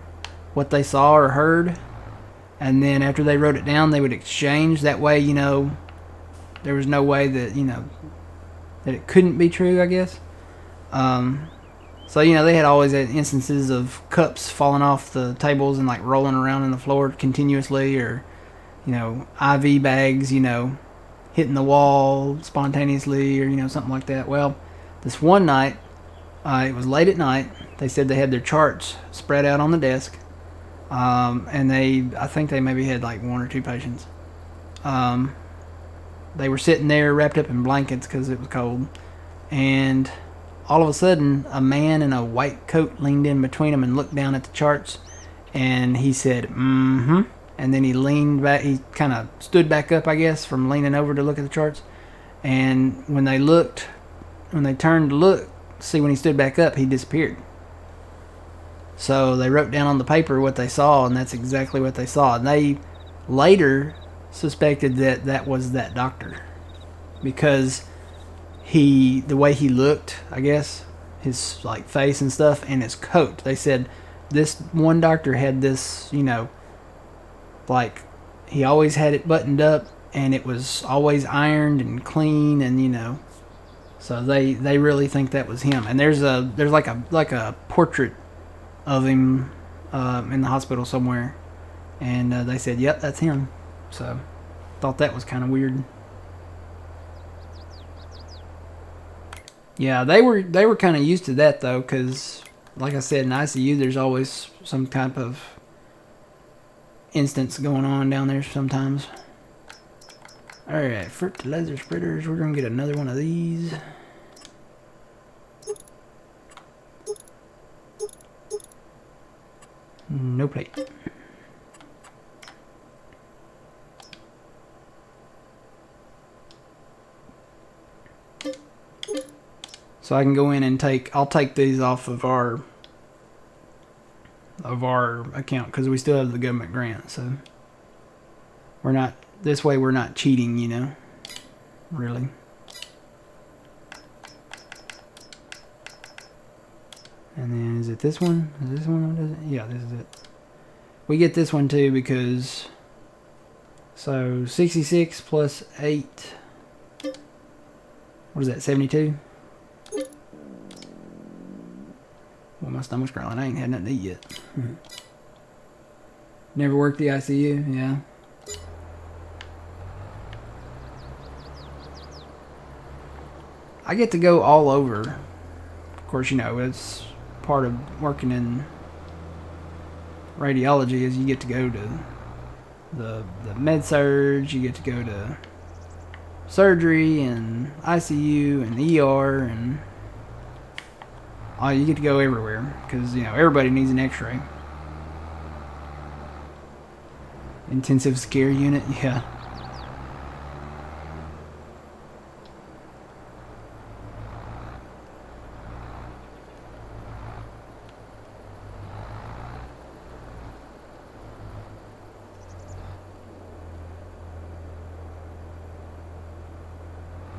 what they saw or heard, and then after they wrote it down, they would exchange. That way, you know, there was no way that, you know, that it couldn't be true, I guess. So, you know, they had always had instances of cups falling off the tables and like rolling around in the floor continuously, or, you know, IV bags, you know, hitting the wall spontaneously, or, you know, something like that. Well, this one night, it was late at night. They said they had their charts spread out on the desk, and I think they maybe had like 1 or 2 patients. They were sitting there wrapped up in blankets because it was cold, and all of a sudden, a man in a white coat leaned in between them and looked down at the charts, and he said, "Mm-hmm." And then he leaned back. He kind of stood back up, I guess, from leaning over to look at the charts. And when they turned to look, see, when he stood back up, he disappeared. So they wrote down on the paper what they saw, and that's exactly what they saw. And they later suspected that was that doctor, because the way he looked, I guess, his like face and stuff, and his coat. They said this one doctor had this, you know, like he always had it buttoned up, and it was always ironed and clean, and, you know, so they really think that was him. And there's like a portrait of him in the hospital somewhere, and they said, "Yep, that's him." So thought that was kind of weird. Yeah, they were kind of used to that though, because like I said, in ICU there's always some type of instance going on down there sometimes. Alright, fertilizer spreaders, we're gonna get another one of these. No plate. So I can go in and I'll take these off of our account, because we still have the government grant, so this way we're not cheating, you know, really. And then is it this one? Is this one? Yeah, this is it. we get this one too because, so 66 plus 8, what is that, 72? Well, my stomach's growling. I ain't had nothing to eat yet. Never worked the ICU, yeah. I get to go all over. Of course, you know, it's part of working in radiology is you get to go to the med surge, you get to go to surgery and ICU and ER and you get to go everywhere because, you know, everybody needs an x-ray. Intensive care unit, yeah.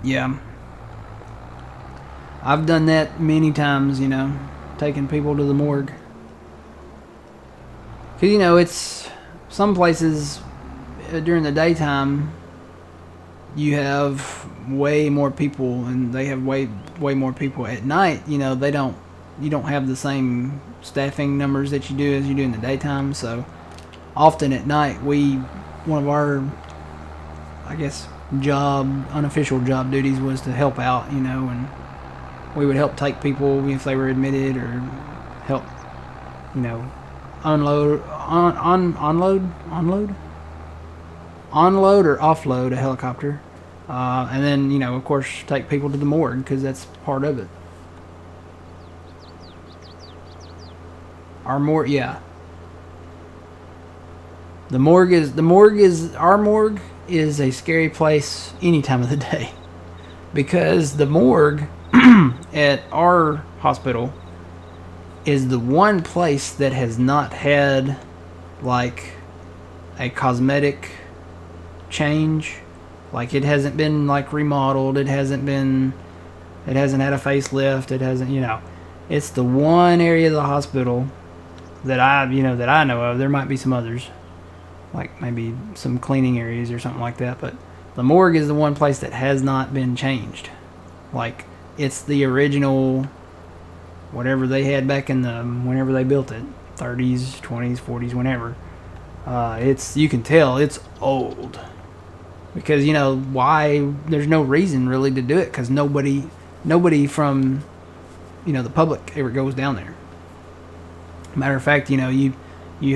Yeah. I've done that many times, you know, taking people to the morgue. Because, you know, it's some places during the daytime you have way more people and they have way more people. At night, you know, you don't have the same staffing numbers that you do as you do in the daytime. So often at night one of our, I guess, unofficial job duties was to help out, you know, and we would help take people if they were admitted or help, you know, unload or offload a helicopter, and then, you know, of course, take people to the morgue because that's part of it. Our morgue, yeah. Our morgue is a scary place any time of the day because the morgue at our hospital is the one place that has not had like a cosmetic change. Like, it hasn't been like remodeled, it hasn't had a facelift, it hasn't, you know, it's the one area of the hospital that I know of. There might be some others, like maybe some cleaning areas or something like that, but the morgue is the one place that has not been changed. Like, it's the original, whatever they had back in whenever they built it, 30s, 20s, 40s, whenever. You can tell it's old. Because, you know, why, there's no reason really to do it, because nobody from, you know, the public ever goes down there. Matter of fact, you know, you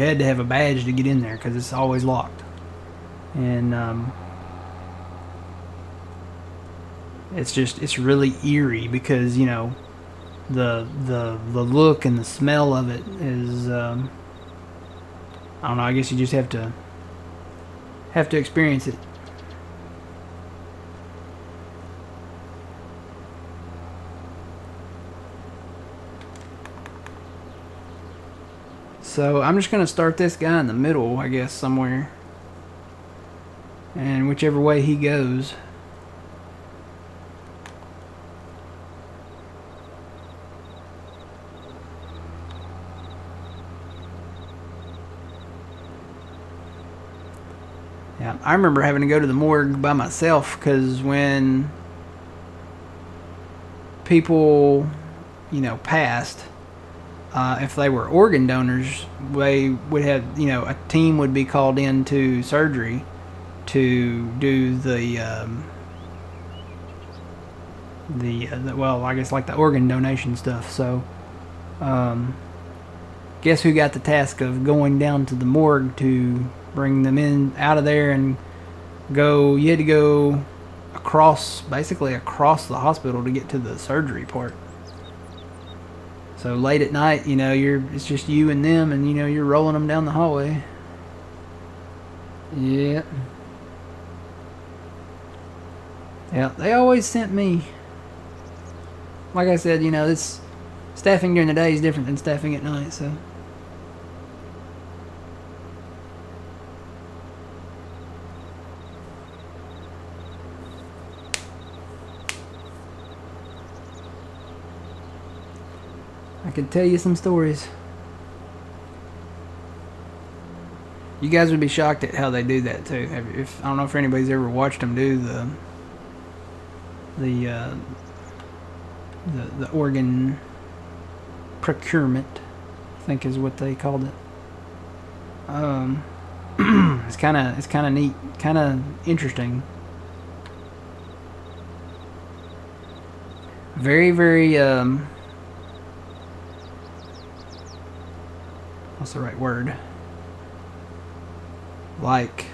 had to have a badge to get in there because it's always locked. And it's really eerie because, you know, the look and the smell of it is, I don't know, I guess you just have to experience it. So I'm just going to start this guy in the middle, I guess, somewhere. And whichever way he goes. Yeah, I remember having to go to the morgue by myself because when people, you know, passed, if they were organ donors, they would have, you know, a team would be called into surgery to do the well, I guess like the organ donation stuff. So, guess who got the task of going down to the morgue to bring them in out of there and go? You had to go basically across the hospital to get to the surgery part. So late at night, you know, it's just you and them, and, you know, you're rolling them down the hallway. Yeah. Yeah, they always sent me. Like I said, you know, this staffing during the day is different than staffing at night, so. I could tell you some stories. You guys would be shocked at how they do that too. If I don't know if anybody's ever watched them do the organ procurement, I think is what they called it. It's kind of neat, kind of interesting. Very, very what's the right word? Like,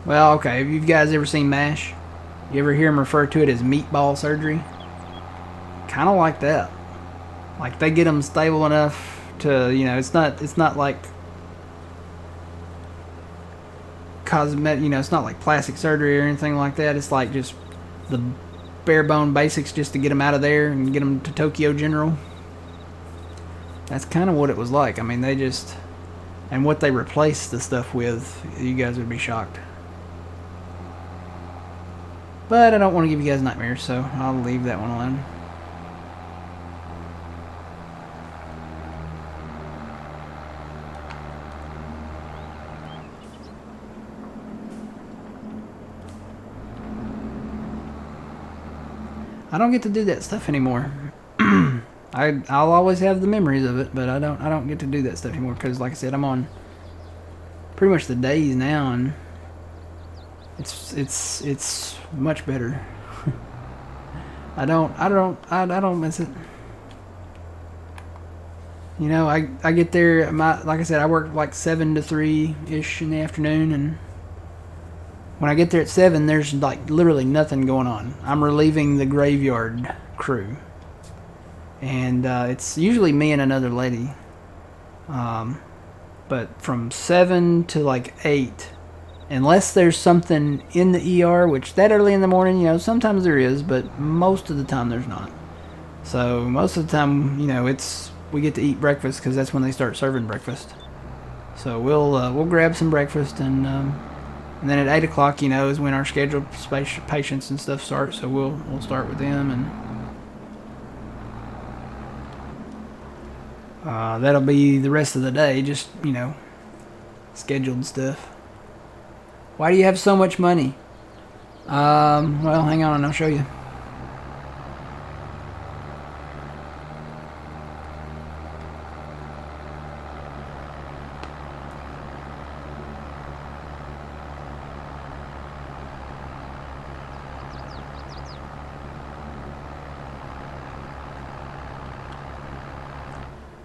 well, okay, have you guys ever seen MASH? You ever hear them refer to it as meatball surgery? Kind of like that. Like, they get them stable enough to, you know, it's not like cosmetic, you know, it's not like plastic surgery or anything like that. It's like just the bare bone basics just to get them out of there and get them to Tokyo General. That's kind of what it was like. I mean, they just... And what they replaced the stuff with, you guys would be shocked. But I don't want to give you guys nightmares, so I'll leave that one alone. I don't get to do that stuff anymore. I'll always have the memories of it, but I don't get to do that stuff anymore because, like I said, I'm on pretty much the days now, and it's much better. I don't miss it. You know, I get there. Like I said, I work like 7 to 3 ish in the afternoon, and when I get there at 7, there's like literally nothing going on. I'm relieving the graveyard crew. And it's usually me and another lady. But from 7 to like 8, unless there's something in the ER, which that early in the morning, you know, sometimes there is, but most of the time there's not. So most of the time, you know, we get to eat breakfast because that's when they start serving breakfast. So we'll grab some breakfast, and then at 8 o'clock, you know, is when our scheduled patients and stuff start. So we'll start with them, and that'll be the rest of the day, just, you know, scheduled stuff. Why do you have so much money? Well, hang on and I'll show you.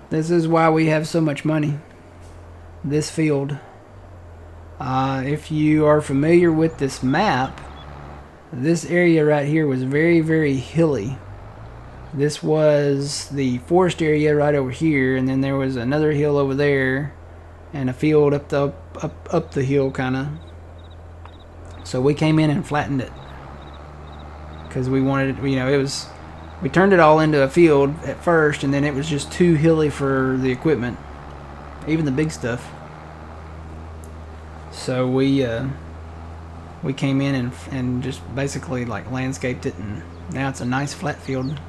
This is why we have so much money. This field. If you are familiar with this map, this area right here was very, very hilly. This was the forest area right over here, and then there was another hill over there, and a field up the hill, kind of. So we came in and flattened it because we wanted it. You know, we turned it all into a field at first, and then it was just too hilly for the equipment, even the big stuff. So we came in and just basically like landscaped it, and now it's a nice flat field.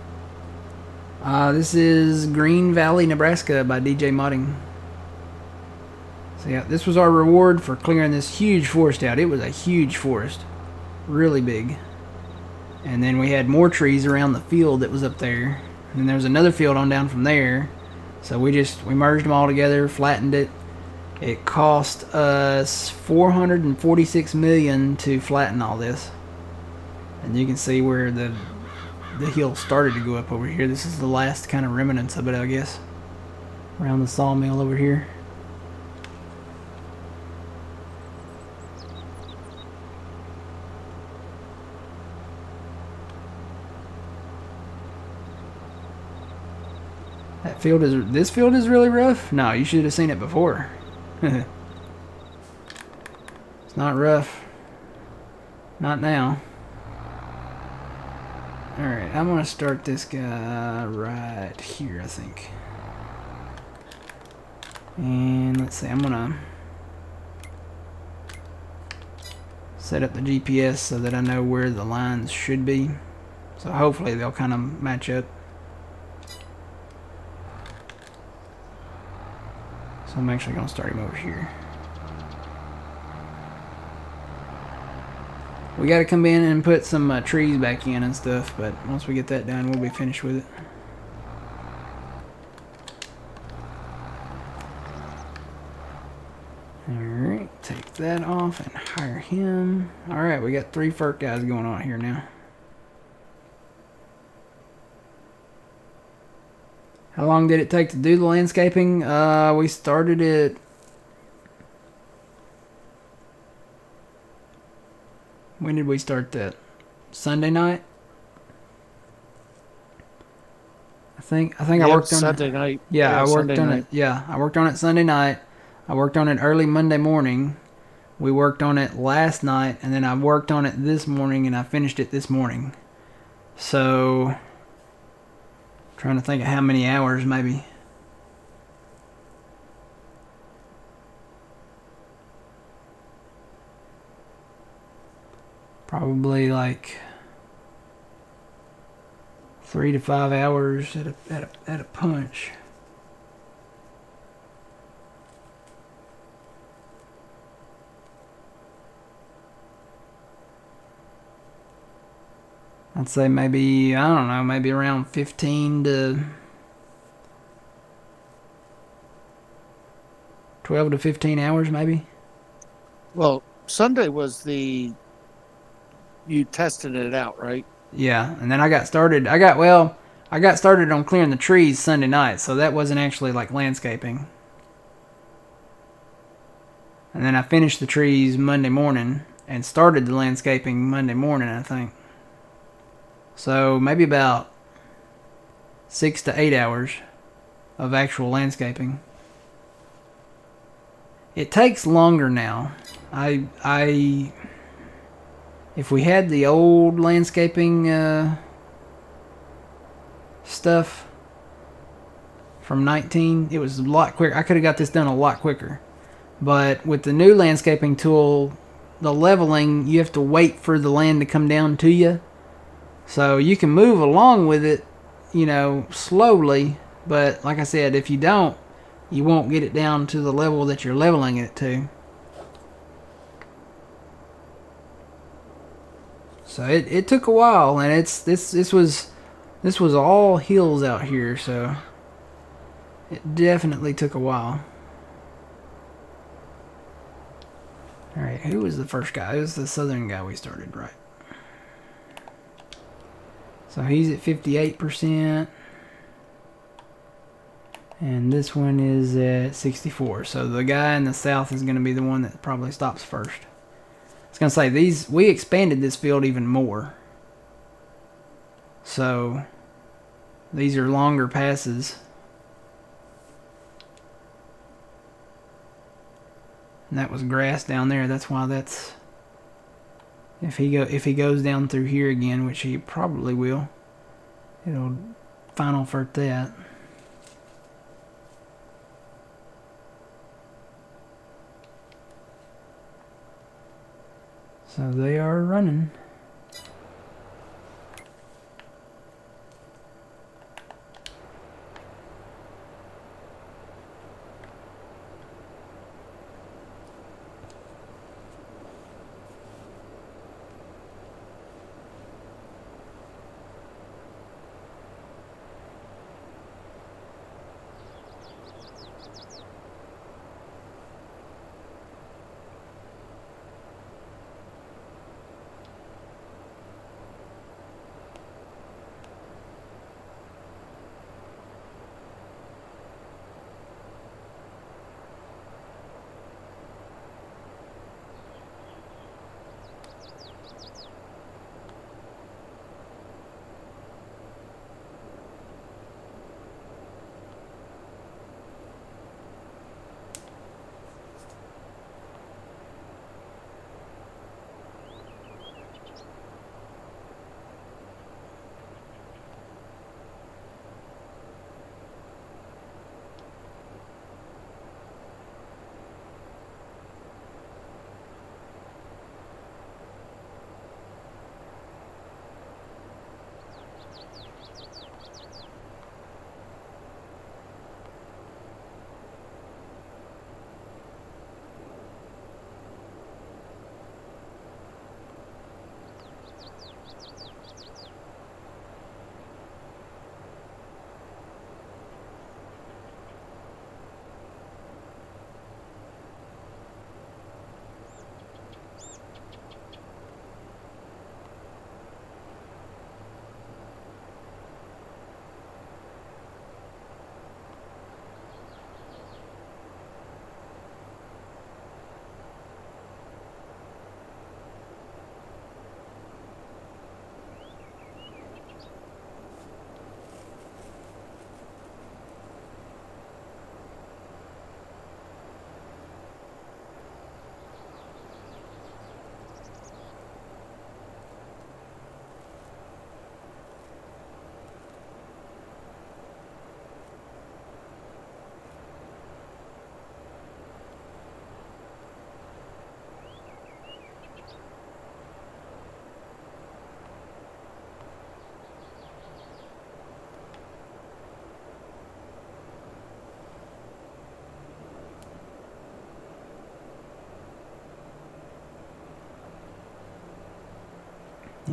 This is Green Valley, Nebraska by DJ Modding. So yeah, this was our reward for clearing this huge forest out. It was a huge forest, really big. And then we had more trees around the field that was up there. And then there was another field on down from there. So we merged them all together, flattened it. It cost us $446 million to flatten all this. And you can see where the hill started to go up over here. This is the last kind of remnants of it, I guess. Around the sawmill over here. This field is really rough? No, you should have seen it before. It's not rough. Not now. Alright, I'm gonna start this guy right here, I think. And let's see, I'm gonna set up the GPS so that I know where the lines should be. So hopefully they'll kind of match up. So I'm actually going to start him over here. We got to come in and put some trees back in and stuff, but once we get that done, we'll be finished with it. Alright, take that off and hire him. Alright, we got 3 FERC guys going on here now. How long did it take to do the landscaping? We started it... When did we start that? Sunday night? I think I worked on Sunday night. Yeah, I worked Sunday on night. it. Yeah, I worked on it Sunday night. I worked on it early Monday morning. We worked on it last night, and then I worked on it this morning, and I finished it this morning. So, trying to think of how many hours, maybe. Probably like 3 to 5 hours at a punch. I'd say maybe, I don't know, maybe around 15 to 12 to 15 hours, maybe. Well, Sunday was you tested it out, right? Yeah, and then I got started. I got started on clearing the trees Sunday night, so that wasn't actually like landscaping. And then I finished the trees Monday morning and started the landscaping Monday morning, I think. So maybe about 6 to 8 hours of actual landscaping. It takes longer now. If we had the old landscaping stuff from 19, it was a lot quicker. I could have got this done a lot quicker. But with the new landscaping tool, the leveling, you have to wait for the land to come down to you. So you can move along with it, you know, slowly. But like I said, if you don't, you won't get it down to the level that you're leveling it to. So it took a while, and this was all hills out here, so it definitely took a while. All right, who was the first guy? It was the southern guy we started, right? So he's at 58%, and this one is at 64. So the guy in the south is going to be the one that probably stops first. I was going to say, we expanded this field even more. So these are longer passes. And that was grass down there. That's why that's... If he goes down through here again, which he probably will, it'll final for that. So they are running.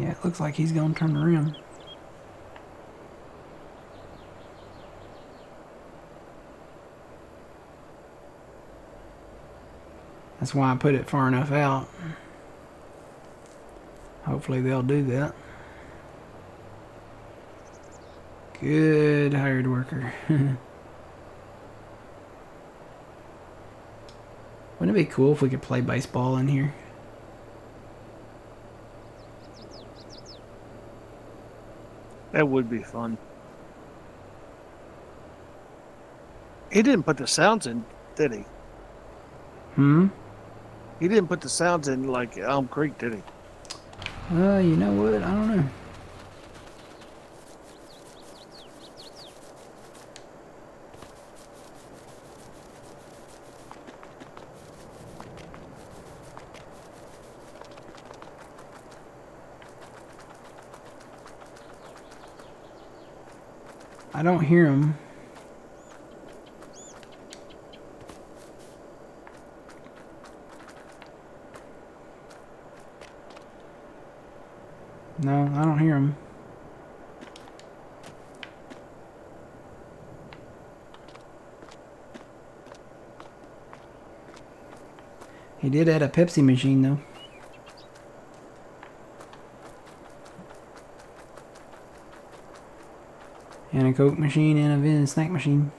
Yeah, it looks like he's going to turn around. That's why I put it far enough out. Hopefully they'll do that. Good hired worker. Wouldn't it be cool if we could play baseball in here? That would be fun. He didn't put the sounds in, did he? Hmm? He didn't put the sounds in like Elm Creek, did he? You know what? I don't know. I don't hear him. No, I don't hear him. He did add a Pepsi machine though. And a Coke machine and a Vin snack machine.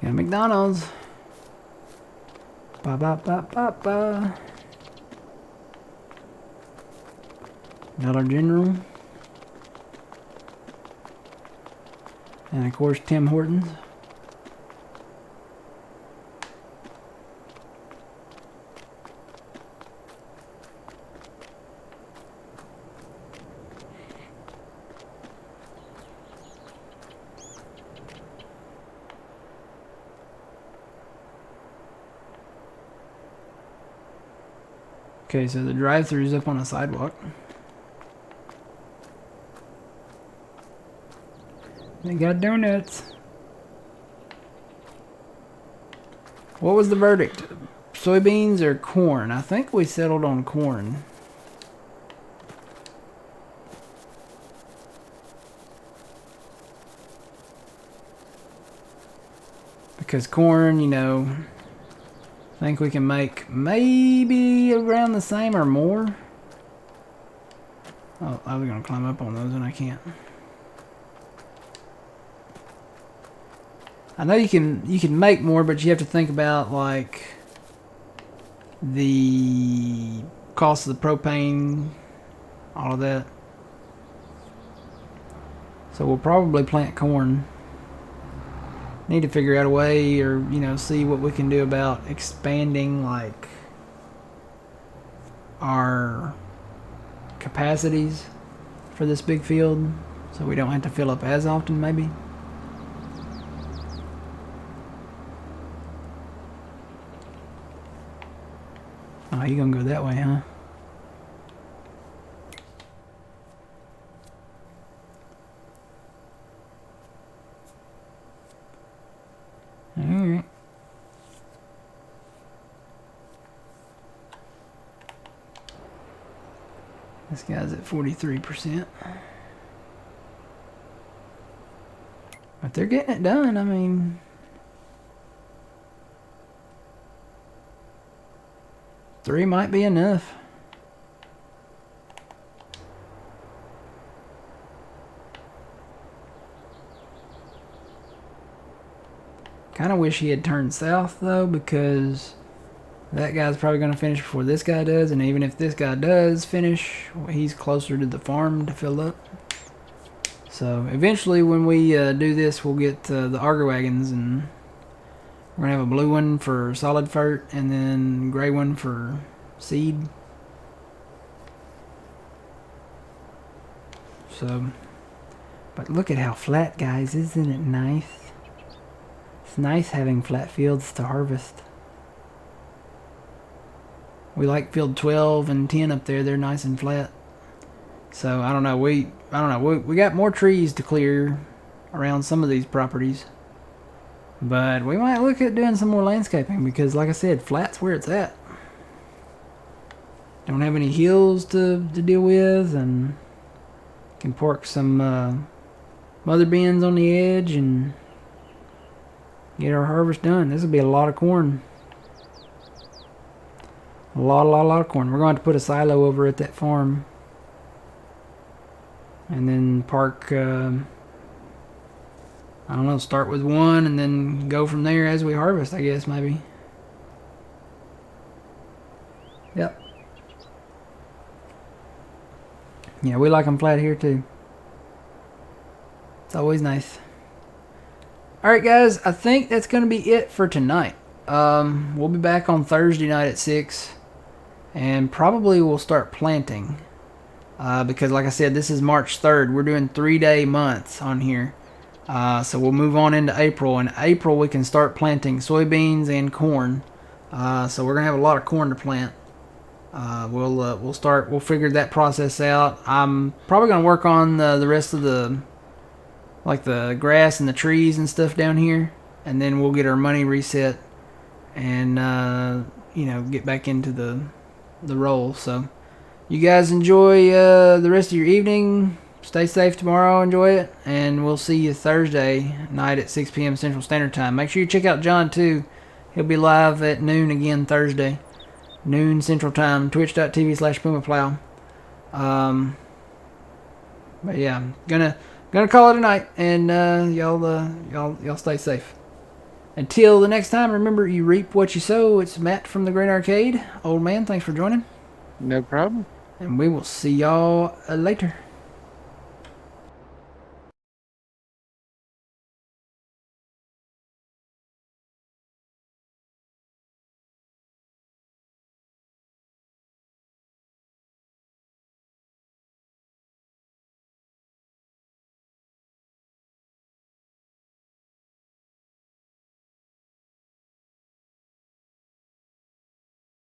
Got a McDonald's. Ba ba ba ba ba. Dollar General. And of course Tim Hortons. Okay, so the drive-thru is up on the sidewalk. They got donuts. What was the verdict? Soybeans or corn? I think we settled on corn. Because corn, you know, I think we can make maybe around the same or more. Oh, I was gonna climb up on those and I can't. I know you can make more, but you have to think about like the cost of the propane, all of that. So we'll probably plant corn. Need to figure out a way, or you know, see what we can do about expanding like our capacities for this big field, so we don't have to fill up as often, maybe. Oh, you gonna go that way, huh? Alright. This guy's at 43%. But they're getting it done, I mean. Three might be enough. Kind of wish he had turned south though, because that guy's probably going to finish before this guy does, and even if this guy does finish, he's closer to the farm to fill up. So eventually when we do this, we'll get the Auger Wagons and We're going to have a blue one for solid fert and then gray one for seed. So, but look at how flat, guys. Isn't it nice? It's nice having flat fields to harvest. We like field 12 and 10 up there. They're nice and flat. So I don't know. We got more trees to clear around some of these properties. But we might look at doing some more landscaping because, like I said, flat's where it's at. Don't have any hills to deal with, and can park some mother bins on the edge and get our harvest done. This will be a lot of corn. A lot of corn. We're going to put a silo over at that farm. And then park, I don't know, start with one and then go from there as we harvest, I guess, maybe. Yep. Yeah, we like them flat here too. It's always nice. Alright guys, I think that's going to be it for tonight. We'll be back on Thursday night at 6. And probably we'll start planting. Because like I said, this is March 3rd. We're doing 3-day months on here. So we'll move on into April. In April we can start planting soybeans and corn. So we're gonna have a lot of corn to plant. We'll figure that process out. I'm probably gonna work on the rest of the grass and the trees and stuff down here, and then we'll get our money reset and get back into the roll. So you guys enjoy the rest of your evening. Stay safe tomorrow. Enjoy it. And we'll see you Thursday night at 6 p.m. Central Standard Time. Make sure you check out John, too. He'll be live at noon again Thursday. Noon Central Time. Twitch.tv/PumaPlow. But yeah, gonna call it a night. And y'all stay safe. Until the next time, remember, you reap what you sow. It's Matt from the Great Arcade. Old man, thanks for joining. No problem. And we will see y'all later.